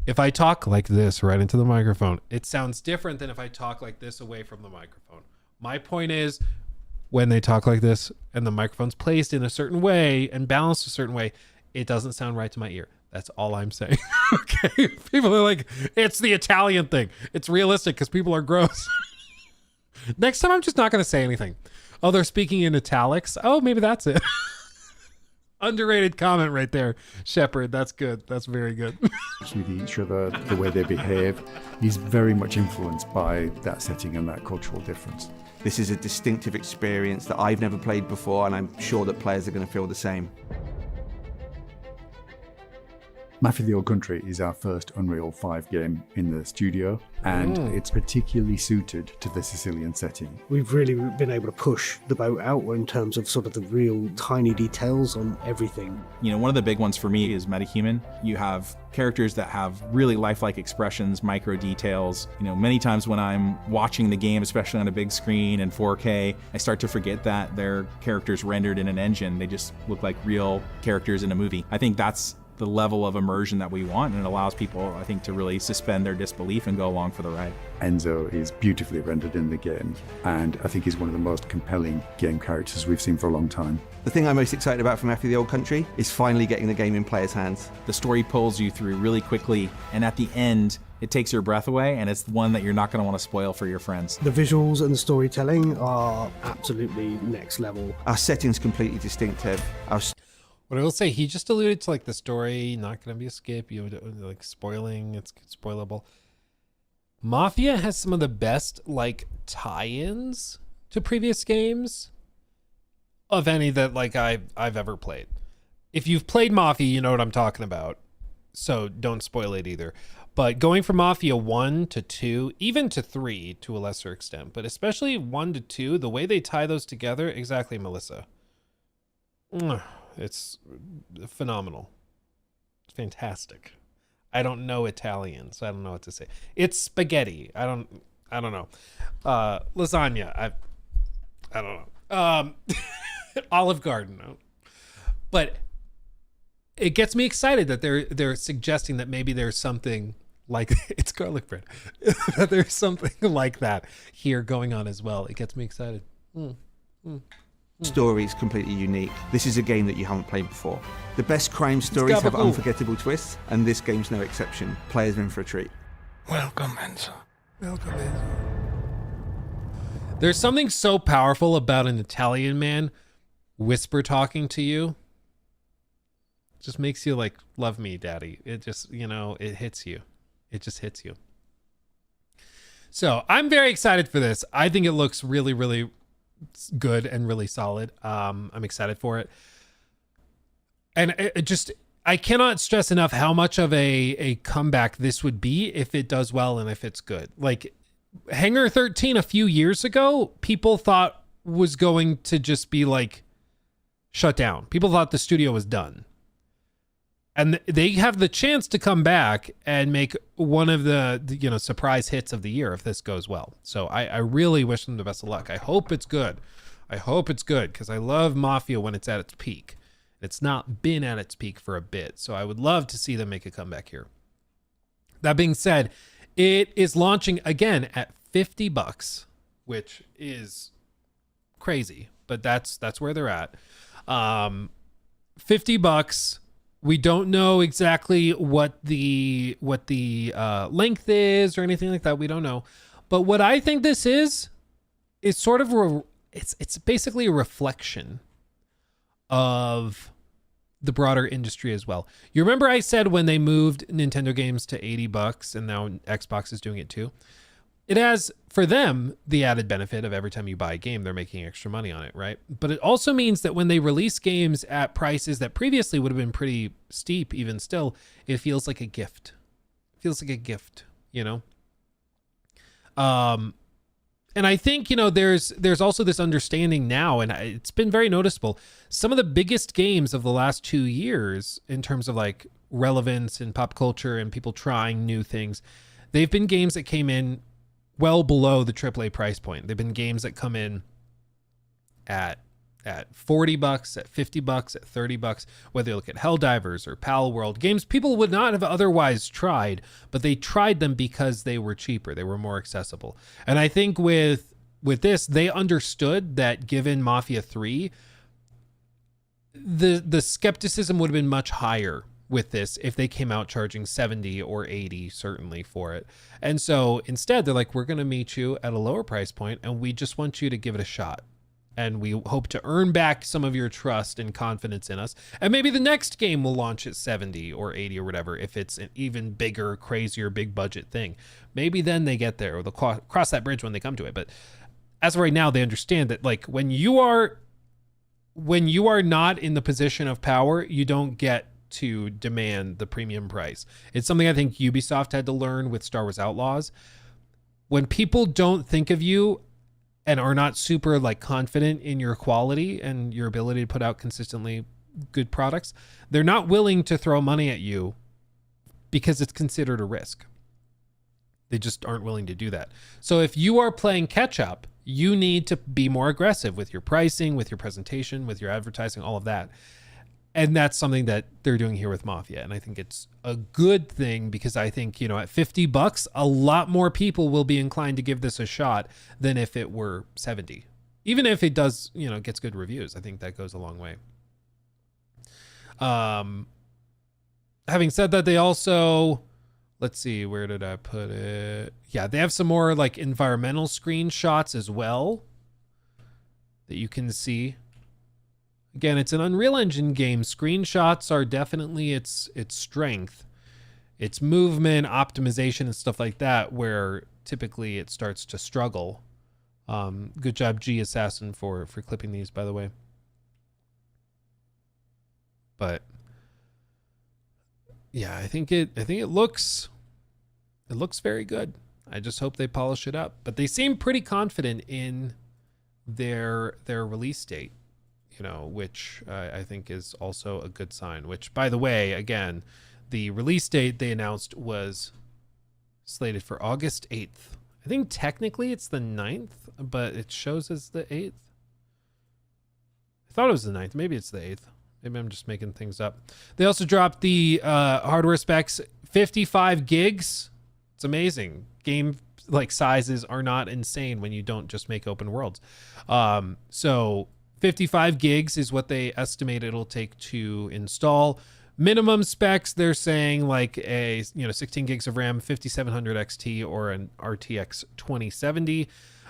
If I talk like this right into the microphone, it sounds different than if I talk like this away from the microphone. My point is, when they talk like this and the microphone's placed in a certain way and balanced a certain way, it doesn't sound right to my ear. That's all I'm saying. Okay? People are like, it's the Italian thing. It's realistic because people are gross. Next time, I'm just not going to say anything. Oh, they're speaking in italics. Oh, maybe that's it. Underrated comment right there, Shepard. That's good. That's very good. With each other, the way they behave, he's very much influenced by that setting and that cultural difference. This is a distinctive experience that I've never played before, and I'm sure that players are going to feel the same. Mafia the Old Country is our first Unreal 5 game in the studio, and it's particularly suited to the Sicilian setting. We've really been able to push the boat out in terms of sort of the real tiny details on everything. You know, one of the big ones for me is metahuman. You have characters that have really lifelike expressions, micro details. You know, many times when I'm watching the game, especially on a big screen in 4K, I start to forget that they're characters rendered in an engine. They just look like real characters in a movie. I think that's the level of immersion that we want, and it allows people, I think, to really suspend their disbelief and go along for the ride. Enzo is beautifully rendered in the game, and I think he's one of the most compelling game characters we've seen for a long time. The thing I'm most excited about for Mafia the Old Country is finally getting the game in players' hands. The story pulls you through really quickly, and at the end, it takes your breath away, and it's one that you're not going to want to spoil for your friends. The visuals and the storytelling are absolutely next level. Our setting's completely distinctive. What I will say, he just alluded to like the story, not going to be a skip, you know, like spoiling, it's spoilable. Mafia has some of the best like tie-ins to previous games of any that like I've ever played. If you've played Mafia, you know what I'm talking about, so don't spoil it either. But going from Mafia 1 to 2, even to 3 to a lesser extent, but especially 1 to 2, the way they tie those together, exactly, Melissa. It's phenomenal. It's fantastic. I don't know Italian, so I don't know what to say. It's spaghetti. I don't know. Lasagna. I don't know. Olive Garden. But it gets me excited that they're suggesting that maybe there's something like it's garlic bread. That there's something like that here going on as well. It gets me excited. Story is completely unique. This is a game that you haven't played before. The best crime stories have unforgettable twists, and this game's no exception. Players are in for a treat. Welcome, Enzo. Welcome, Enzo. There's something so powerful about an Italian man whisper talking to you. It just makes you like, love me, daddy. It just, it hits you. It just hits you. So I'm very excited for this. I think it looks really, really good and really solid. I'm excited for it. And I cannot stress enough how much of a comeback this would be if it does well and if it's good. Like Hangar 13 a few years ago, people thought was going to just be like shut down. People thought the studio was done. And they have the chance to come back and make one of the surprise hits of the year if this goes well. So I really wish them the best of luck. I hope it's good. I hope it's good because I love Mafia when it's at its peak. It's not been at its peak for a bit. So I would love to see them make a comeback here. That being said, it is launching again at $50, which is crazy, but that's where they're at. $50. We don't know exactly what the length is or anything like that. We don't know. But what I think this is sort of it's basically a reflection of the broader industry as well. You remember I said when they moved Nintendo games to $80 and now Xbox is doing it too? It has, for them, the added benefit of every time you buy a game, they're making extra money on it, right? But it also means that when they release games at prices that previously would have been pretty steep, even still, it feels like a gift. It feels like a gift, And I think, there's also this understanding now, and it's been very noticeable. Some of the biggest games of the last 2 years in terms of like relevance in pop culture and people trying new things, they've been games that came in well below the AAA price point. They've been games that come in at $40, at $50, at $30, whether you look at Helldivers or Pal World, games people would not have otherwise tried, but they tried them because they were cheaper. They were more accessible. And I think with this, they understood that given Mafia 3, the skepticism would have been much higher with this if they came out charging 70 or 80 certainly for it. And so instead they're like, we're going to meet you at a lower price point and we just want you to give it a shot. And we hope to earn back some of your trust and confidence in us. And maybe the next game will launch at 70 or 80 or whatever, if it's an even bigger, crazier, big budget thing. Maybe then they get there, or they'll cross that bridge when they come to it. But as of right now, they understand that like when you are not in the position of power, you don't get to demand the premium price. It's something I think Ubisoft had to learn with Star Wars Outlaws. When people don't think of you and are not super like confident in your quality and your ability to put out consistently good products, they're not willing to throw money at you because it's considered a risk. They just aren't willing to do that. So if you are playing catch up, you need to be more aggressive with your pricing, with your presentation, with your advertising, all of that. And that's something that they're doing here with Mafia. And I think it's a good thing because I think, at $50, a lot more people will be inclined to give this a shot than if it were 70. Even if it does, gets good reviews. I think that goes a long way. Having said that, they also, let's see, where did I put it? Yeah, they have some more like environmental screenshots as well that you can see. Again, it's an Unreal Engine game. Screenshots are definitely its strength. It's movement, optimization, and stuff like that, where typically it starts to struggle. Good job, G Assassin, for clipping these, by the way. But yeah, I think it looks very good. I just hope they polish it up. But they seem pretty confident in their release date. Which I think is also a good sign, which, by the way, again, The release date they announced was slated for August 8th. I think technically it's the 9th, but it shows as the 8th. I thought it was the 9th. Maybe it's the 8th. Maybe I'm just making things up. They also dropped the hardware specs, 55 gigs. It's amazing. Game like sizes are not insane when you don't just make open worlds. So 55 gigs is what they estimate it'll take to install. Minimum specs, they're saying like a 16 gigs of RAM, 5700 XT or an RTX 2070.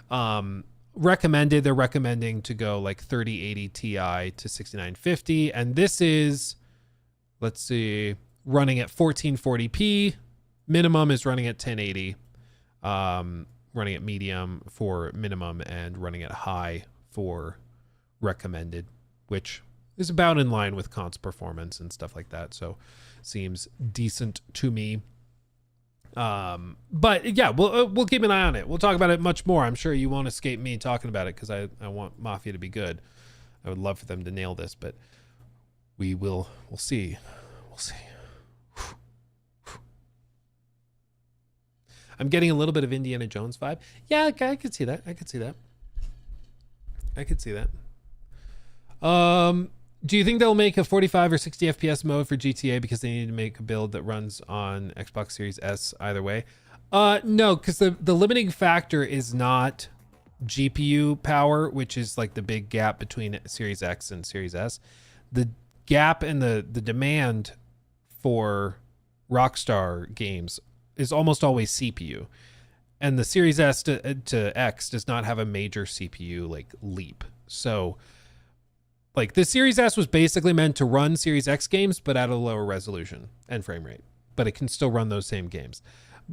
They're recommending to go like 3080 Ti to 6950, and this is, let's see, running at 1440p. Minimum is running at 1080, running at medium for minimum and running at high for recommended, which is about in line with console performance and stuff like that. So seems decent to me. But yeah, we'll keep an eye on it. We'll talk about it much more. I'm sure you won't escape me talking about it because I want Mafia to be good. I would love for them to nail this, but we'll see. We'll see. I'm getting a little bit of Indiana Jones vibe. Yeah, I could see that. I could see that. Do you think they'll make a 45 or 60 FPS mode for GTA because they need to make a build that runs on Xbox Series S either way? No, because the limiting factor is not GPU power, which is like the big gap between Series X and Series S. The gap and the demand for Rockstar games is almost always CPU. And the Series S to X does not have a major CPU like leap. So like the Series S was basically meant to run Series X games, but at a lower resolution and frame rate, but it can still run those same games.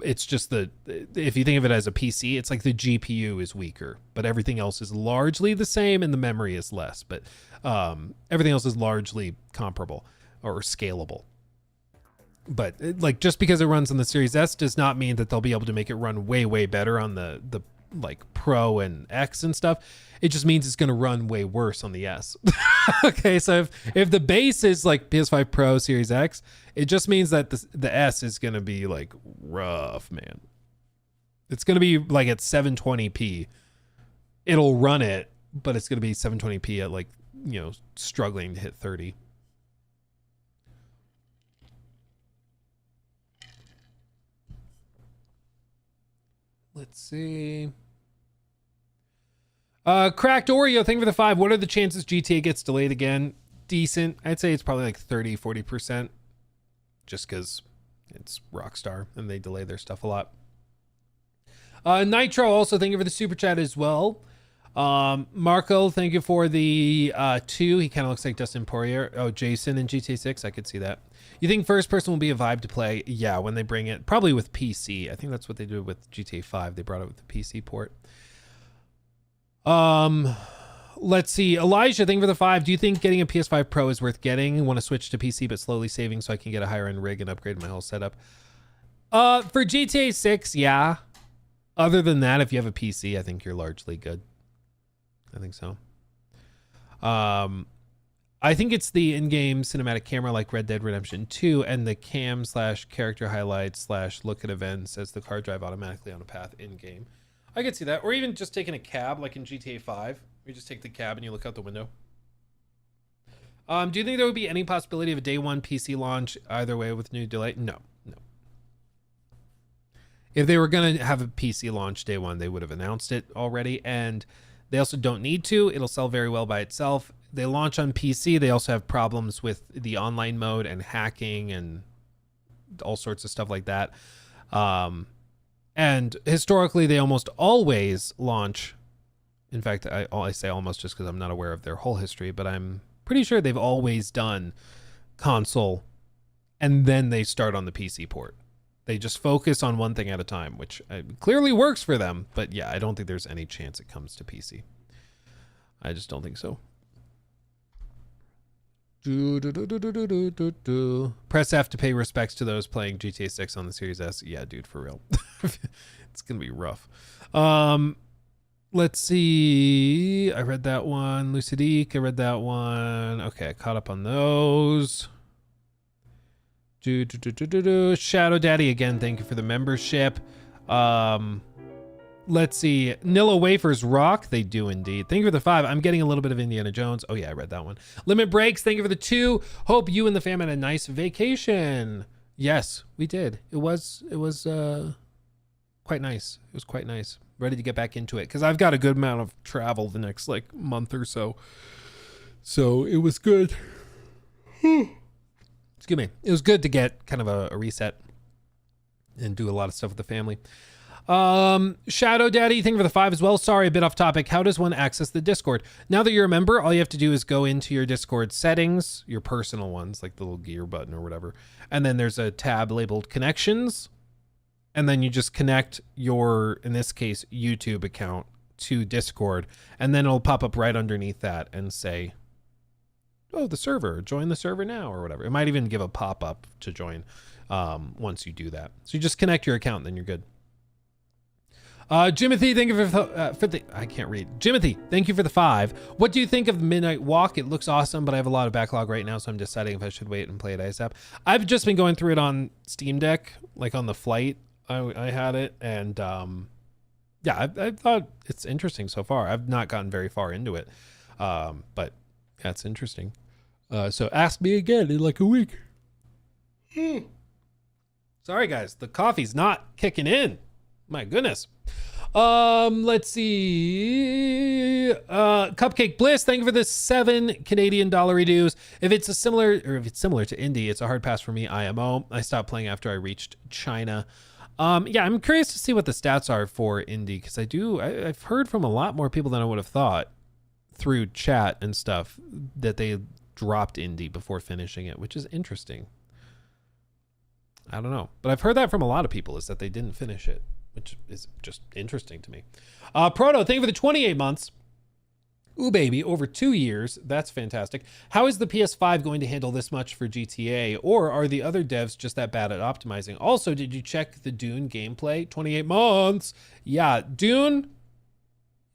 It's just if you think of it as a PC, it's like the GPU is weaker, but everything else is largely the same and the memory is less, but everything else is largely comparable or scalable. But like, just because it runs on the Series S does not mean that they'll be able to make it run way, way better on the like Pro and X and stuff. It just means it's going to run way worse on the S. Okay, so if the base is like PS5 Pro, Series X, it just means that the S is going to be like rough, man. It's going to be like at 720p. It'll run it, but it's going to be 720p at like, struggling to hit 30. Let's see. Cracked Oreo, thank you for the 5. What are the chances GTA gets delayed again? Decent. I'd say it's probably like 30-40%. Just because it's Rockstar and they delay their stuff a lot. Nitro, also thank you for the super chat as well. Marco, thank you for the 2. He kind of looks like Dustin Poirier. Oh, Jason in GTA 6. I could see that. You think first person will be a vibe to play? Yeah, when they bring it. Probably with PC. I think that's what they did with GTA 5. They brought it with the PC port. Let's see. Elijah, thank you for the 5. Do you think getting a PS5 Pro is worth getting? Want to switch to PC but slowly saving so I can get a higher end rig and upgrade my whole setup? For GTA 6, yeah. Other than that, if you have a PC, I think you're largely good. I think so. I think it's the in-game cinematic camera like Red Dead Redemption 2 and the cam/character highlights / look at events as the car drive automatically on a path in-game. I could see that. Or even just taking a cab like in GTA 5. You just take the cab and you look out the window. Do you think there would be any possibility of a day one PC launch either way with new delay? No. If they were going to have a PC launch day one, they would have announced it already. And they also don't need to. It'll sell very well by itself. They launch on PC. They also have problems with the online mode and hacking and all sorts of stuff like that. And historically, they almost always launch. In fact, I say almost just because I'm not aware of their whole history, but I'm pretty sure they've always done console and then they start on the PC port. They just focus on one thing at a time, which clearly works for them. But yeah, I don't think there's any chance it comes to PC. I just don't think so. Press F to pay respects to those playing GTA 6 on the Series S. Yeah, dude, for real. It's going to be rough. Let's see. I read that one. Lucidique, I read that one. Okay, I caught up on those. Shadow Daddy again, thank you for the membership. Let's see. Nilla Wafers rock. They do indeed. Thank you for the 5. I'm getting a little bit of Indiana Jones. Oh yeah, I read that one. Limit Breaks. Thank you for the 2. Hope you and the fam had a nice vacation. Yes, we did. It was quite nice. It was quite nice. Ready to get back into it because I've got a good amount of travel the next like month or so. So it was good. Excuse me. It was good to get kind of a reset and do a lot of stuff with the family. Shadow Daddy, thank you for the 5 as well. Sorry, a bit off topic. How does one access the Discord? Now that you're a member, all you have to do is go into your Discord settings, your personal ones, like the little gear button or whatever. And then there's a tab labeled connections. And then you just connect your, in this case, YouTube account to Discord. And then it'll pop up right underneath that and say, oh, the server, join the server now or whatever. It might even give a pop-up to join once you do that. So you just connect your account and then you're good. Jimothy, thank you for the, I can't read. Jimothy, thank you for the 5. What do you think of the Midnight Walk? It looks awesome, but I have a lot of backlog right now, so I'm deciding if I should wait and play it ASAP. I've just been going through it on Steam Deck, like on the flight. I had it, and yeah, I thought it's interesting so far. I've not gotten very far into it, but that's interesting. So ask me again in like a week. Sorry, guys, the coffee's not kicking in. My goodness. Let's see. Cupcake Bliss, thank you for the 7 Canadian dollar dues. If it's similar to indie, it's a hard pass for me. IMO. I stopped playing after I reached China. Yeah, I'm curious to see what the stats are for indie because I've heard from a lot more people than I would have thought through chat and stuff that they dropped indie before finishing it, which is interesting. I don't know, but I've heard that from a lot of people is that they didn't finish it, which is just interesting to me. Proto, thank you for the 28 months. Ooh, baby, over 2 years. That's fantastic. How is the PS5 going to handle this much for GTA? Or are the other devs just that bad at optimizing? Also, did you check the Dune gameplay? 28 months. Yeah, Dune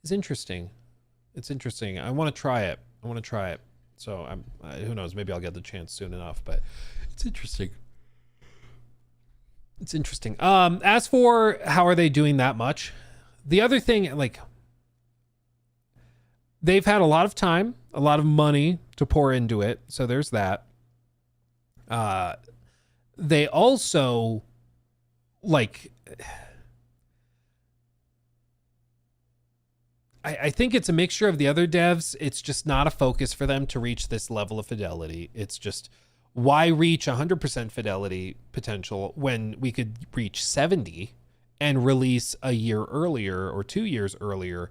is interesting. It's interesting. I want to try it. So who knows? Maybe I'll get the chance soon enough, but it's interesting. It's interesting. As for how are they doing that much? The other thing, like, they've had a lot of time, a lot of money to pour into it. So there's that. They also, like, I think it's a mixture of the other devs. It's just not a focus for them to reach this level of fidelity. It's just, why reach 100% fidelity potential when we could reach 70 and release a year earlier or 2 years earlier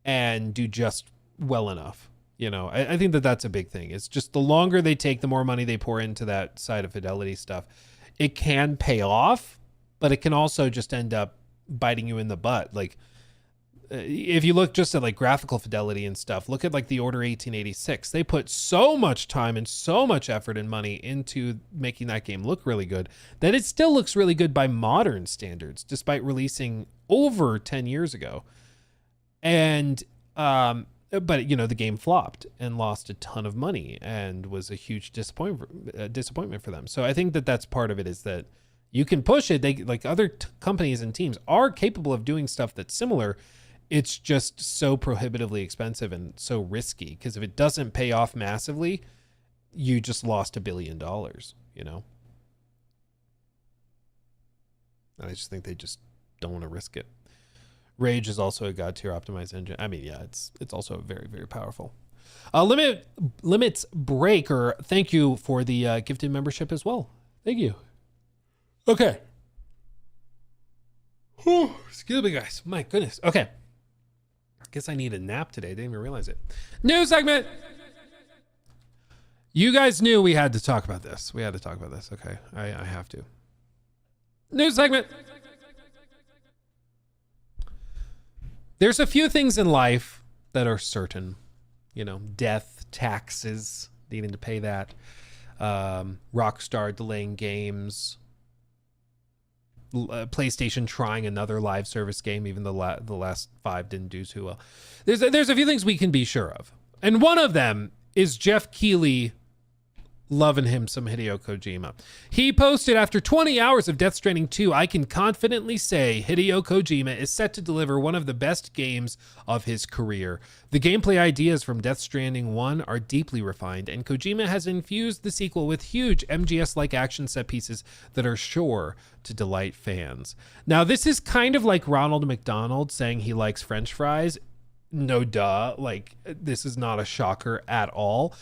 and do just well enough? You know, I think that that's a big thing. It's just the longer they take, the more money they pour into that side of fidelity stuff. It can pay off, but it can also just end up biting you in the butt. Like, if you look just at like graphical fidelity and stuff, look at like the Order 1886. They put so much time and so much effort and money into making that game look really good that it still looks really good by modern standards, despite releasing over 10 years ago. And, but you know, the game flopped and lost a ton of money and was a huge disappointment for them. So I think that that's part of it, is that you can push it. They, like other companies and teams, are capable of doing stuff that's similar. It's just so prohibitively expensive and so risky, because if it doesn't pay off massively, you just lost $1 billion, you know? And I just think they just don't want to risk it. Rage is also a god tier optimized engine. I mean, yeah, it's also very, very powerful. Limits Breaker, thank you for the gifted membership as well. Thank you. Okay. Whew, excuse me, guys. My goodness. Okay. Guess I need a nap today. Didn't even realize it. New segment. You guys knew we had to talk about this. Okay. I have to. New segment. There's a few things in life that are certain. You know, death, taxes, needing to pay that. Rockstar delaying games. PlayStation trying another live service game, even the last 5 didn't do too well. There's a few things we can be sure of, and one of them is Jeff Keighley Loving him some Hideo Kojima. He posted, after 20 hours of Death Stranding 2, I can confidently say Hideo Kojima is set to deliver one of the best games of his career. The gameplay ideas from Death Stranding 1 are deeply refined, and Kojima has infused the sequel with huge MGS-like action set pieces that are sure to delight fans. Now, this is kind of like Ronald McDonald saying he likes French fries. No duh. Like, this is not a shocker at all.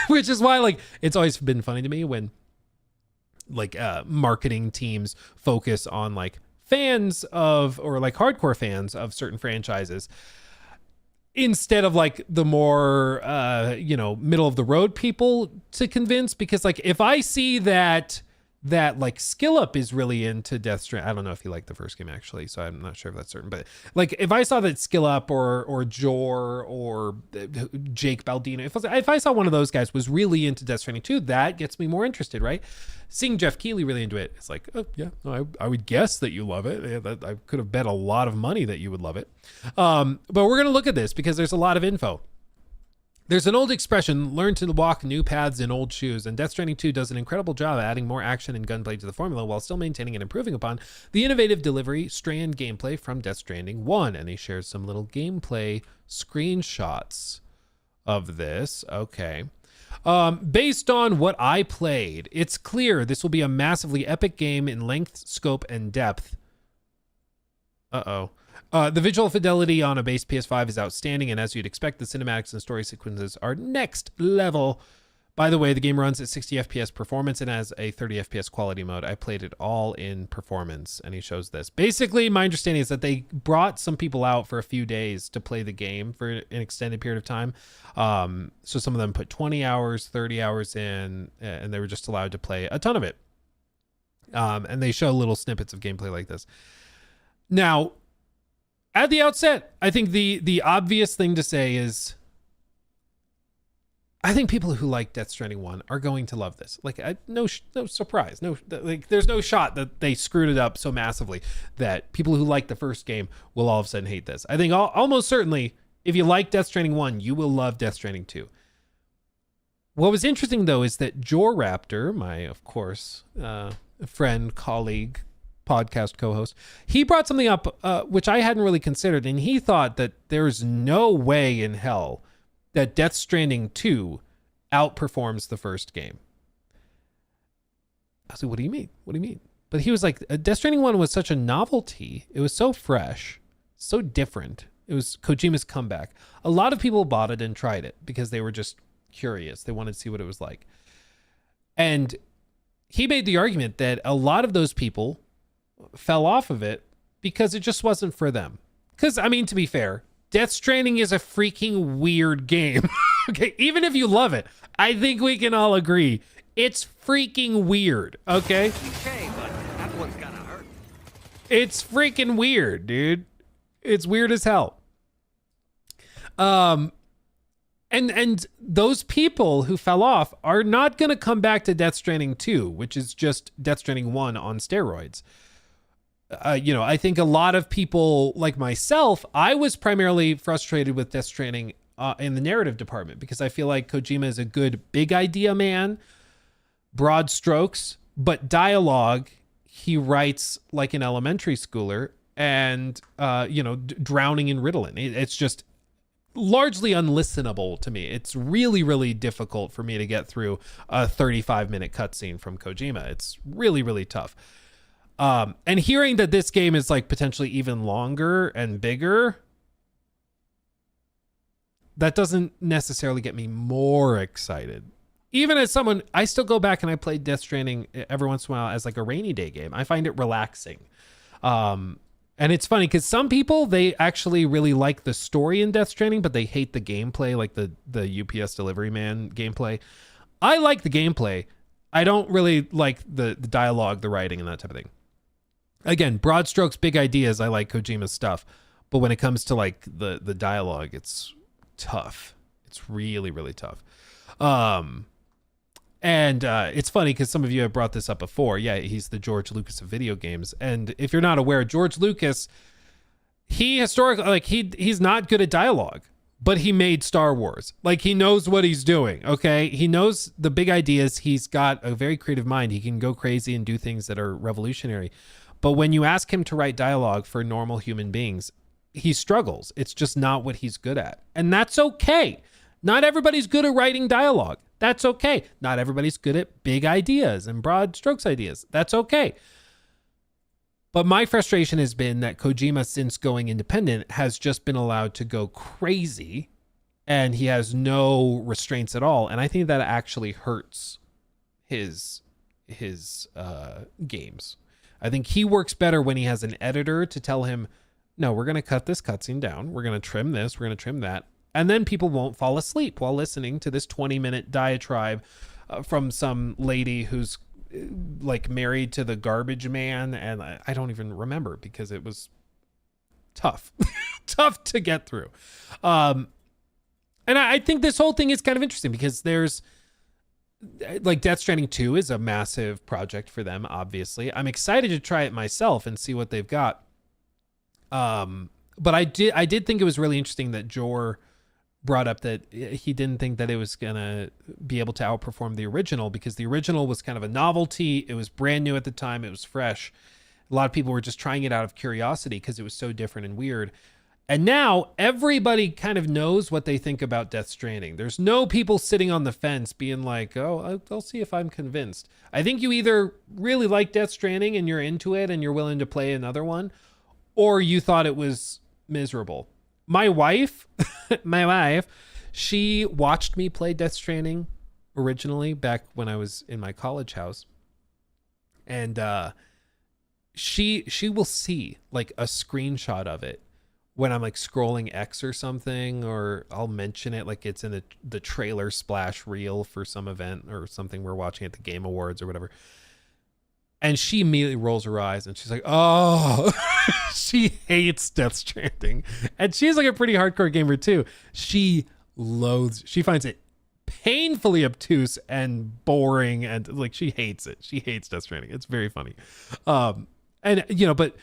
Which is why, like, it's always been funny to me when, like, marketing teams focus on, like, fans of, or like hardcore fans of certain franchises instead of like the more, middle of the road people to convince. Because, like, if I see that like Skill Up is really into Death Stranding. I don't know if he liked the first game actually, so I'm not sure if that's certain. But like, if I saw that Skill Up or Jor or Jake Baldino, if I saw one of those guys was really into Death Stranding 2, that gets me more interested, right? Seeing Jeff Keighley really into it, it's like, oh yeah, I would guess that you love it. Yeah, I could have bet a lot of money that you would love it. But we're gonna look at this because there's a lot of info. There's an old expression, learn to walk new paths in old shoes, and Death Stranding 2 does an incredible job of adding more action and gunplay to the formula while still maintaining and improving upon the innovative delivery strand gameplay from Death Stranding 1. And he shares some little gameplay screenshots of this. Okay. Based on what I played, it's clear this will be a massively epic game in length, scope, and depth. The visual fidelity on a base PS5 is outstanding, and as you'd expect, the cinematics and story sequences are next level. By the way, the game runs at 60 FPS performance and has a 30 FPS quality mode. I played it all in performance, and he shows this. Basically, my understanding is that they brought some people out for a few days to play the game for an extended period of time. So some of them put 20 hours, 30 hours in, and they were just allowed to play a ton of it. And they show little snippets of gameplay like this. Now, at the outset, I think the obvious thing to say is I think people who like Death Stranding 1 are going to love this. Like, no surprise. There's no shot that they screwed it up so massively that people who like the first game will all of a sudden hate this. I think almost certainly, if you like Death Stranding 1, you will love Death Stranding 2. What was interesting, though, is that Jor Raptor, my, of course, friend, colleague, podcast co-host, he brought something up which I hadn't really considered, and he thought that there's no way in hell that Death Stranding 2 outperforms the first game. I was like, what do you mean? But he was like, Death Stranding 1 was such a novelty. It was so fresh, so different. It was Kojima's comeback. A lot of people bought it and tried it because they were just curious. They wanted to see what it was like. And he made the argument that a lot of those people fell off of it because it just wasn't for them. Because, I mean, to be fair, Death Stranding is a freaking weird game. Okay, even if you love it, I think we can all agree it's freaking weird. Okay, but that one's gonna hurt. It's freaking weird, dude. It's weird as hell. And those people who fell off are not going to come back to Death Stranding 2, which is just Death Stranding 1 on steroids. I think a lot of people like myself, I was primarily frustrated with Death Stranding in the narrative department because I feel like Kojima is a good big idea man, broad strokes, but dialogue, he writes like an elementary schooler and, drowning in Ritalin. It's just largely unlistenable to me. It's really, really difficult for me to get through a 35-minute cutscene from Kojima. It's really, really tough. And hearing that this game is like potentially even longer and bigger, that doesn't necessarily get me more excited. Even as someone, I still go back and I play Death Stranding every once in a while as like a rainy day game. I find it relaxing. And it's funny because some people, they actually really like the story in Death Stranding, but they hate the gameplay, like the UPS delivery man gameplay. I like the gameplay. I don't really like the dialogue, the writing, and that type of thing. Again, broad strokes, big ideas. I like Kojima's stuff, but when it comes to like the dialogue, it's tough. It's really, really tough. And it's funny because some of you have brought this up before. Yeah, he's the George Lucas of video games. And if you're not aware, George Lucas, he historically, like he's not good at dialogue, but he made Star Wars. Like, he knows what he's doing, okay? He knows the big ideas. He's got a very creative mind. He can go crazy and do things that are revolutionary. But when you ask him to write dialogue for normal human beings, he struggles. It's just not what he's good at. And that's okay. Not everybody's good at writing dialogue. That's okay. Not everybody's good at big ideas and broad strokes ideas. That's okay. But my frustration has been that Kojima, since going independent, has just been allowed to go crazy, and he has no restraints at all. And I think that actually hurts his games. I think he works better when he has an editor to tell him, no, we're going to cut this cutscene down. We're going to trim this. We're going to trim that. And then people won't fall asleep while listening to this 20-minute diatribe from some lady who's like married to the garbage man. And I don't even remember because it was tough, tough to get through. And I think this whole thing is kind of interesting because there's like Death Stranding 2 is a massive project for them, obviously. I'm excited to try it myself and see what they've got. But I did think it was really interesting that Jor brought up that he didn't think that it was gonna be able to outperform the original because the original was kind of a novelty. It was brand new at the time. It was fresh. A lot of people were just trying it out of curiosity because it was so different and weird. And now everybody kind of knows what they think about Death Stranding. There's no people sitting on the fence being like, oh, I'll see if I'm convinced. I think you either really like Death Stranding and you're into it and you're willing to play another one, or you thought it was miserable. My wife, she watched me play Death Stranding originally back when I was in my college house. And she will see like a screenshot of it when I'm like scrolling X or something, or I'll mention it like it's in the trailer splash reel for some event or something we're watching at the Game Awards or whatever. And she immediately rolls her eyes and she's like, oh, she hates Death Stranding. And she's like a pretty hardcore gamer too. She finds it painfully obtuse and boring. And like, she hates it. She hates Death Stranding. It's very funny. And you know, but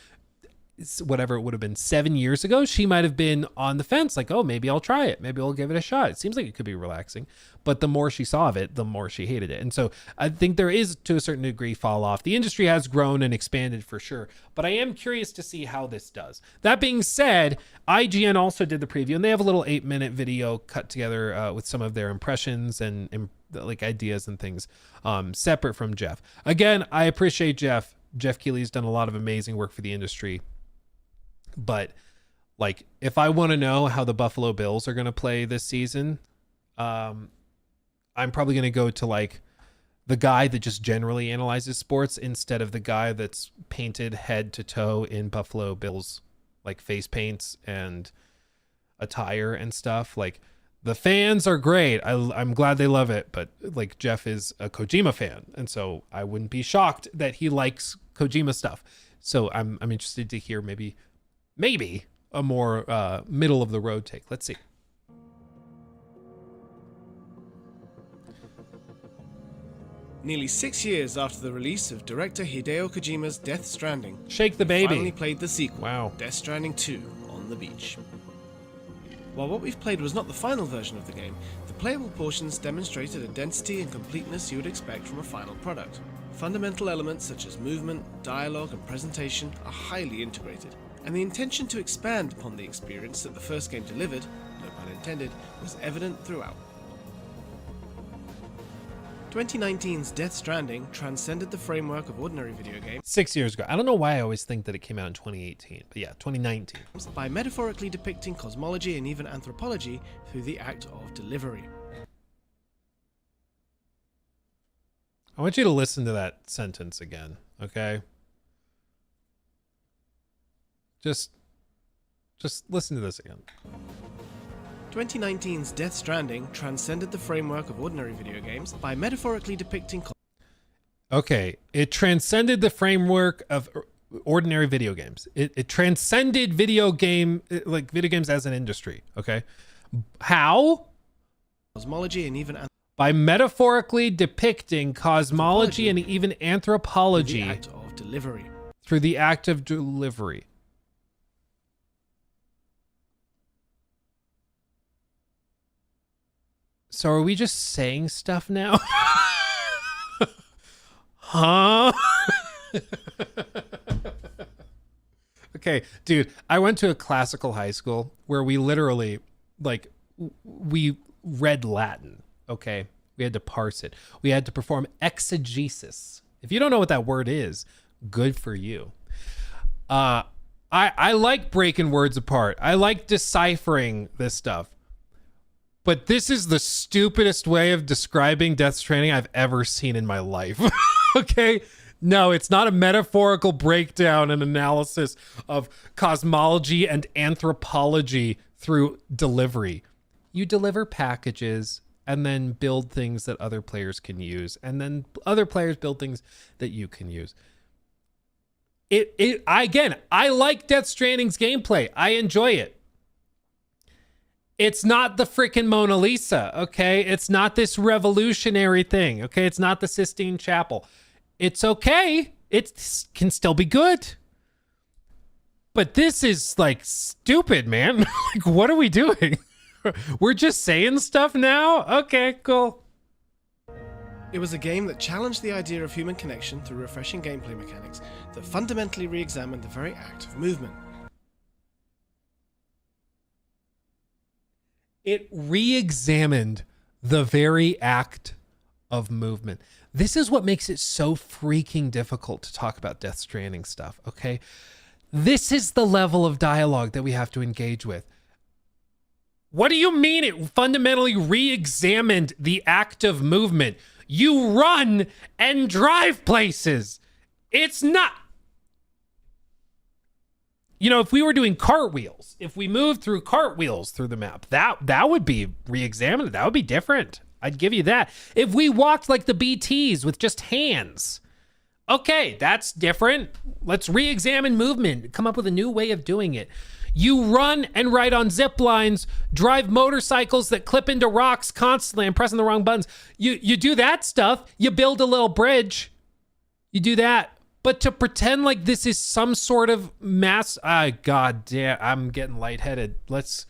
whatever it would have been 7 years ago, she might have been on the fence like, oh, maybe I'll try it, maybe I'll give it a shot, it seems like it could be relaxing. But the more she saw of it, the more she hated it. And so I think there is, to a certain degree, fall off. The industry has grown and expanded for sure, but I am curious to see how this does. That being said, IGN also did the preview, and they have a little 8-minute video cut together with some of their impressions and like ideas and things separate from Jeff. Again, I appreciate Jeff Keighley's done a lot of amazing work for the industry. But like, if I want to know how the Buffalo Bills are going to play this season, I'm probably going to go to like the guy that just generally analyzes sports instead of the guy that's painted head to toe in Buffalo Bills, like face paints and attire and stuff. Like, the fans are great. I'm glad they love it. But like, Jeff is a Kojima fan. And so I wouldn't be shocked that he likes Kojima stuff. So I'm interested to hear maybe a more middle of the road take. Let's see. Nearly 6 years after the release of director Hideo Kojima's Death Stranding, Shake the Baby, we finally played the sequel, wow, Death Stranding 2 on the beach. While what we've played was not the final version of the game, the playable portions demonstrated a density and completeness you would expect from a final product. Fundamental elements such as movement, dialogue, and presentation are highly integrated, and the intention to expand upon the experience that the first game delivered, no pun intended, was evident throughout. 2019's Death Stranding transcended the framework of ordinary video games 6 years ago. I don't know why I always think that it came out in 2018, but yeah, 2019. By metaphorically depicting cosmology and even anthropology through the act of delivery. I want you to listen to that sentence again, okay? Just listen to this again. 2019's Death Stranding transcended the framework of ordinary video games by metaphorically depicting... Okay, it transcended the framework of ordinary video games. It transcended video games as an industry, okay? How? Cosmology and even... By metaphorically depicting cosmology and even anthropology through the act of delivery. Through the act of delivery. So are we just saying stuff now? Huh? Okay, dude, I went to a classical high school where we literally, like, we read Latin, okay? We had to parse it. We had to perform exegesis. If you don't know what that word is, good for you. I like breaking words apart. I like deciphering this stuff. But this is the stupidest way of describing Death Stranding I've ever seen in my life. Okay? No, it's not a metaphorical breakdown and analysis of cosmology and anthropology through delivery. You deliver packages and then build things that other players can use, and then other players build things that you can use. I like Death Stranding's gameplay. I enjoy it. It's not the freaking Mona Lisa, okay? It's not this revolutionary thing, okay? It's not the Sistine Chapel. It's okay. It can still be good. But this is, like, stupid, man. Like, what are we doing? We're just saying stuff now? Okay, cool. It was a game that challenged the idea of human connection through refreshing gameplay mechanics that fundamentally re-examined the very act of movement. It re-examined the very act of movement. This is what makes it so freaking difficult to talk about Death Stranding stuff, okay? This is the level of dialogue that we have to engage with. What do you mean it fundamentally re-examined the act of movement? You run and drive places. It's not... You know, if we were doing cartwheels, if we moved through cartwheels through the map, that would be re-examined. That would be different. I'd give you that. If we walked like the BTs with just hands, okay, that's different. Let's re-examine movement, come up with a new way of doing it. You run and ride on zip lines, drive motorcycles that clip into rocks constantly and pressing the wrong buttons. You do that stuff. You build a little bridge. You do that. But to pretend like this is some sort of mass... God damn, I'm getting lightheaded. Let's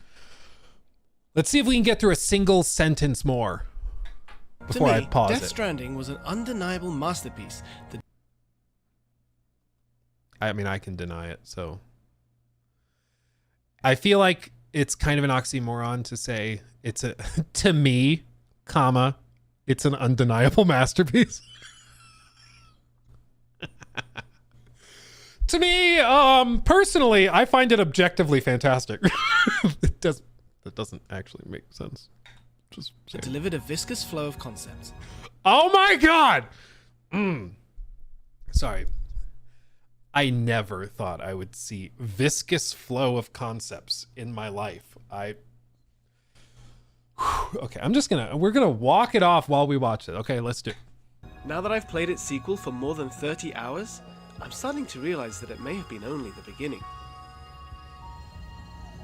see if we can get through a single sentence more before I pause Death it. Stranding was an undeniable masterpiece. I mean, I can deny it, so... I feel like it's kind of an oxymoron to say it's a... to me, comma, it's an undeniable masterpiece. To me, personally, I find it objectively fantastic. That doesn't actually make sense. Just saying. Delivered a viscous flow of concepts. Oh my god! Sorry. I never thought I would see viscous flow of concepts in my life. Okay, we're gonna walk it off while we watch it. Okay, let's do it. Now that I've played its sequel for more than 30 hours, I'm starting to realize that it may have been only the beginning.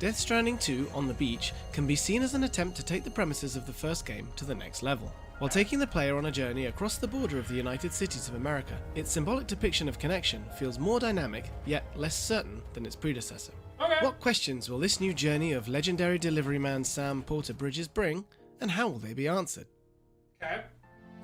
Death Stranding 2 On the Beach can be seen as an attempt to take the premises of the first game to the next level. While taking the player on a journey across the border of the United States of America, its symbolic depiction of connection feels more dynamic, yet less certain than its predecessor. Okay. What questions will this new journey of legendary delivery man Sam Porter Bridges bring, and how will they be answered? Okay.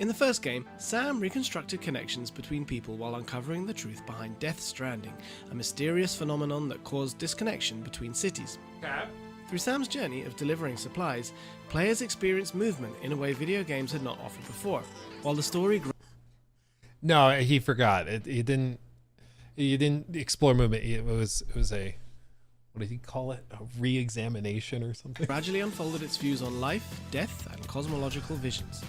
In the first game, Sam reconstructed connections between people while uncovering the truth behind Death Stranding, a mysterious phenomenon that caused disconnection between cities. Okay. Through Sam's journey of delivering supplies, players experience movement in a way video games had not offered before, while the story No, he forgot. He didn't explore movement. It was a, what did he call it? A re-examination or something? gradually unfolded its views on life, death, and cosmological visions.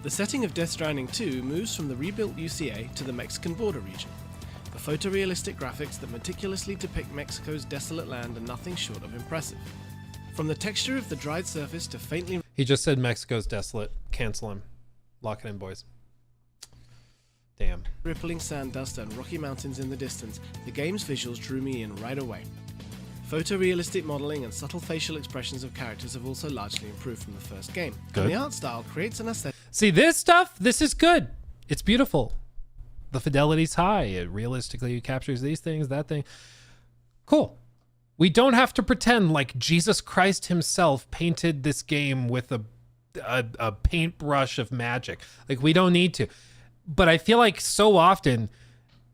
The setting of Death Stranding 2 moves from the rebuilt UCA to the Mexican border region. The photorealistic graphics that meticulously depict Mexico's desolate land are nothing short of impressive. From the texture of the dried surface to faintly... He just said Mexico's desolate. Cancel him. Lock it in, boys. Damn. rippling sand dust and rocky mountains in the distance, the game's visuals drew me in right away. Photorealistic modeling and subtle facial expressions of characters have also largely improved from the first game. Good. And the art style creates an aesthetic... See, this stuff, this is good. It's beautiful. The fidelity's high. It realistically captures these things, that thing. Cool. We don't have to pretend like Jesus Christ himself painted this game with a paintbrush of magic. Like, we don't need to. But I feel like so often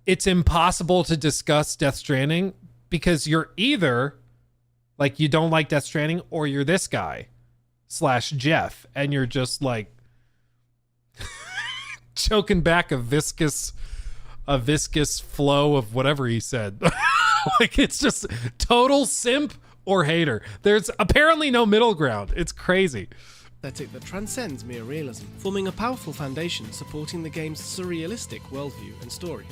it's impossible to discuss Death Stranding because you're either like, you don't like Death Stranding, or you're this guy / Jeff, and you're just like choking back a viscous flow of whatever he said. Like, it's just total simp or hater. There's apparently no middle ground. It's crazy. Aesthetic that transcends mere realism, forming a powerful foundation supporting the game's surrealistic worldview and story.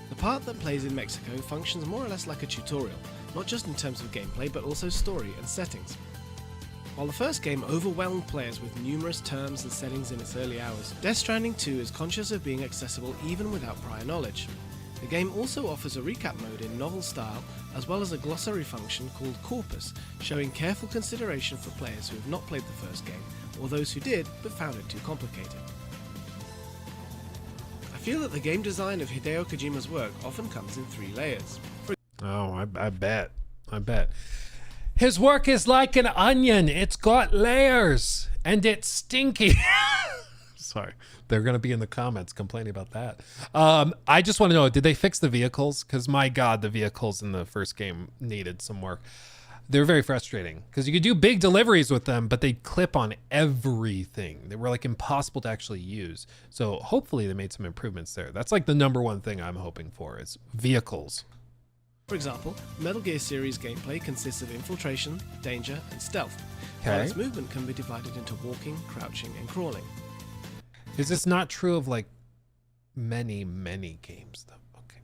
The part that plays in Mexico functions more or less like a tutorial, not just in terms of gameplay but also story and settings. While the first game overwhelmed players with numerous terms and settings in its early hours, Death Stranding 2 is conscious of being accessible even without prior knowledge. The game also offers a recap mode in novel style, as well as a glossary function called Corpus, showing careful consideration for players who have not played the first game, or those who did but found it too complicated. I feel that the game design of Hideo Kojima's work often comes in 3 layers. Oh, I bet. His work is like an onion. It's got layers and it's stinky. Sorry. They're going to be in the comments complaining about that. I just want to know, did they fix the vehicles? Because my God, the vehicles in the first game needed some work. They're very frustrating because you could do big deliveries with them, but they'd clip on everything. They were like impossible to actually use. So hopefully they made some improvements there. That's like the #1 thing I'm hoping for is vehicles. For example, Metal Gear series gameplay consists of infiltration, danger, and stealth. While Okay. its movement can be divided into walking, crouching, and crawling. Is this not true of like many games though? Okay.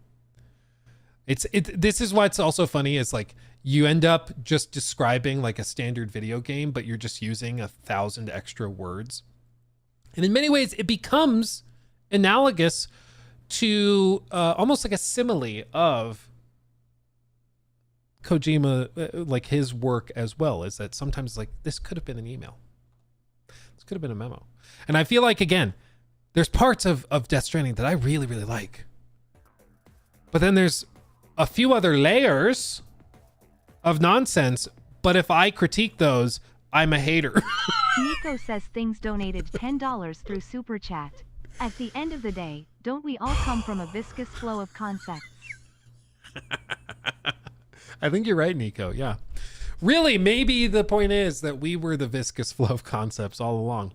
This is why it's also funny is like you end up just describing like a standard video game, but you're just using 1,000 extra words. And in many ways it becomes analogous to almost like a simile of Kojima, like his work as well, is that sometimes like this could have been an email. This could have been a memo. And I feel like, again, there's parts of Death Stranding that I really like. But then there's a few other layers of nonsense. But if I critique those, I'm a hater. Nico says things donated $10 through Super Chat. At the end of the day, don't we all come from a viscous flow of concepts? I think you're right, Nico. Yeah. Really, maybe the point is that we were the viscous flow of concepts all along.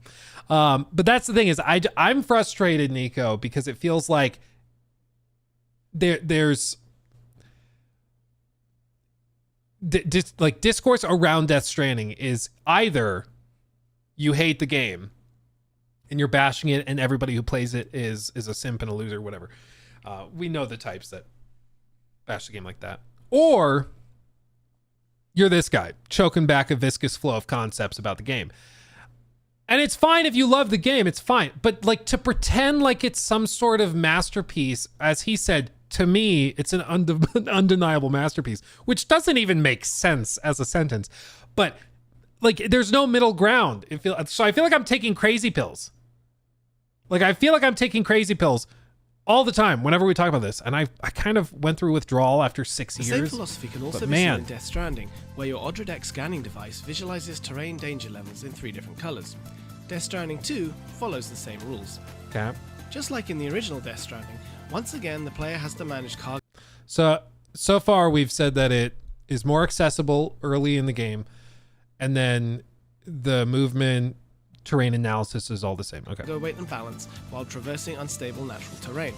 But that's the thing is I'm frustrated, Nico, because it feels like there's like discourse around Death Stranding is either you hate the game and you're bashing it and everybody who plays it is a simp and a loser, whatever. We know the types that bash the game like that. Or you're this guy choking back a viscous flow of concepts about the game. And it's fine if you love the game, it's fine. But like to pretend like it's some sort of masterpiece, as he said, to me, it's an undeniable masterpiece, which doesn't even make sense as a sentence. But like, there's no middle ground. So I feel like I'm taking crazy pills. Like, I feel like I'm taking crazy pills all the time whenever we talk about this. And I kind of went through withdrawal after 6 years. The same philosophy can also be seen in Death Stranding, where your Odradek scanning device visualizes terrain danger levels in 3 different colors. Death Stranding 2 follows the same rules. Okay. Just like in the original Death Stranding, once again the player has to manage cargo. So far we've said that it is more accessible early in the game, and then the movement terrain analysis is all the same. Okay. Go weight and balance while traversing unstable natural terrain.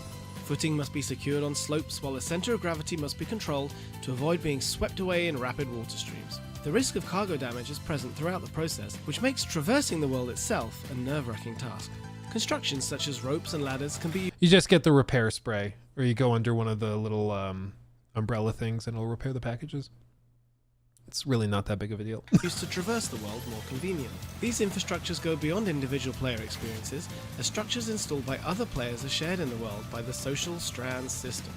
Footing must be secured on slopes while the center of gravity must be controlled to avoid being swept away in rapid water streams. The risk of cargo damage is present throughout the process, which makes traversing the world itself a nerve-wracking task. Constructions such as ropes and ladders can be You just get the repair spray, or you go under one of the little umbrella things and it'll repair the packages. It's really not that big of a deal. used to traverse the world more conveniently. These infrastructures go beyond individual player experiences, as structures installed by other players are shared in the world by the social strands system.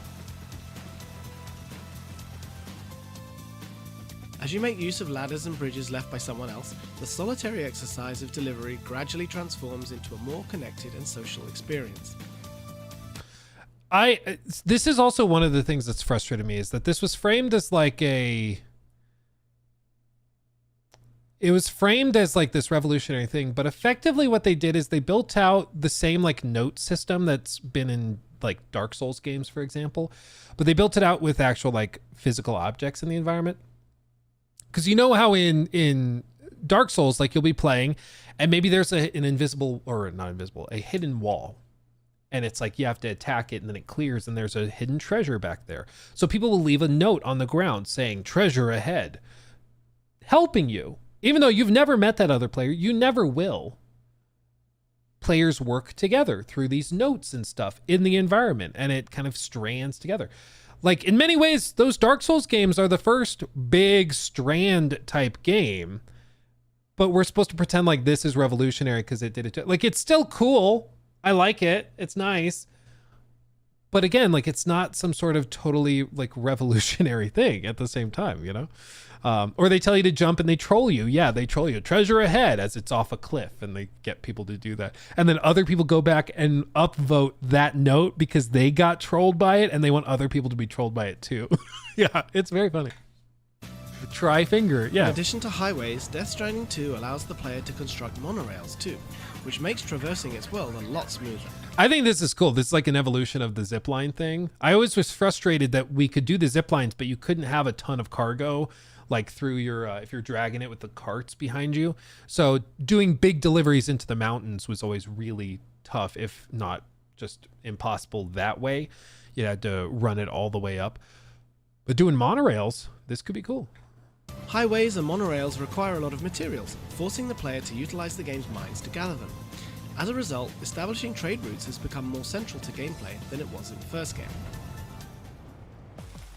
As you make use of ladders and bridges left by someone else, the solitary exercise of delivery gradually transforms into a more connected and social experience. This is also one of the things that's frustrated me, is that this was framed as like a it was framed as like this revolutionary thing, but effectively what they did is they built out the same like note system that's been in like Dark Souls games, for example, but they built it out with actual like physical objects in the environment. Because you know how in Dark Souls, like you'll be playing and maybe there's an invisible, or not invisible, a hidden wall. And it's like you have to attack it and then it clears and there's a hidden treasure back there. So people will leave a note on the ground saying treasure ahead, helping you. Even though you've never met that other player, you never will. Players work together through these notes and stuff in the environment, and it kind of strands together. Like, in many ways, those Dark Souls games are the first big strand type game, but we're supposed to pretend like this is revolutionary because it did it. Like, it's still cool. I like it. It's nice. But again, like, it's not some sort of totally like revolutionary thing at the same time, you know? Or they tell you to jump and they troll you. Yeah, they troll you. Treasure ahead as it's off a cliff, and they get people to do that. And then other people go back and upvote that note because they got trolled by it and they want other people to be trolled by it too. Yeah, it's very funny. Tri-finger, yeah. In addition to highways, Death Stranding 2 allows the player to construct monorails too, which makes traversing its world a lot smoother. I think this is cool. This is like an evolution of the zipline thing. I always was frustrated that we could do the ziplines, but you couldn't have a ton of cargo like through your, if you're dragging it with the carts behind you. So doing big deliveries into the mountains was always really tough, if not just impossible that way. You had to run it all the way up. But doing monorails, this could be cool. Highways and monorails require a lot of materials, forcing the player to utilize the game's mines to gather them. As a result, establishing trade routes has become more central to gameplay than it was in the first game.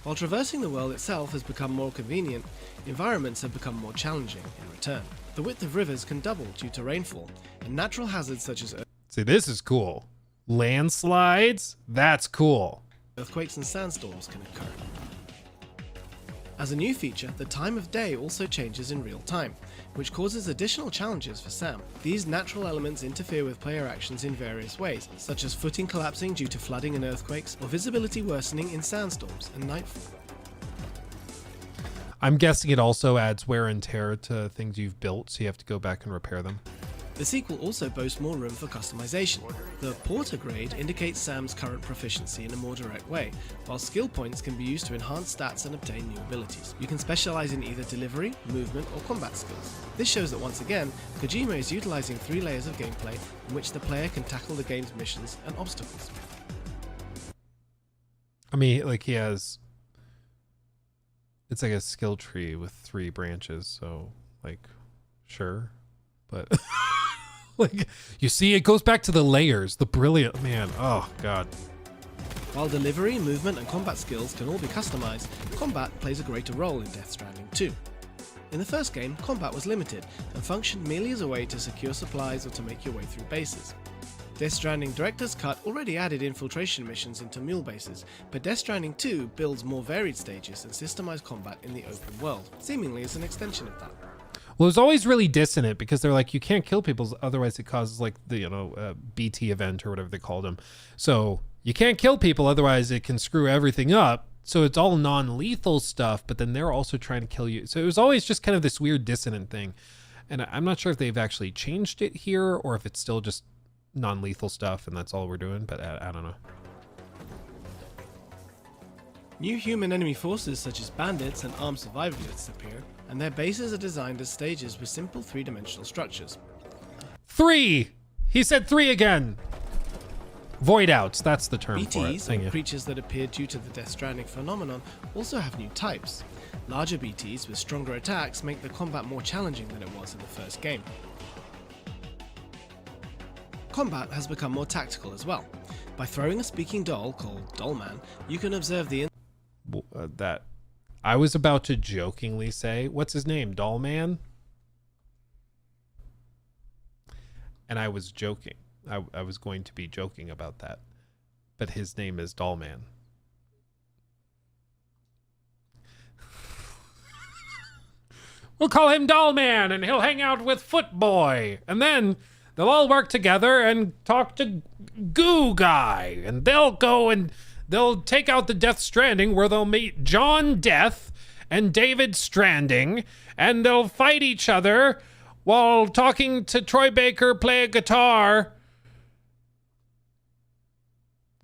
While traversing the world itself has become more convenient, environments have become more challenging in return. The width of rivers can double due to rainfall, and natural hazards such as See, this is cool. Landslides? That's cool. earthquakes and sandstorms can occur. As a new feature, the time of day also changes in real time, which causes additional challenges for Sam. These natural elements interfere with player actions in various ways, such as footing collapsing due to flooding and earthquakes, or visibility worsening in sandstorms and nightfall. I'm guessing it also adds wear and tear to things you've built, so you have to go back and repair them. The sequel also boasts more room for customization. The Porter grade indicates Sam's current proficiency in a more direct way, while skill points can be used to enhance stats and obtain new abilities. You can specialize in either delivery, movement, or combat skills. This shows that once again, Kojima is utilizing 3 layers of gameplay in which the player can tackle the game's missions and obstacles. I mean, like he has, it's like a skill tree with 3 branches, so like, sure, but like, you see, it goes back to the layers, the brilliant, man, oh God. While delivery, movement, and combat skills can all be customized, combat plays a greater role in Death Stranding 2. In the first game, combat was limited and functioned merely as a way to secure supplies or to make your way through bases. Death Stranding Director's Cut already added infiltration missions into mule bases, but Death Stranding 2 builds more varied stages and systemized combat in the open world, seemingly as an extension of that. Well, it was always really dissonant because they're like, you can't kill people, otherwise it causes like the, you know, BT event or whatever they called them. So you can't kill people, otherwise it can screw everything up. So it's all non-lethal stuff, but then they're also trying to kill you. So it was always just kind of this weird dissonant thing. And I'm not sure if they've actually changed it here or if it's still just non-lethal stuff and that's all we're doing, but I don't know. New human enemy forces such as bandits and armed survivalists appear, and their bases are designed as stages with simple 3-dimensional structures. 3! He said 3 again! Void outs, that's the term for it. BTs, Thank or you. creatures that appear due to the Death Stranding phenomenon, also have new types. Larger BTs with stronger attacks make the combat more challenging than it was in the first game. Combat has become more tactical as well. By throwing a speaking doll, called Dollman, you can observe the That I was about to jokingly say, what's his name, Dollman? And I was joking. I was going to be joking about that, but his name is Dollman. We'll call him Dollman, and he'll hang out with Footboy, and then they'll all work together and talk to Goo Guy, and they'll go and they'll take out the Death Stranding, where they'll meet John Death and David Stranding, and they'll fight each other while talking to Troy Baker play a guitar.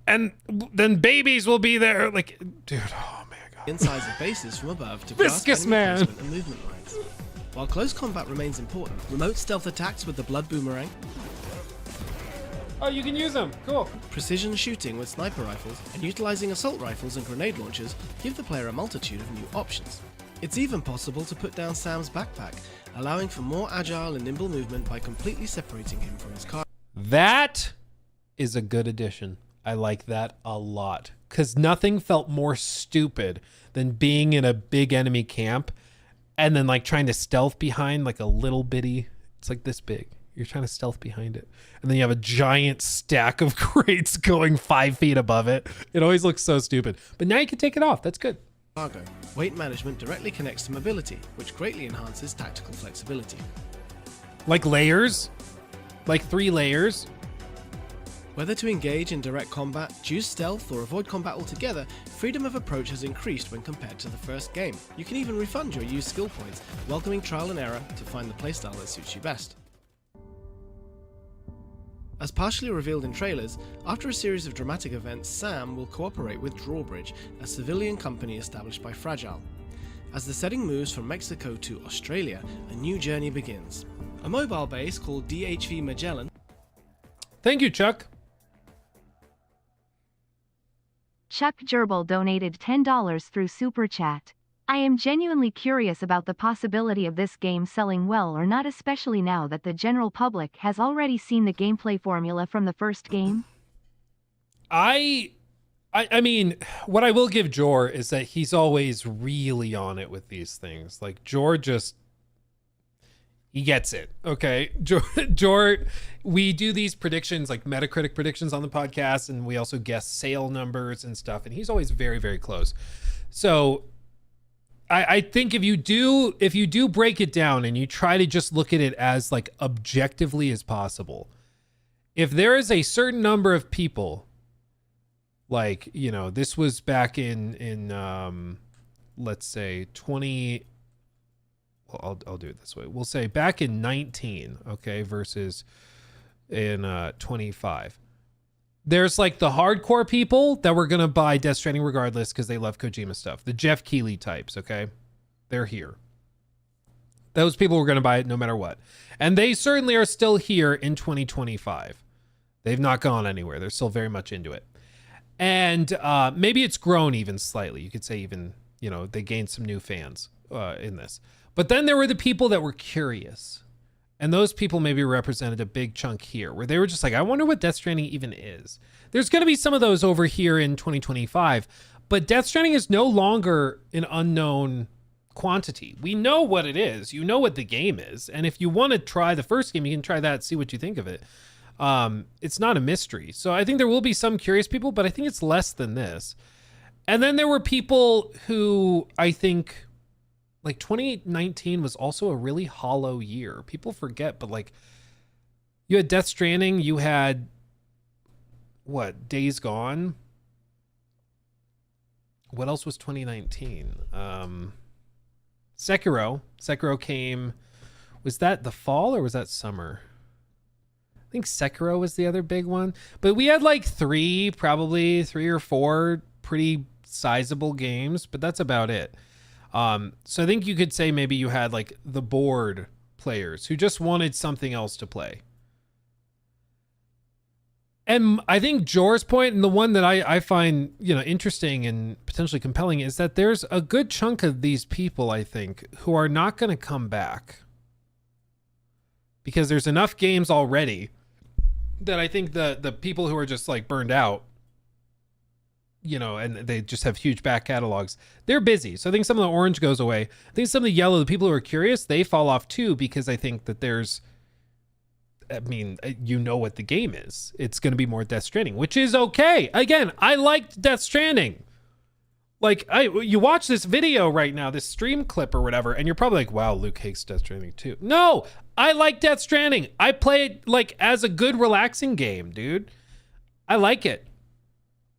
And then babies will be there. Like, dude, oh my God. Inside of bases from above to Viscous grasp enemy man. placement and movement lines. While close combat remains important, remote stealth attacks with the blood boomerang, Oh, you can use them. Cool. precision shooting with sniper rifles, and utilizing assault rifles and grenade launchers give the player a multitude of new options. It's even possible to put down Sam's backpack, allowing for more agile and nimble movement by completely separating him from his car. That is a good addition. I like that a lot, because nothing felt more stupid than being in a big enemy camp and then like trying to stealth behind like a little bitty, it's like this big. You're trying to stealth behind it. And then you have a giant stack of crates going 5 feet above it. It always looks so stupid. But now you can take it off. That's good. Cargo. Weight management directly connects to mobility, which greatly enhances tactical flexibility. Like layers, like 3 layers. Whether to engage in direct combat, choose stealth, or avoid combat altogether, freedom of approach has increased when compared to the first game. You can even refund your used skill points, welcoming trial and error to find the playstyle that suits you best. As partially revealed in trailers, after a series of dramatic events, Sam will cooperate with Drawbridge, a civilian company established by Fragile. As the setting moves from Mexico to Australia, a new journey begins. A mobile base called DHV Magellan. Thank you, Chuck. Chuck Gerbil donated $10 through Super Chat. I am genuinely curious about the possibility of this game selling well or not, especially now that the general public has already seen the gameplay formula from the first game. I mean, what I will give Jor is that he's always really on it with these things. Like Jor just, he gets it. Okay. Jor, we do these predictions, like Metacritic predictions on the podcast, and we also guess sale numbers and stuff. And he's always very, very close. So I think if you do break it down and you try to just look at it as like objectively as possible, if there is a certain number of people, like, you know, this was back in let's say 20, well, I'll do it this way. We'll say back in 19, okay, versus in 25. There's like the hardcore people that were going to buy Death Stranding regardless because they love Kojima stuff. The Jeff Keighley types, okay? They're here. Those people were going to buy it no matter what. And they certainly are still here in 2025. They've not gone anywhere. They're still very much into it. And maybe it's grown even slightly. You could say even, you know, they gained some new fans in this. But then there were the people that were curious. And those people maybe represented a big chunk here where they were just like, I wonder what Death Stranding even is. There's going to be some of those over here in 2025, but Death Stranding is no longer an unknown quantity. We know what it is. You know what the game is. And if you want to try the first game, you can try that, see what you think of it. It's not a mystery. So I think there will be some curious people, but I think it's less than this. And then there were people who I think, like 2019 was also a really hollow year. People forget, but like you had Death Stranding, you had what, Days Gone? What else was 2019? Sekiro. Sekiro came, was that the fall or was that summer? I think Sekiro was the other big one. But we had like probably three or four pretty sizable games, but that's about it. So I think you could say maybe you had like the bored players who just wanted something else to play. And I think Jor's point, and the one that I find, you know, interesting and potentially compelling, is that there's a good chunk of these people, I think, who are not going to come back because there's enough games already that I think the people who are just like burned out, you know, and they just have huge back catalogs, they're busy. So I think some of the orange goes away. I think some of the yellow, the people who are curious, they fall off too, because I think that there's, I mean, you know what the game is. It's going to be more Death Stranding, which is okay. Again, I liked Death Stranding. Like, you watch this video right now, this stream clip or whatever, and you're probably like, wow, Luke hates Death Stranding too. No, I like Death Stranding. I play it like as a good relaxing game, dude. I like it.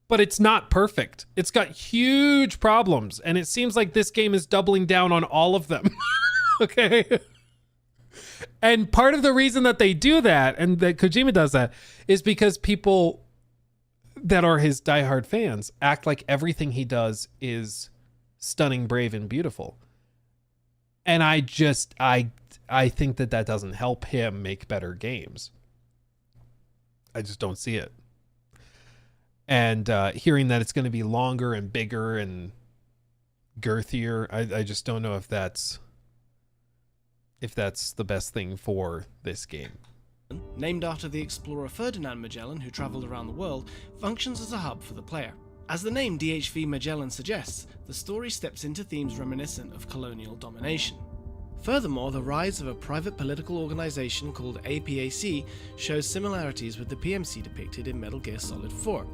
but it's not perfect. It's got huge problems, and it seems like this game is doubling down on all of them. Okay? And part of the reason that they do that, and that Kojima does that, is because people that are his diehard fans act like everything he does is stunning, brave, and beautiful. And I think that doesn't help him make better games. I just don't see it. And hearing that it's going to be longer and bigger and girthier, I just don't know if that's the best thing for this game. Named after the explorer Ferdinand Magellan, who travelled around the world, functions as a hub for the player. As the name DHV Magellan suggests, the story steps into themes reminiscent of colonial domination. Furthermore, the rise of a private political organisation called APAC shows similarities with the PMC depicted in Metal Gear Solid 4.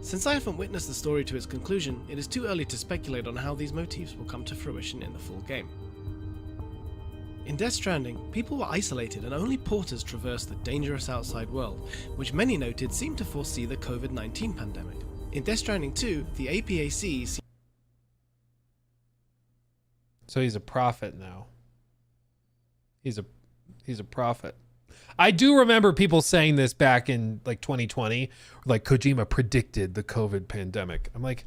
Since I haven't witnessed the story to its conclusion, it is too early to speculate on how these motifs will come to fruition in the full game. In Death Stranding, people were isolated and only porters traversed the dangerous outside world, which many noted seemed to foresee the COVID-19 pandemic. In Death Stranding 2, the APAC... So he's a prophet now. He's a prophet. I do remember people saying this back in like 2020, like Kojima predicted the COVID pandemic. I'm like,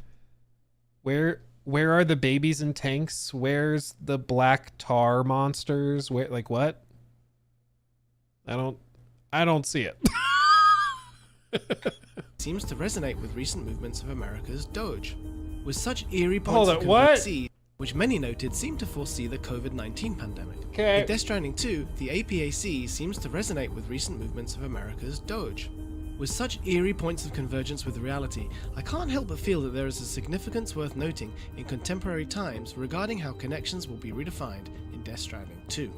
where are the babies in tanks? Where's the black tar monsters? Where, like, what? I don't see it. seems to resonate with recent movements of America's Doge. With such eerie points Hold of it, what? convexity, which many noted seemed to foresee the COVID-19 pandemic. Okay. In Death Stranding 2, the APAC seems to resonate with recent movements of America's Doge. With such eerie points of convergence with reality, I can't help but feel that there is a significance worth noting in contemporary times regarding how connections will be redefined in Death Stranding 2.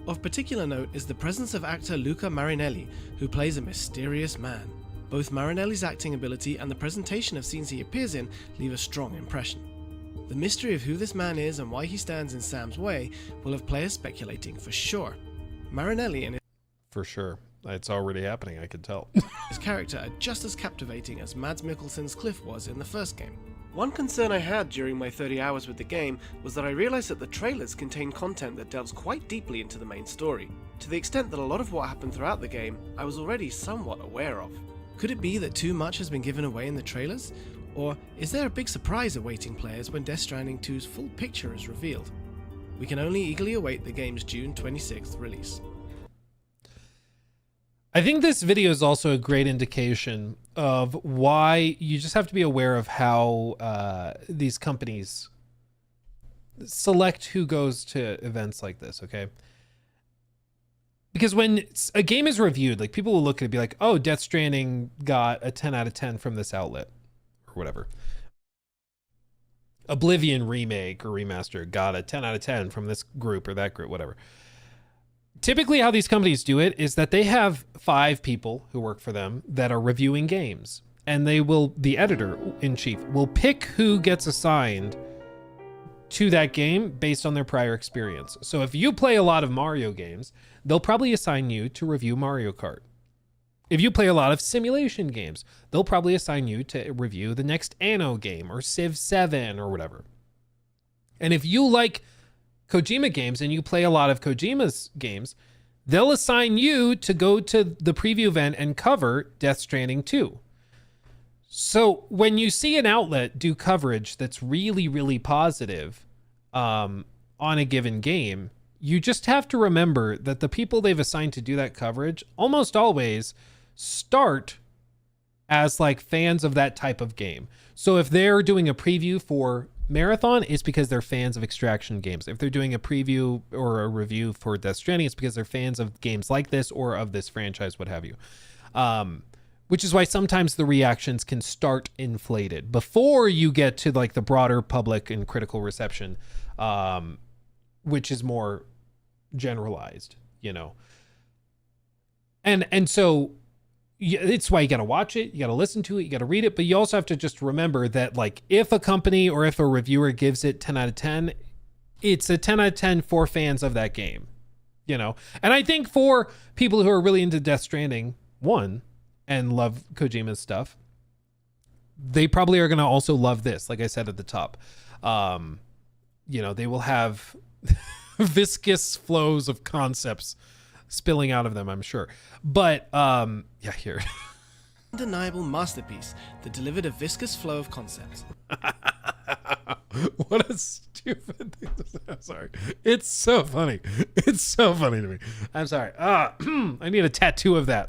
Of particular note is the presence of actor Luca Marinelli, who plays a mysterious man. Both Marinelli's acting ability and the presentation of scenes he appears in leave a strong impression. The mystery of who this man is and why he stands in Sam's way will have players speculating for sure. Marinelli and For sure. It's already happening, I can tell. his character are just as captivating as Mads Mikkelsen's Cliff was in the first game. One concern I had during my 30 hours with the game was that I realized that the trailers contain content that delves quite deeply into the main story, to the extent that a lot of what happened throughout the game I was already somewhat aware of. Could it be that too much has been given away in the trailers? Or is there a big surprise awaiting players when Death Stranding 2's full picture is revealed? We can only eagerly await the game's June 26th release. I think this video is also a great indication of why you just have to be aware of how these companies select who goes to events like this, okay? Because when a game is reviewed, like people will look at it and be like, oh, Death Stranding got a 10 out of 10 from this outlet or whatever. Oblivion remake or remaster got a 10 out of 10 from this group or that group, whatever. Typically how these companies do it is that they have 5 people who work for them that are reviewing games, and the editor-in-chief will pick who gets assigned to that game based on their prior experience. So if you play a lot of Mario games, they'll probably assign you to review Mario Kart. If you play a lot of simulation games, they'll probably assign you to review the next Anno game or Civ 7 or whatever. And if you like Kojima games and you play a lot of Kojima's games, they'll assign you to go to the preview event and cover Death Stranding 2. So when you see an outlet do coverage that's really, really positive on a given game, you just have to remember that the people they've assigned to do that coverage almost always start as like fans of that type of game. So if they're doing a preview for Marathon, it's because they're fans of Extraction games. If they're doing a preview or a review for Death Stranding, it's because they're fans of games like this or of this franchise, what have you. Which is why sometimes the reactions can start inflated before you get to like the broader public and critical reception, which is more generalized, you know. And so it's why you got to watch it, you got to listen to it, you got to read it, but you also have to just remember that like if a company or if a reviewer gives it 10 out of 10, it's a 10 out of 10 for fans of that game, you know. And I think for people who are really into Death Stranding 1 and love Kojima's stuff, they probably are going to also love this. Like I said at the top, they will have viscous flows of concepts spilling out of them, I'm sure. But here. Undeniable masterpiece that delivered a viscous flow of concepts. What a stupid thing to say. I'm sorry. It's so funny. It's so funny to me. I'm sorry. I need a tattoo of that.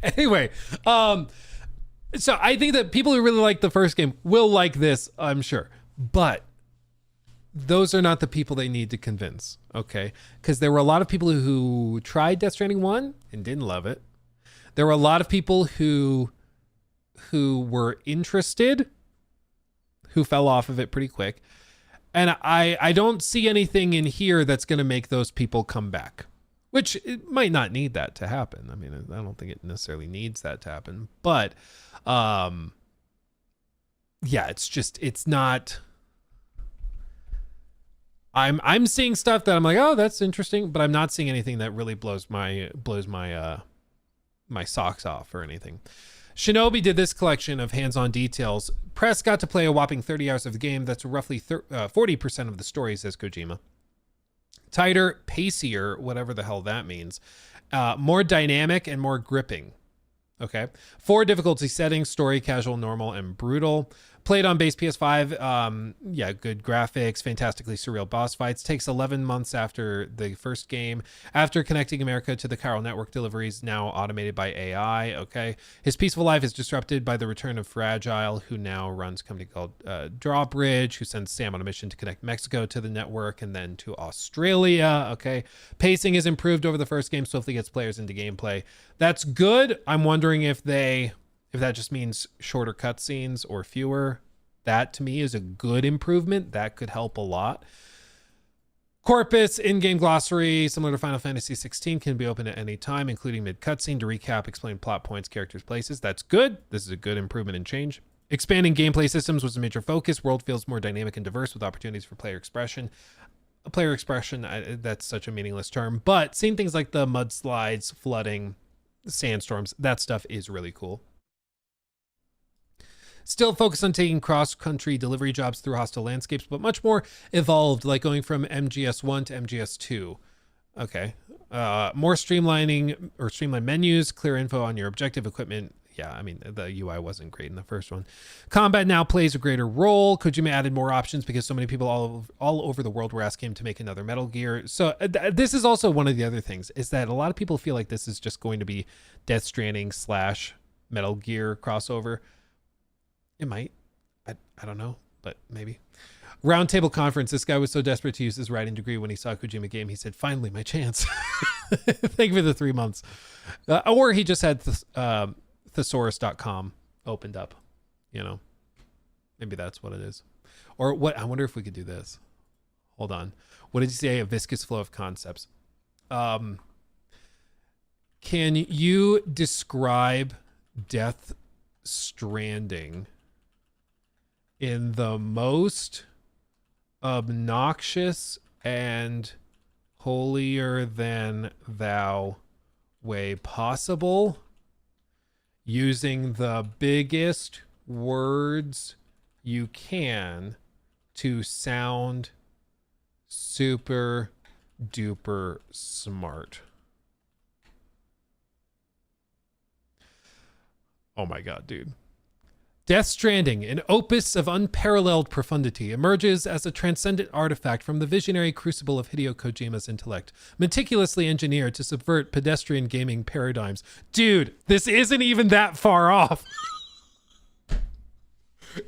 Anyway, so I think that people who really like the first game will like this, I'm sure. But those are not the people they need to convince, okay? Because there were a lot of people who tried Death Stranding 1 and didn't love it. There were a lot of people who were interested, who fell off of it pretty quick. And I don't see anything in here that's going to make those people come back, which it might not need that to happen. I mean, I don't think it necessarily needs that to happen. But, it's not... I'm seeing stuff that I'm like, oh, that's interesting, but I'm not seeing anything that really blows my my socks off or anything. Shinobi did this collection of hands-on details. Press got to play a whopping 30 hours of the game. That's roughly 40% of the story, says Kojima. Tighter, pacier, whatever the hell that means. More dynamic and more gripping. Okay. 4 difficulty settings: story, casual, normal, and brutal. Played on base PS5. Good graphics, fantastically surreal boss fights. Takes 11 months after the first game. After connecting America to the chiral network, deliveries now automated by AI. Okay. His peaceful life is disrupted by the return of Fragile, who now runs a company called Drawbridge, who sends Sam on a mission to connect Mexico to the network and then to Australia. Okay. Pacing is improved over the first game, swiftly gets players into gameplay. That's good. I'm wondering if that just means shorter cutscenes or fewer. That to me is a good improvement. That could help a lot. Corpus in-game glossary, similar to Final Fantasy 16, can be open at any time, including mid-cutscene to recap, explain plot points, characters, places. That's good. This is a good improvement and change. Expanding gameplay systems was a major focus. World feels more dynamic and diverse with opportunities for player expression. Player expression, that's such a meaningless term. But seeing things like the mudslides, flooding, sandstorms, that stuff is really cool. Still focused on taking cross-country delivery jobs through hostile landscapes, but much more evolved, like going from MGS1 to MGS2. Okay. More streamlined menus, clear info on your objective equipment. Yeah, I mean, the UI wasn't great in the first one. Combat now plays a greater role. Kojima added more options because so many people all over the world were asking him to make another Metal Gear. So this is also one of the other things, is that a lot of people feel like this is just going to be Death Stranding / Metal Gear crossover. It might. I don't know, but maybe. Roundtable conference. This guy was so desperate to use his writing degree when he saw a Kojima game. He said, finally, my chance. Thank you for the 3 months. Or he just had thesaurus.com opened up. Maybe that's what it is. Or what? I wonder if we could do this. Hold on. What did you say? A viscous flow of concepts. Can you describe Death Stranding in the most obnoxious and holier than thou way possible, using the biggest words you can to sound super duper smart? Oh my God, dude. Death Stranding, an opus of unparalleled profundity, emerges as a transcendent artifact from the visionary crucible of Hideo Kojima's intellect, meticulously engineered to subvert pedestrian gaming paradigms. Dude, this isn't even that far off.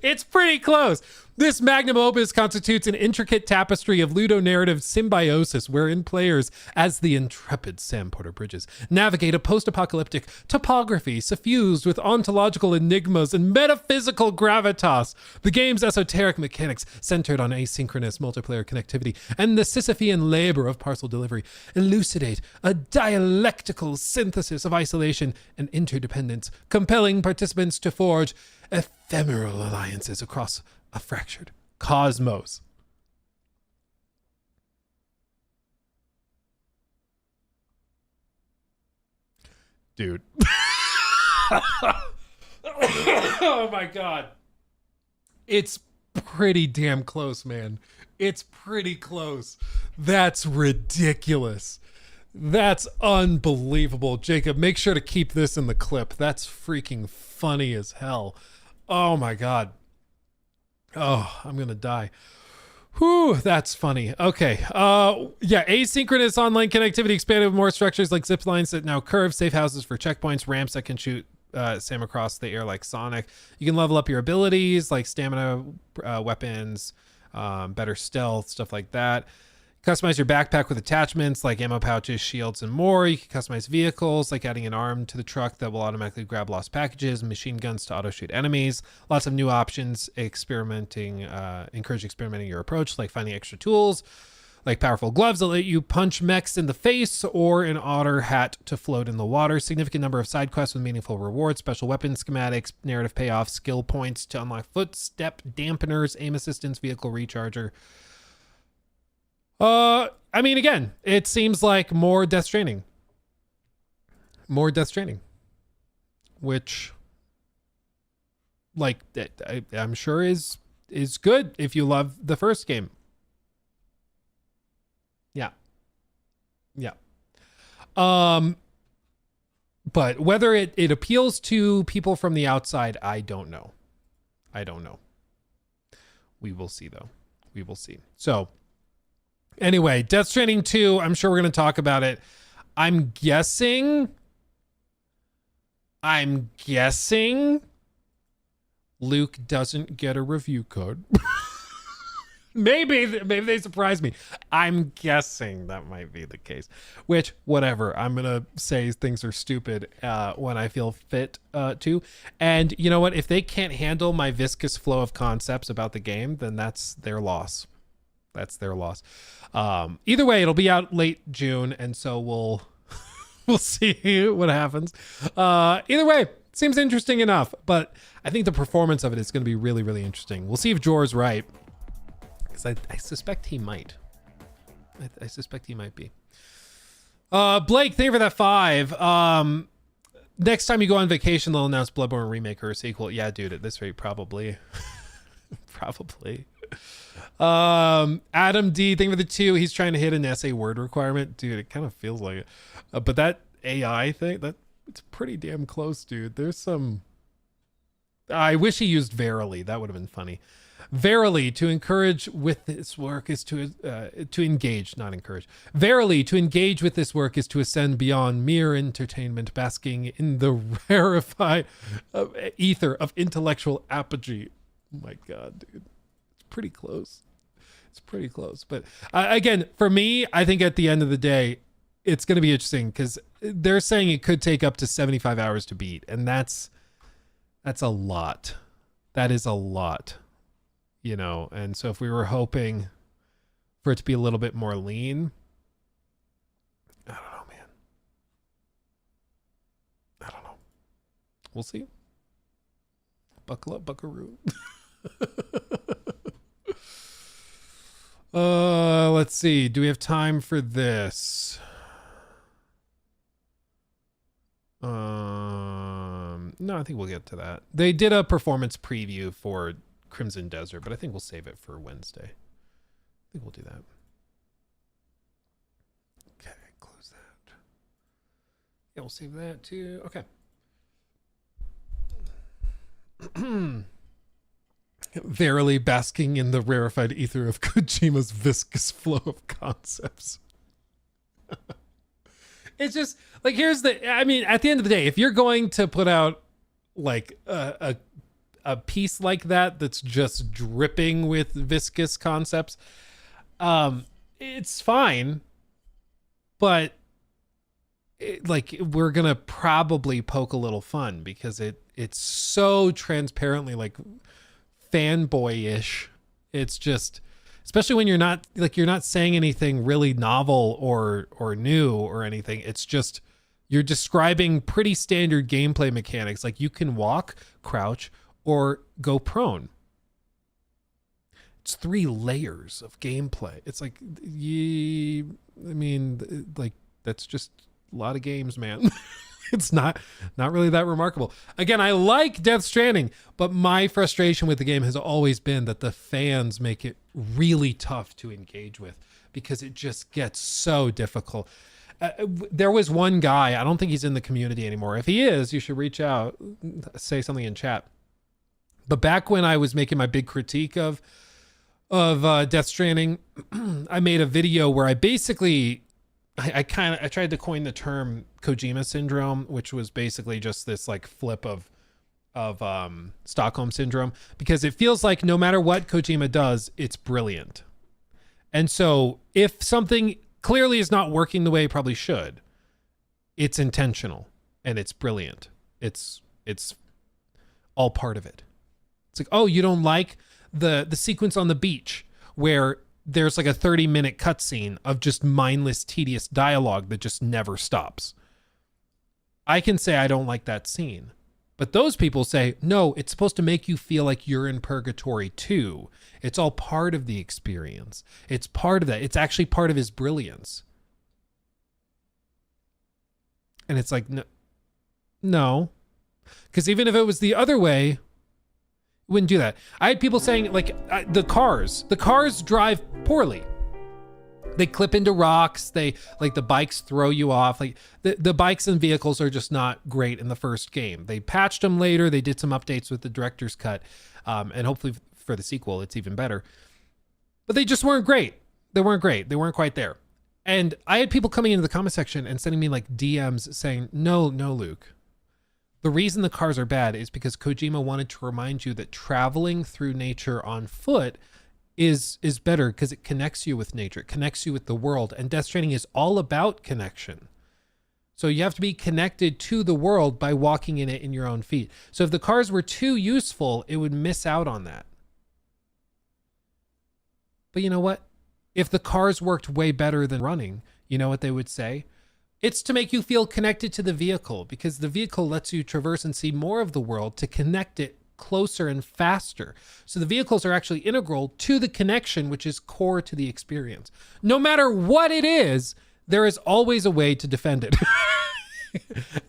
It's pretty close. This magnum opus constitutes an intricate tapestry of ludonarrative symbiosis wherein players, as the intrepid Sam Porter Bridges, navigate a post-apocalyptic topography suffused with ontological enigmas and metaphysical gravitas. The game's esoteric mechanics, centered on asynchronous multiplayer connectivity and the Sisyphean labor of parcel delivery, elucidate a dialectical synthesis of isolation and interdependence, compelling participants to forge ephemeral alliances across a fractured cosmos. Dude. Oh my God. It's pretty damn close, man. It's pretty close. That's ridiculous. That's unbelievable. Jacob, make sure to keep this in the clip. That's freaking funny as hell. Oh my God. Oh, I'm gonna die. Whew, that's funny. Okay. Yeah, asynchronous online connectivity expanded with more structures like zip lines that now curve, safe houses for checkpoints, ramps that can shoot Sam across the air like Sonic. You can level up your abilities like stamina, weapons, better stealth, stuff like that. Customize your backpack with attachments like ammo pouches, shields, and more. You can customize vehicles like adding an arm to the truck that will automatically grab lost packages, machine guns to auto shoot enemies. Lots of new options, encourage experimenting your approach, like finding extra tools, like powerful gloves that let you punch mechs in the face, or an otter hat to float in the water. Significant number of side quests with meaningful rewards, special weapon schematics, narrative payoff, skill points to unlock footstep dampeners, aim assistance, vehicle recharger. I mean, again, it seems like more Death Stranding. More Death Stranding. Which, like, I'm sure is good if you love the first game. Yeah. Yeah. But whether it appeals to people from the outside, I don't know. I don't know. We will see, though. We will see. So, anyway, Death Stranding 2, I'm sure we're going to talk about it. I'm guessing Luke doesn't get a review code. Maybe they surprise me. I'm guessing that might be the case. Which, whatever. I'm going to say things are stupid when I feel fit to. And you know what? If they can't handle my viscous flow of concepts about the game, then that's their loss. That's their loss. Either way, it'll be out late June, and so we'll see what happens. Either way, seems interesting enough, but I think the performance of it is going to be really, really interesting. We'll see if Jor's right, because I suspect he might. I suspect he might be. Blake, thank you for that 5. Next time you go on vacation, they'll announce Bloodborne remake or a sequel. Yeah, dude, at this rate, probably. Probably. Adam D, thank you for the 2. He's trying to hit an essay word requirement. Dude, it kind of feels like it. But that AI thing, it's pretty damn close, dude. There's some... I wish he used Verily. That would have been funny. Verily, to encourage with this work is to engage, not encourage. Verily, to engage with this work is to ascend beyond mere entertainment, basking in the rarefied ether of intellectual apogee. Oh my God, dude. It's pretty close. It's pretty close. But again, for me, I think at the end of the day, it's going to be interesting because they're saying it could take up to 75 hours to beat. And that's a lot. That is a lot. You know, and so if we were hoping for it to be a little bit more lean, I don't know, man. I don't know. We'll see. Buckle up, buckaroo. Let's see. Do we have time for this? No, I think we'll get to that. They did a performance preview for Crimson Desert, but I think we'll save it for Wednesday. I think we'll do that. Okay, close that. Yeah, we'll save that too. Okay. Verily basking in the rarefied ether of Kojima's viscous flow of concepts. It's just like, here's the, I mean, at the end of the day, if you're going to put out like a piece like that that's just dripping with viscous concepts, it's fine, but like we're gonna probably poke a little fun because it's so transparently like fanboyish. It's just, especially when you're not saying anything really novel or new or anything. It's just, you're describing pretty standard gameplay mechanics. Like you can walk, crouch, or go prone. It's 3 layers of gameplay. It's like, I mean, like that's just a lot of games, man. It's not really that remarkable. Again, I like Death Stranding, but my frustration with the game has always been that the fans make it really tough to engage with because it just gets so difficult. There was one guy, I don't think he's in the community anymore. If he is, you should reach out, say something in chat. But back when I was making my big critique of Death Stranding, I made a video where I basically I tried to coin the term Kojima syndrome, which was basically just this like flip of Stockholm syndrome, because it feels like no matter what Kojima does, it's brilliant. And so if something clearly is not working the way it probably should, it's intentional and it's brilliant. It's all part of it. It's like, oh, you don't like the sequence on the beach where there's like a 30-minute cutscene of just mindless, tedious dialogue that just never stops. I can say I don't like that scene. But those people say, no, it's supposed to make you feel like you're in purgatory too. It's all part of the experience. It's part of that. It's actually part of his brilliance. And it's like, no. Because even if it was the other way, wouldn't do that. I had people saying like the cars drive poorly. They clip into rocks. They like the bikes throw you off. Like the bikes and vehicles are just not great in the first game. They patched them later. They did some updates with the director's cut. And hopefully for the sequel, it's even better, but they just weren't great. They weren't great. They weren't quite there. And I had people coming into the comment section and sending me like DMs saying, no, Luke. The reason the cars are bad is because Kojima wanted to remind you that traveling through nature on foot is better because it connects you with nature. It connects you with the world. And Death Stranding is all about connection. So you have to be connected to the world by walking in it in your own feet. So if the cars were too useful, it would miss out on that. But you know what? If the cars worked way better than running, you know what they would say? It's to make you feel connected to the vehicle, because the vehicle lets you traverse and see more of the world to connect it closer and faster. So the vehicles are actually integral to the connection, which is core to the experience. No matter what it is, there is always a way to defend it.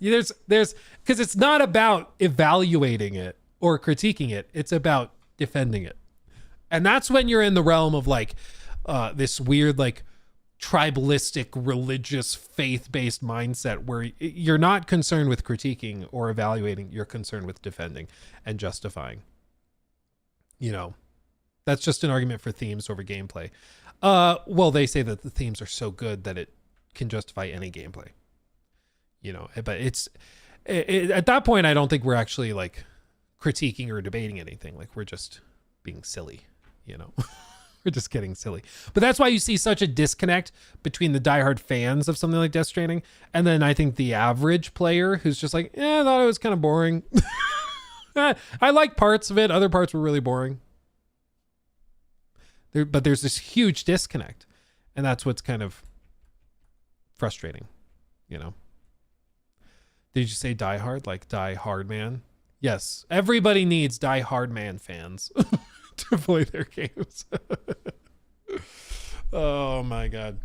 there's because it's not about evaluating it or critiquing it. It's about defending it. And that's when you're in the realm of like this weird, like, tribalistic, religious, faith-based mindset where you're not concerned with critiquing or evaluating, you're concerned with defending and justifying. You know, that's just an argument for themes over gameplay. Well, they say that the themes are so good that it can justify any gameplay. You know, but at that point, I don't think we're actually like critiquing or debating anything. Like, we're just being silly, you know. We're just getting silly. But that's why you see such a disconnect between the diehard fans of something like Death Stranding and then I think the average player who's just like, I thought it was kind of boring. I like parts of it. Other parts were really boring. But there's this huge disconnect. And that's what's kind of frustrating, you know? Did you say Die Hard? Like Die Hard Man? Yes. Everybody needs Die Hard Man fans to play their games. Oh my God.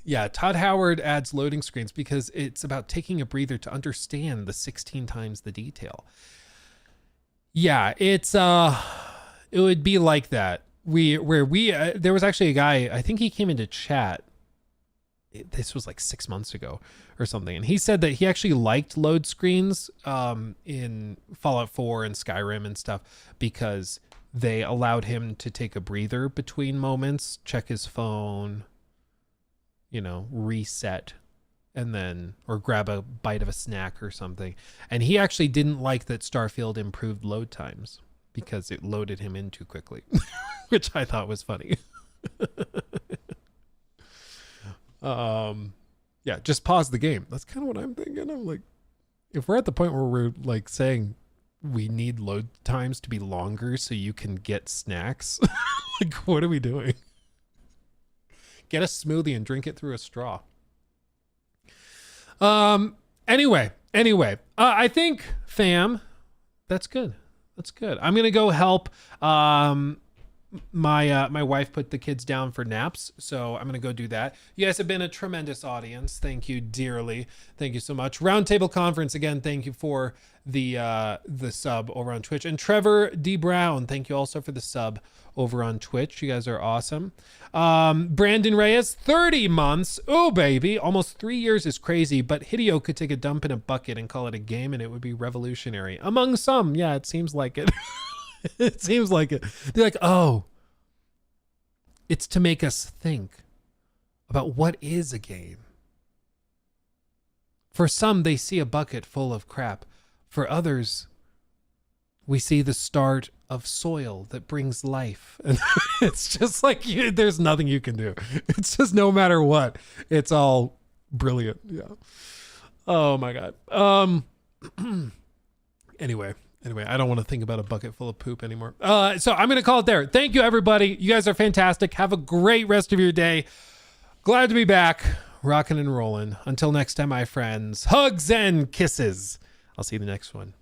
Yeah, Todd Howard adds loading screens because it's about taking a breather to understand the 16 times the detail. Yeah, it's it would be like that. There was actually a guy, I think he came into chat. This was like 6 months ago or something. And he said that he actually liked load screens in Fallout 4 and Skyrim and stuff because they allowed him to take a breather between moments, check his phone, you know, reset, and then, or grab a bite of a snack or something. And he actually didn't like that Starfield improved load times because it loaded him in too quickly, which I thought was funny. Yeah, just pause the game. That's kind of what I'm thinking. I'm like, if we're at the point where we're like saying we need load times to be longer so you can get snacks, like, what are we doing? Get a smoothie and drink it through a straw. Anyway, I think, fam, that's good. I'm gonna go help my wife put the kids down for naps, so I'm gonna go do that. You guys have been a tremendous audience. Thank you dearly. Thank you so much. Roundtable Conference, again, thank you for the sub over on Twitch. And Trevor D. Brown, thank you also for the sub over on Twitch. You guys are awesome. Brandon Reyes, 30 months. Oh, baby. Almost 3 years is crazy, but Hideo could take a dump in a bucket and call it a game, and it would be revolutionary. Among some, yeah, it seems like it. It seems like it. They're like, oh, it's to make us think about what is a game. For some, they see a bucket full of crap. For others, we see the start of soil that brings life. And it's just like, there's nothing you can do. It's just no matter what. It's all brilliant. Yeah. Oh my God. Anyway, I don't want to think about a bucket full of poop anymore. So I'm going to call it there. Thank you, everybody. You guys are fantastic. Have a great rest of your day. Glad to be back, rocking and rolling. Until next time, my friends, hugs and kisses. I'll see you in the next one.